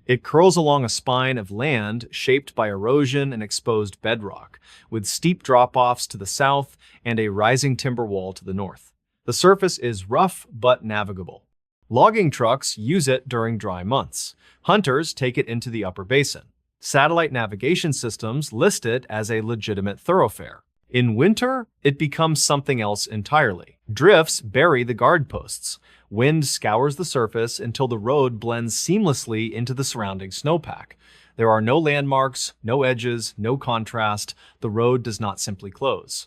It curls along a spine of land shaped by erosion and exposed bedrock, with steep drop-offs to the south and a rising timber wall to the north. The surface is rough but navigable. Logging trucks use it during dry months. Hunters take it into the upper basin. Satellite navigation systems list it as a legitimate thoroughfare. In winter, it becomes something else entirely. Drifts bury the guard posts. Wind scours the surface until the road blends seamlessly into the surrounding snowpack. There are no landmarks, no edges, no contrast. The road does not simply close.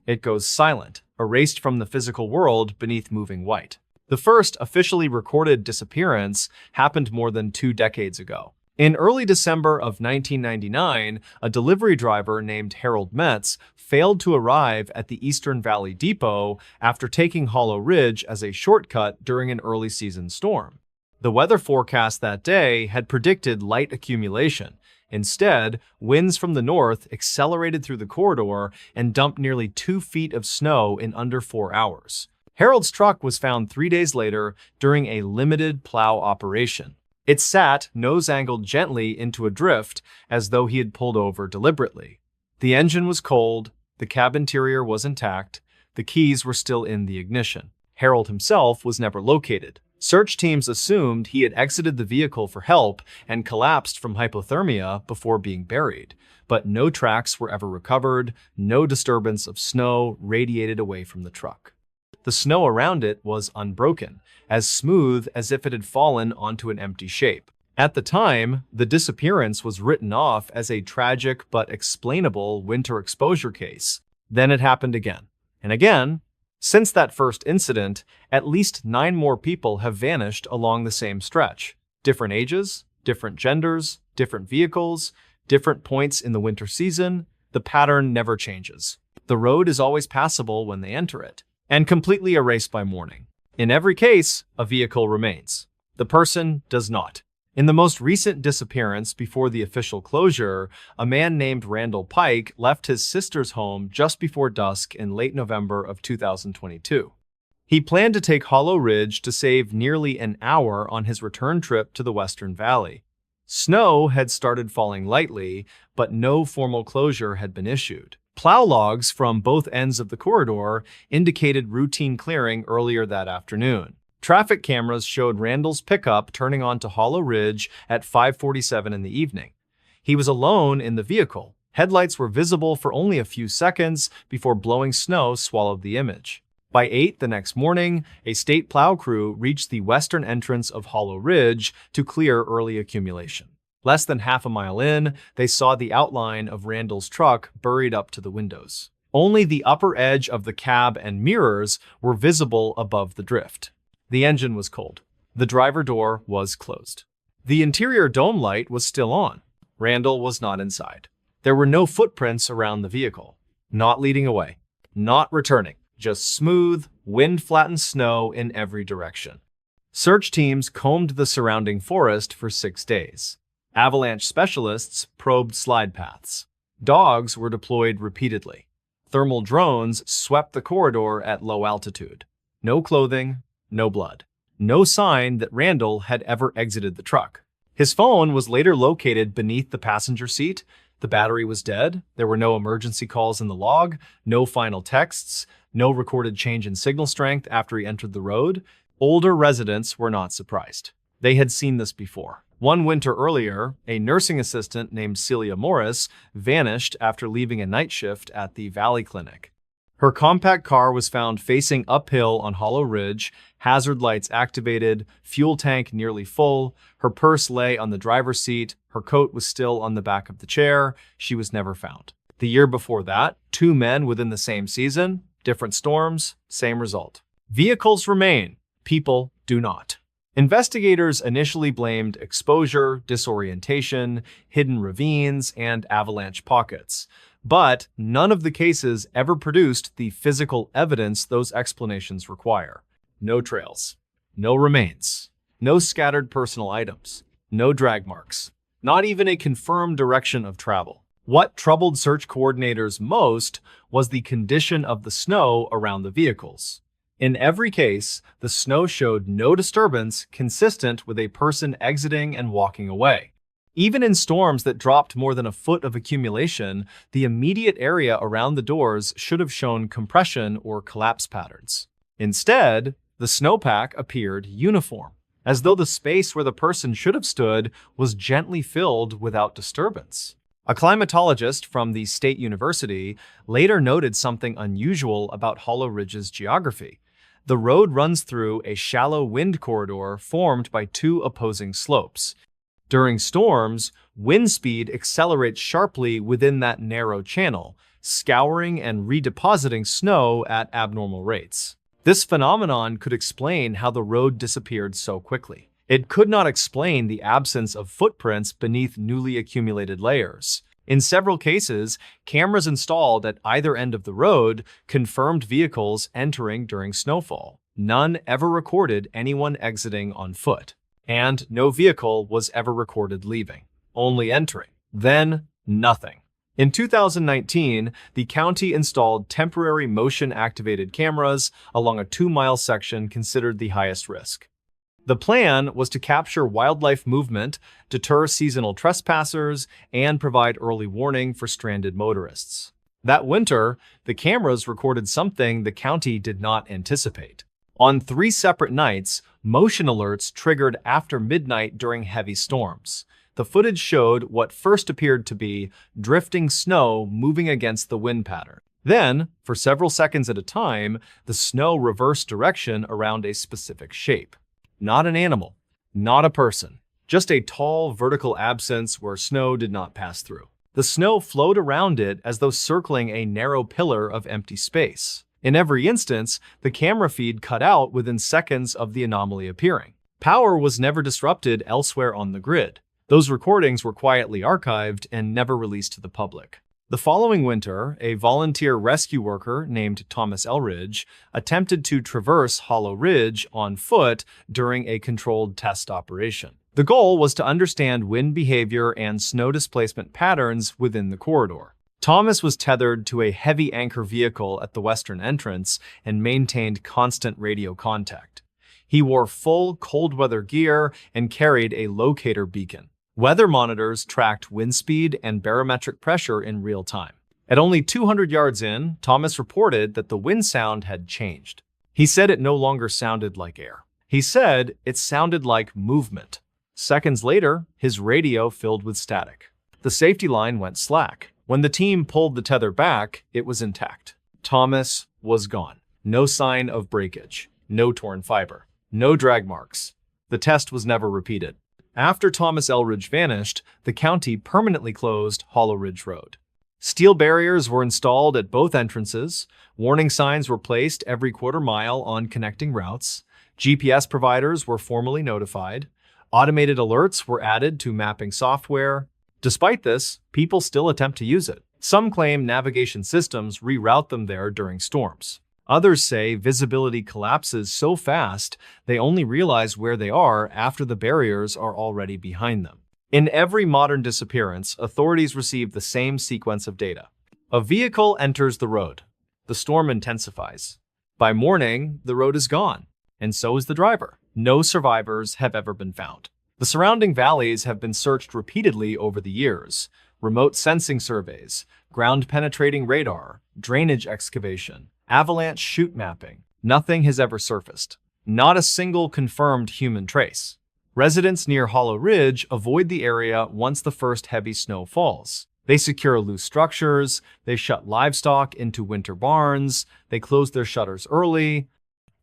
It goes silent, erased from the physical world beneath moving white. The first officially recorded disappearance happened more than 2 decades ago. In early December of 1999, a delivery driver named Harold Metz failed to arrive at the Eastern Valley Depot after taking Hollow Ridge as a shortcut during an early season storm. The weather forecast that day had predicted light accumulation. Instead, winds from the north accelerated through the corridor and dumped nearly 2 feet of snow in under 4 hours. Harold's truck was found 3 days later during a limited plow operation. It sat, nose-angled gently into a drift, as though he had pulled over deliberately. The engine was cold, the cab interior was intact, the keys were still in the ignition. Harold himself was never located. Search teams assumed he had exited the vehicle for help and collapsed from hypothermia before being buried, but no tracks were ever recovered, no disturbance of snow radiated away from the truck. The snow around it was unbroken, as smooth as if it had fallen onto an empty shape. At the time, the disappearance was written off as a tragic but explainable winter exposure case. Then it happened again, and again. Since that first incident, at least 9 more people have vanished along the same stretch. Different ages, different genders, different vehicles, different points in the winter season. The pattern never changes. The road is always passable when they enter it, and completely erased by morning. In every case, a vehicle remains. The person does not. In the most recent disappearance before the official closure, a man named Randall Pike left his sister's home just before dusk in late November of 2022. He planned to take Hollow Ridge to save nearly an hour on his return trip to the Western Valley. Snow had started falling lightly, but no formal closure had been issued. Plow logs from both ends of the corridor indicated routine clearing earlier that afternoon. Traffic cameras showed Randall's pickup turning onto Hollow Ridge at 5:47 in the evening. He was alone in the vehicle. Headlights were visible for only a few seconds before blowing snow swallowed the image. By 8 the next morning, a state plow crew reached the western entrance of Hollow Ridge to clear early accumulation. Less than half a mile in, they saw the outline of Randall's truck buried up to the windows. Only the upper edge of the cab and mirrors were visible above the drift. The engine was cold. The driver door was closed. The interior dome light was still on. Randall was not inside. There were no footprints around the vehicle. Not leading away. Not returning. Just smooth, wind-flattened snow in every direction. Search teams combed the surrounding forest for 6 days. Avalanche specialists probed slide paths. Dogs were deployed repeatedly. Thermal drones swept the corridor at low altitude. No clothing, no blood. No sign that Randall had ever exited the truck. His phone was later located beneath the passenger seat. The battery was dead. There were no emergency calls in the log, no final texts, no recorded change in signal strength after he entered the road. Older residents were not surprised. They had seen this before. One winter earlier, a nursing assistant named Celia Morris vanished after leaving a night shift at the Valley Clinic. Her compact car was found facing uphill on Hollow Ridge, hazard lights activated, fuel tank nearly full, her purse lay on the driver's seat, her coat was still on the back of the chair. She was never found. The year before that, 2 men within the same season, different storms, same result. Vehicles remain, people do not. Investigators initially blamed exposure, disorientation, hidden ravines, and avalanche pockets. But none of the cases ever produced the physical evidence those explanations require. No trails, no remains, no scattered personal items, no drag marks, not even a confirmed direction of travel. What troubled search coordinators most was the condition of the snow around the vehicles. In every case, the snow showed no disturbance consistent with a person exiting and walking away. Even in storms that dropped more than a foot of accumulation, the immediate area around the doors should have shown compression or collapse patterns. Instead, the snowpack appeared uniform, as though the space where the person should have stood was gently filled without disturbance. A climatologist from the State University later noted something unusual about Hollow Ridge's geography. The road runs through a shallow wind corridor formed by 2 opposing slopes. During storms, wind speed accelerates sharply within that narrow channel, scouring and redepositing snow at abnormal rates. This phenomenon could explain how the road disappeared so quickly. It could not explain the absence of footprints beneath newly accumulated layers. In several cases, cameras installed at either end of the road confirmed vehicles entering during snowfall. None ever recorded anyone exiting on foot. And no vehicle was ever recorded leaving, only entering. Then, nothing. In 2019, the county installed temporary motion-activated cameras along a 2-mile section considered the highest risk. The plan was to capture wildlife movement, deter seasonal trespassers, and provide early warning for stranded motorists. That winter, the cameras recorded something the county did not anticipate. On 3 separate nights, motion alerts triggered after midnight during heavy storms. The footage showed what first appeared to be drifting snow moving against the wind pattern. Then, for several seconds at a time, the snow reversed direction around a specific shape. Not an animal, not a person, just a tall vertical absence where snow did not pass through. The snow flowed around it as though circling a narrow pillar of empty space. In every instance, the camera feed cut out within seconds of the anomaly appearing. Power was never disrupted elsewhere on the grid. Those recordings were quietly archived and never released to the public. The following winter, a volunteer rescue worker named Thomas Elridge attempted to traverse Hollow Ridge on foot during a controlled test operation. The goal was to understand wind behavior and snow displacement patterns within the corridor. Thomas was tethered to a heavy anchor vehicle at the western entrance and maintained constant radio contact. He wore full cold weather gear and carried a locator beacon. Weather monitors tracked wind speed and barometric pressure in real time. At only 200 yards in, Thomas reported that the wind sound had changed. He said it no longer sounded like air. He said it sounded like movement. Seconds later, his radio filled with static. The safety line went slack. When the team pulled the tether back, it was intact. Thomas was gone. No sign of breakage. No torn fiber. No drag marks. The test was never repeated. After Thomas Elridge vanished, the county permanently closed Hollow Ridge Road. Steel barriers were installed at both entrances, warning signs were placed every quarter mile on connecting routes, GPS providers were formally notified, automated alerts were added to mapping software. Despite this, people still attempt to use it. Some claim navigation systems reroute them there during storms. Others say visibility collapses so fast they only realize where they are after the barriers are already behind them. In every modern disappearance, authorities receive the same sequence of data. A vehicle enters the road. The storm intensifies. By morning, the road is gone, and so is the driver. No survivors have ever been found. The surrounding valleys have been searched repeatedly over the years. Remote sensing surveys, ground-penetrating radar, drainage excavation, avalanche chute mapping. Nothing has ever surfaced. Not a single confirmed human trace. Residents near Hollow Ridge avoid the area once the first heavy snow falls. They secure loose structures, they shut livestock into winter barns, they close their shutters early,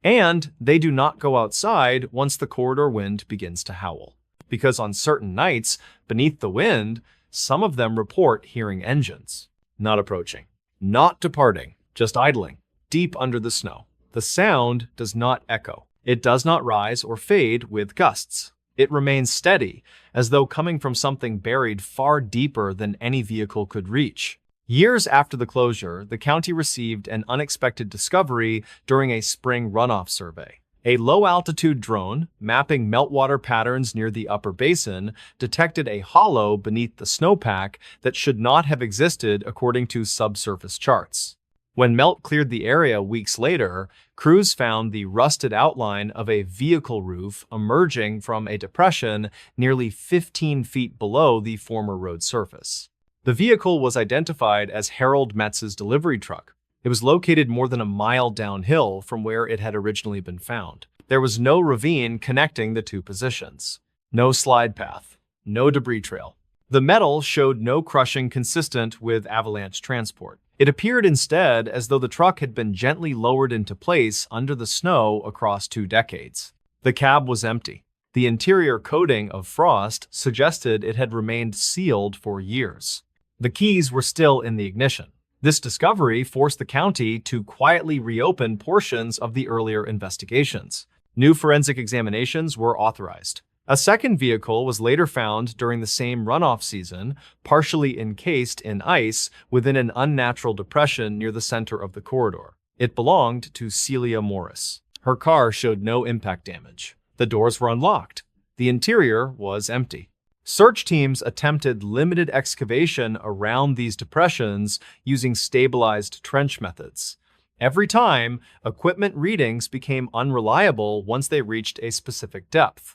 and they do not go outside once the corridor wind begins to howl. Because on certain nights, beneath the wind, some of them report hearing engines. Not approaching, not departing, just idling, deep under the snow. The sound does not echo. It does not rise or fade with gusts. It remains steady, as though coming from something buried far deeper than any vehicle could reach. Years after the closure, the county received an unexpected discovery during a spring runoff survey. A low-altitude drone, mapping meltwater patterns near the upper basin, detected a hollow beneath the snowpack that should not have existed according to subsurface charts. When melt cleared the area weeks later, crews found the rusted outline of a vehicle roof emerging from a depression nearly 15 feet below the former road surface. The vehicle was identified as Harold Metz's delivery truck. It was located more than a mile downhill from where it had originally been found. There was no ravine connecting the two positions. No slide path. No debris trail. The metal showed no crushing consistent with avalanche transport. It appeared instead as though the truck had been gently lowered into place under the snow across 2 decades. The cab was empty. The interior coating of frost suggested it had remained sealed for years. The keys were still in the ignition. This discovery forced the county to quietly reopen portions of the earlier investigations. New forensic examinations were authorized. A second vehicle was later found during the same runoff season, partially encased in ice within an unnatural depression near the center of the corridor. It belonged to Celia Morris. Her car showed no impact damage. The doors were unlocked. The interior was empty. Search teams attempted limited excavation around these depressions using stabilized trench methods. Every time, equipment readings became unreliable once they reached a specific depth.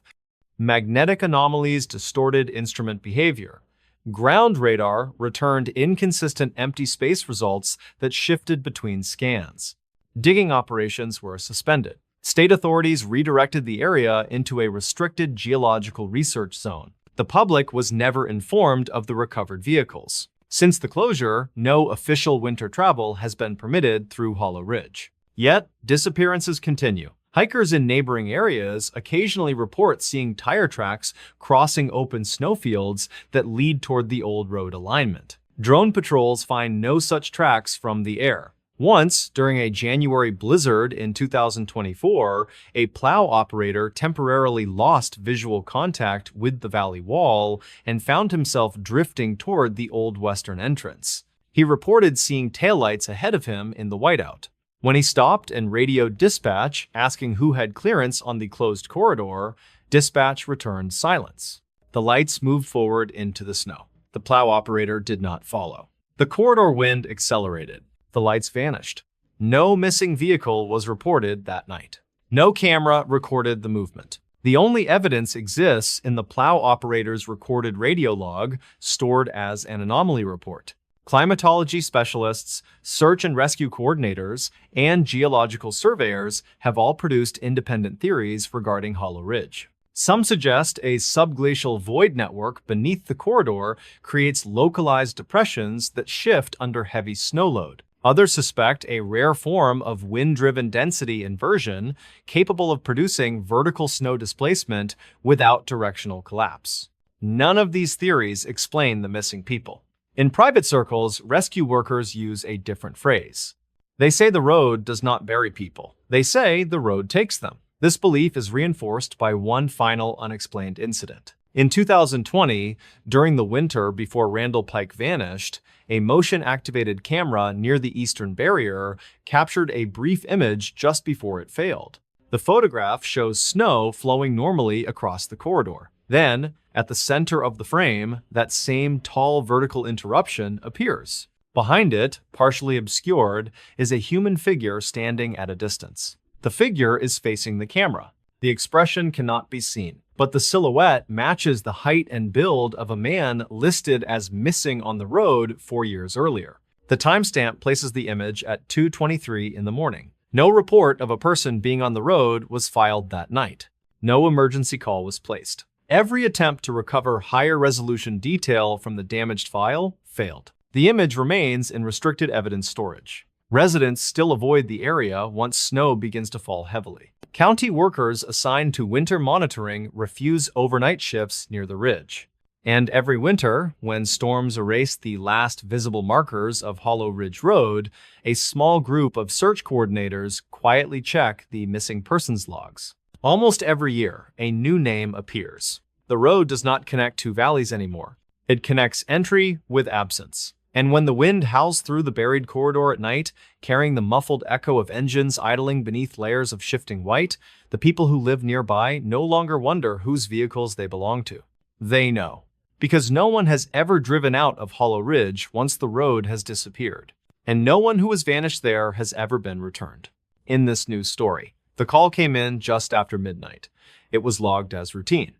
Magnetic anomalies distorted instrument behavior. Ground radar returned inconsistent empty space results that shifted between scans. Digging operations were suspended. State authorities redirected the area into a restricted geological research zone. The public was never informed of the recovered vehicles. Since the closure, no official winter travel has been permitted through Hollow Ridge. Yet, disappearances continue. Hikers in neighboring areas occasionally report seeing tire tracks crossing open snowfields that lead toward the old road alignment. Drone patrols find no such tracks from the air. Once, during a January blizzard in 2024, a plow operator temporarily lost visual contact with the valley wall and found himself drifting toward the old western entrance. He reported seeing taillights ahead of him in the whiteout. When he stopped and radioed dispatch, asking who had clearance on the closed corridor, dispatch returned silence. The lights moved forward into the snow. The plow operator did not follow. The corridor wind accelerated. The lights vanished. No missing vehicle was reported that night. No camera recorded the movement. The only evidence exists in the plow operator's recorded radio log, stored as an anomaly report. Climatology specialists, search and rescue coordinators, and geological surveyors have all produced independent theories regarding Hollow Ridge. Some suggest a subglacial void network beneath the corridor creates localized depressions that shift under heavy snow load. Others suspect a rare form of wind-driven density inversion capable of producing vertical snow displacement without directional collapse. None of these theories explain the missing people. In private circles, rescue workers use a different phrase. They say the road does not bury people. They say the road takes them. This belief is reinforced by one final unexplained incident. In 2020, during the winter before Randall Pike vanished, a motion-activated camera near the eastern barrier captured a brief image just before it failed. The photograph shows snow flowing normally across the corridor. Then, at the center of the frame, that same tall vertical interruption appears. Behind it, partially obscured, is a human figure standing at a distance. The figure is facing the camera. The expression cannot be seen, but the silhouette matches the height and build of a man listed as missing on the road 4 years earlier. The timestamp places the image at 2:23 in the morning. No report of a person being on the road was filed that night. No emergency call was placed. Every attempt to recover higher resolution detail from the damaged file failed. The image remains in restricted evidence storage. Residents still avoid the area once snow begins to fall heavily. County workers assigned to winter monitoring refuse overnight shifts near the ridge. And every winter, when storms erase the last visible markers of Hollow Ridge Road, a small group of search coordinators quietly check the missing persons logs. Almost every year, a new name appears. The road does not connect two valleys anymore. It connects entry with absence. And when the wind howls through the buried corridor at night, carrying the muffled echo of engines idling beneath layers of shifting white, the people who live nearby no longer wonder whose vehicles they belong to. They know. Because no one has ever driven out of Hollow Ridge once the road has disappeared. And no one who has vanished there has ever been returned. In this news story, the call came in just after midnight. It was logged as routine.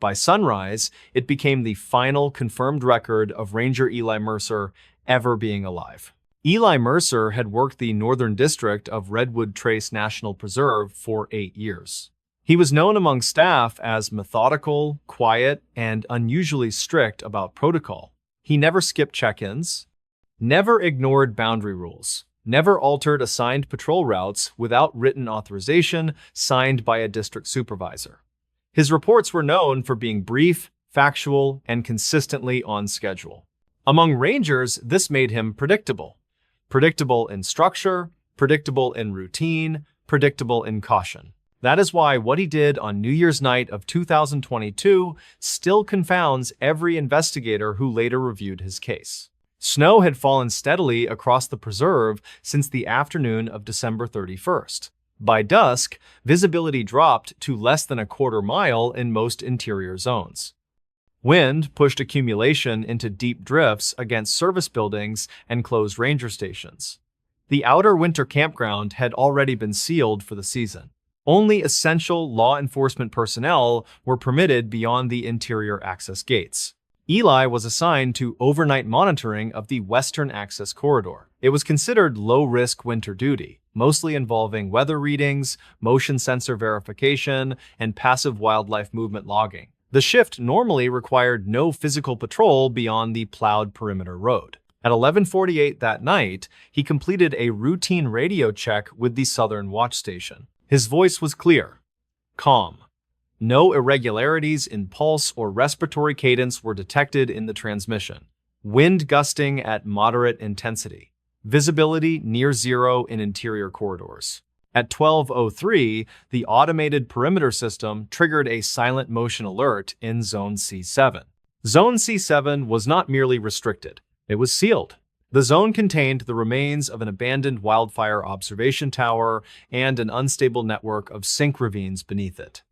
By sunrise, it became the final confirmed record of Ranger Eli Mercer ever being alive. Eli Mercer had worked the northern district of Redwood Trace National Preserve for 8 years. He was known among staff as methodical, quiet, and unusually strict about protocol. He never skipped check-ins, never ignored boundary rules, never altered assigned patrol routes without written authorization signed by a district supervisor. His reports were known for being brief, factual, and consistently on schedule. Among Rangers, this made him predictable. Predictable in structure, predictable in routine, predictable in caution. That is why what he did on New Year's night of 2022 still confounds every investigator who later reviewed his case. Snow had fallen steadily across the preserve since the afternoon of December 31st. By dusk, visibility dropped to less than a quarter mile in most interior zones. Wind pushed accumulation into deep drifts against service buildings and closed ranger stations. The outer winter campground had already been sealed for the season. Only essential law enforcement personnel were permitted beyond the interior access gates. Eli was assigned to overnight monitoring of the western access corridor. It was considered low-risk winter duty, mostly involving weather readings, motion sensor verification, and passive wildlife movement logging. The shift normally required no physical patrol beyond the plowed perimeter road. At 11:48 that night, he completed a routine radio check with the Southern Watch Station. His voice was clear, calm. No irregularities in pulse or respiratory cadence were detected in the transmission. Wind gusting at moderate intensity. Visibility near zero in interior corridors. At 12:03, the automated perimeter system triggered a silent motion alert in Zone C7. Zone C7 was not merely restricted, it was sealed. The zone contained the remains of an abandoned wildfire observation tower and an unstable network of sink ravines beneath it.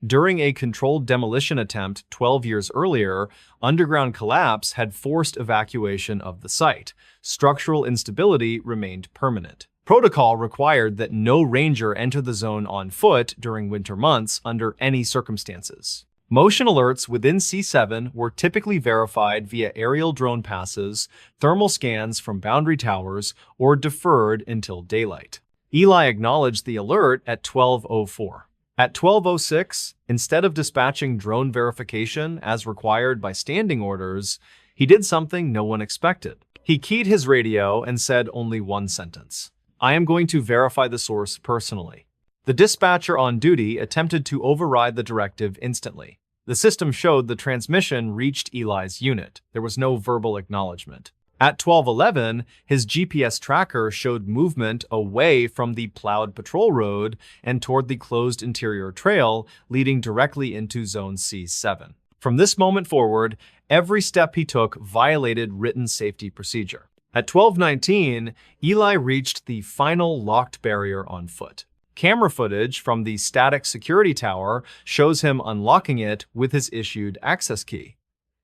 During a controlled demolition attempt 12 years earlier, underground collapse had forced evacuation of the site. Structural instability remained permanent. Protocol required that no ranger enter the zone on foot during winter months under any circumstances. Motion alerts within C7 were typically verified via aerial drone passes, thermal scans from boundary towers, or deferred until daylight. Eli acknowledged the alert at 12:04. At 12:06, instead of dispatching drone verification as required by standing orders, he did something no one expected. He keyed his radio and said only one sentence. "I am going to verify the source personally." The dispatcher on duty attempted to override the directive instantly. The system showed the transmission reached Eli's unit. There was no verbal acknowledgement. At 12:11, his GPS tracker showed movement away from the plowed patrol road and toward the closed interior trail leading directly into Zone C7. From this moment forward, every step he took violated written safety procedure. At 12:19, Eli reached the final locked barrier on foot. Camera footage from the static security tower shows him unlocking it with his issued access key.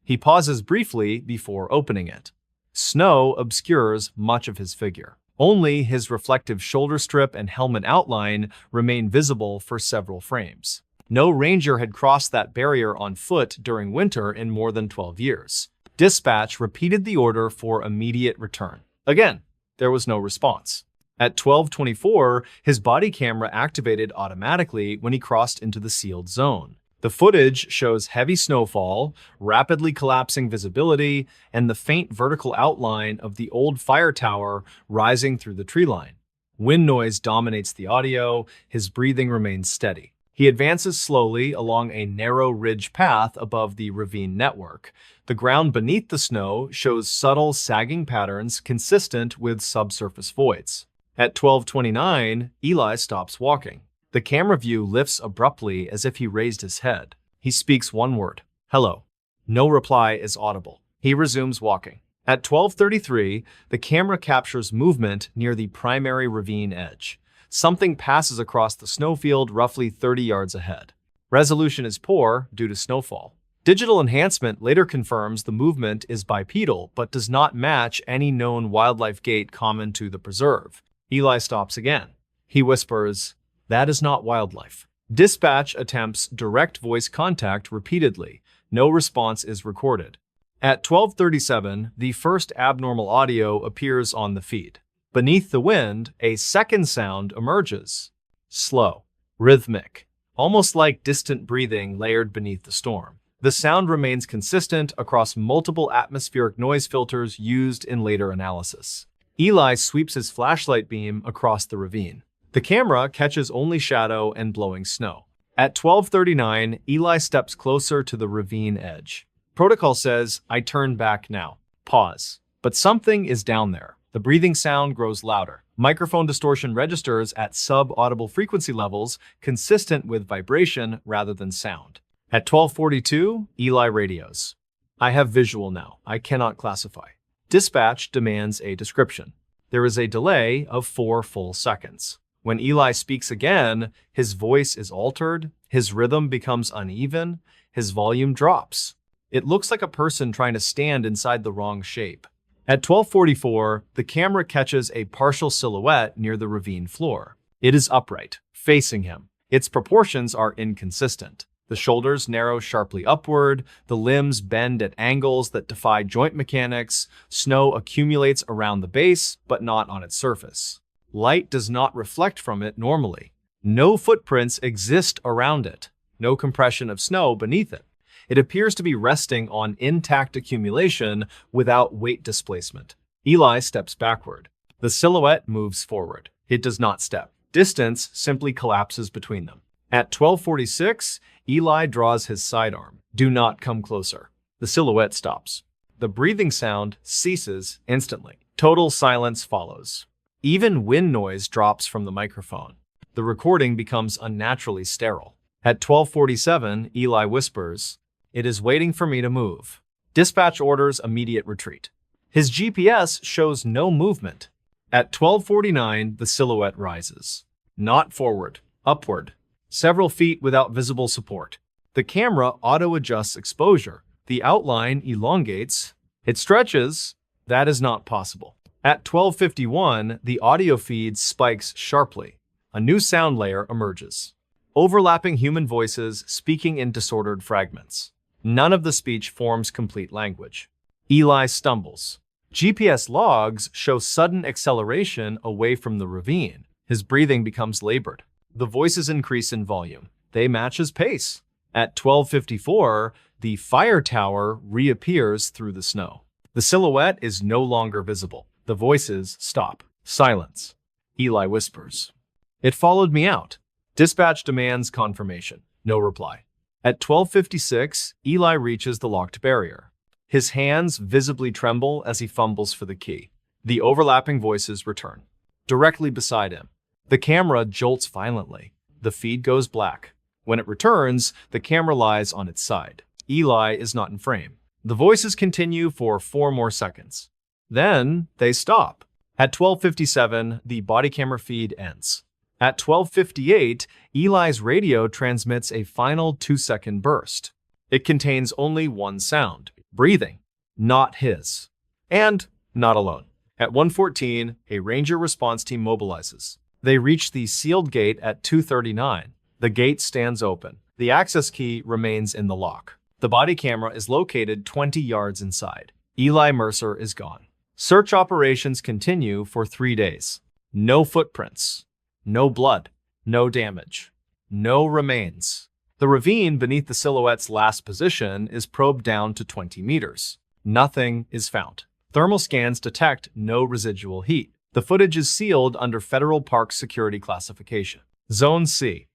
He pauses briefly before opening it. Snow obscures much of his figure. Only his reflective shoulder strip and helmet outline remain visible for several frames. No ranger had crossed that barrier on foot during winter in more than 12 years. Dispatch repeated the order for immediate return. Again, there was no response. At 12:24, his body camera activated automatically when he crossed into the sealed zone. The footage shows heavy snowfall, rapidly collapsing visibility, and the faint vertical outline of the old fire tower rising through the tree line. Wind noise dominates the audio, his breathing remains steady. He advances slowly along a narrow ridge path above the ravine network. The ground beneath the snow shows subtle sagging patterns consistent with subsurface voids. At 12:29, Eli stops walking. The camera view lifts abruptly as if he raised his head. He speaks one word, "Hello." No reply is audible. He resumes walking. At 12:33, the camera captures movement near the primary ravine edge. Something passes across the snowfield roughly 30 yards ahead. Resolution is poor due to snowfall. Digital enhancement later confirms the movement is bipedal but does not match any known wildlife gait common to the preserve. Eli stops again. He whispers, "That is not wildlife." Dispatch attempts direct voice contact repeatedly. No response is recorded. At 12:37, the first abnormal audio appears on the feed. Beneath the wind, a second sound emerges. Slow, rhythmic, almost like distant breathing layered beneath the storm. The sound remains consistent across multiple atmospheric noise filters used in later analysis. Eli sweeps his flashlight beam across the ravine. The camera catches only shadow and blowing snow. At 12:39, Eli steps closer to the ravine edge. Protocol says, "I turn back now." Pause. But something is down there. The breathing sound grows louder. Microphone distortion registers at sub-audible frequency levels, consistent with vibration rather than sound. At 12:42, Eli radios. "I have visual now. I cannot classify." Dispatch demands a description. There is a delay of 4 full seconds. When Eli speaks again, his voice is altered, his rhythm becomes uneven, his volume drops. It looks like a person trying to stand inside the wrong shape. At 12:44, the camera catches a partial silhouette near the ravine floor. It is upright, facing him. Its proportions are inconsistent. The shoulders narrow sharply upward, the limbs bend at angles that defy joint mechanics, snow accumulates around the base, but not on its surface. Light does not reflect from it normally. No footprints exist around it, no compression of snow beneath it. It appears to be resting on intact accumulation without weight displacement. Eli steps backward. The silhouette moves forward. It does not step. Distance simply collapses between them. At 12:46, Eli draws his sidearm. "Do not come closer." The silhouette stops. The breathing sound ceases instantly. Total silence follows. Even wind noise drops from the microphone. The recording becomes unnaturally sterile. At 12:47, Eli whispers, "It is waiting for me to move." Dispatch orders immediate retreat. His GPS shows no movement. At 12:49, the silhouette rises. Not forward, upward. Several feet without visible support. The camera auto-adjusts exposure. The outline elongates. It stretches. That is not possible. At 12:51, the audio feed spikes sharply. A new sound layer emerges. Overlapping human voices speaking in disordered fragments. None of the speech forms complete language. Eli stumbles. GPS logs show sudden acceleration away from the ravine. His breathing becomes labored. The voices increase in volume. They match his pace. At 12:54, the fire tower reappears through the snow. The silhouette is no longer visible. The voices stop. Silence. Eli whispers, "It followed me out." Dispatch demands confirmation. No reply. At 12:56, Eli reaches the locked barrier. His hands visibly tremble as he fumbles for the key. The overlapping voices return. Directly beside him, the camera jolts violently. The feed goes black. When it returns, the camera lies on its side. Eli is not in frame. The voices continue for 4 more seconds. Then they stop. At 12:57, the body camera feed ends. At 12:58, Eli's radio transmits a final 2-second burst. It contains only one sound, breathing, not his, and not alone. At 1:14, a ranger response team mobilizes. They reach the sealed gate at 2:39. The gate stands open. The access key remains in the lock. The body camera is located 20 yards inside. Eli Mercer is gone. Search operations continue for 3 days. No footprints. No blood. No damage. No remains. The ravine beneath the silhouette's last position is probed down to 20 meters. Nothing is found. Thermal scans detect no residual heat. The footage is sealed under federal park security classification. Zone C.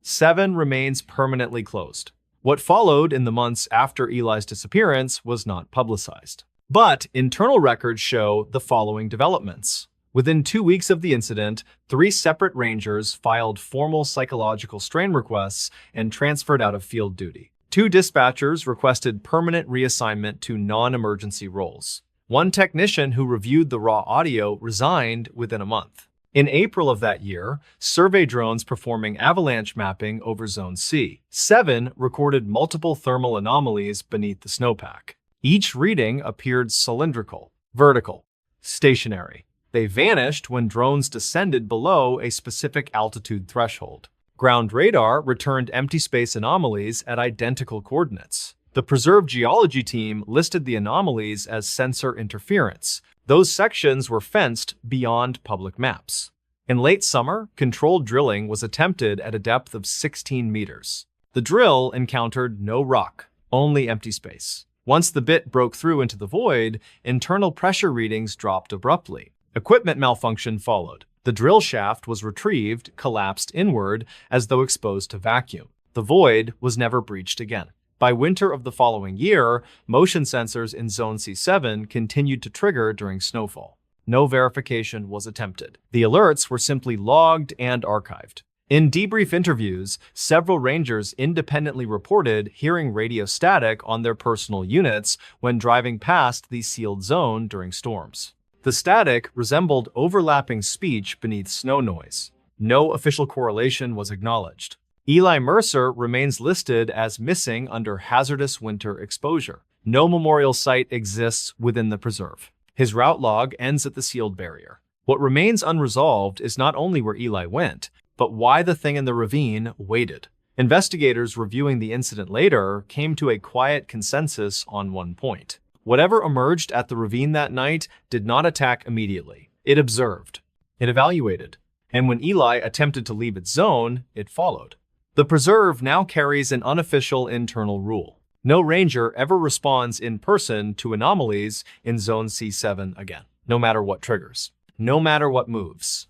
7 remains permanently closed. What followed in the months after Eli's disappearance was not publicized. But internal records show the following developments. Within 2 weeks of the incident, 3 separate rangers filed formal psychological strain requests and transferred out of field duty. 2 dispatchers requested permanent reassignment to non-emergency roles. 1 technician who reviewed the raw audio resigned within a month. In April of that year, survey drones performing avalanche mapping over Zone C. 7 recorded multiple thermal anomalies beneath the snowpack. Each reading appeared cylindrical, vertical, stationary. They vanished when drones descended below a specific altitude threshold. Ground radar returned empty space anomalies at identical coordinates. The Preserve Geology team listed the anomalies as sensor interference. Those sections were fenced beyond public maps. In late summer, controlled drilling was attempted at a depth of 16 meters. The drill encountered no rock, only empty space. Once the bit broke through into the void, internal pressure readings dropped abruptly. Equipment malfunction followed. The drill shaft was retrieved, collapsed inward, as though exposed to vacuum. The void was never breached again. By winter of the following year, motion sensors in Zone C7 continued to trigger during snowfall. No verification was attempted. The alerts were simply logged and archived. In debrief interviews, several rangers independently reported hearing radio static on their personal units when driving past the sealed zone during storms. The static resembled overlapping speech beneath snow noise. No official correlation was acknowledged. Eli Mercer remains listed as missing under hazardous winter exposure. No memorial site exists within the preserve. His route log ends at the sealed barrier. What remains unresolved is not only where Eli went, but why the thing in the ravine waited. Investigators reviewing the incident later came to a quiet consensus on one point. Whatever emerged at the ravine that night did not attack immediately. It observed. It evaluated. And when Eli attempted to leave its zone, it followed. The preserve now carries an unofficial internal rule. No ranger ever responds in person to anomalies in Zone C7 again, no matter what triggers, no matter what moves.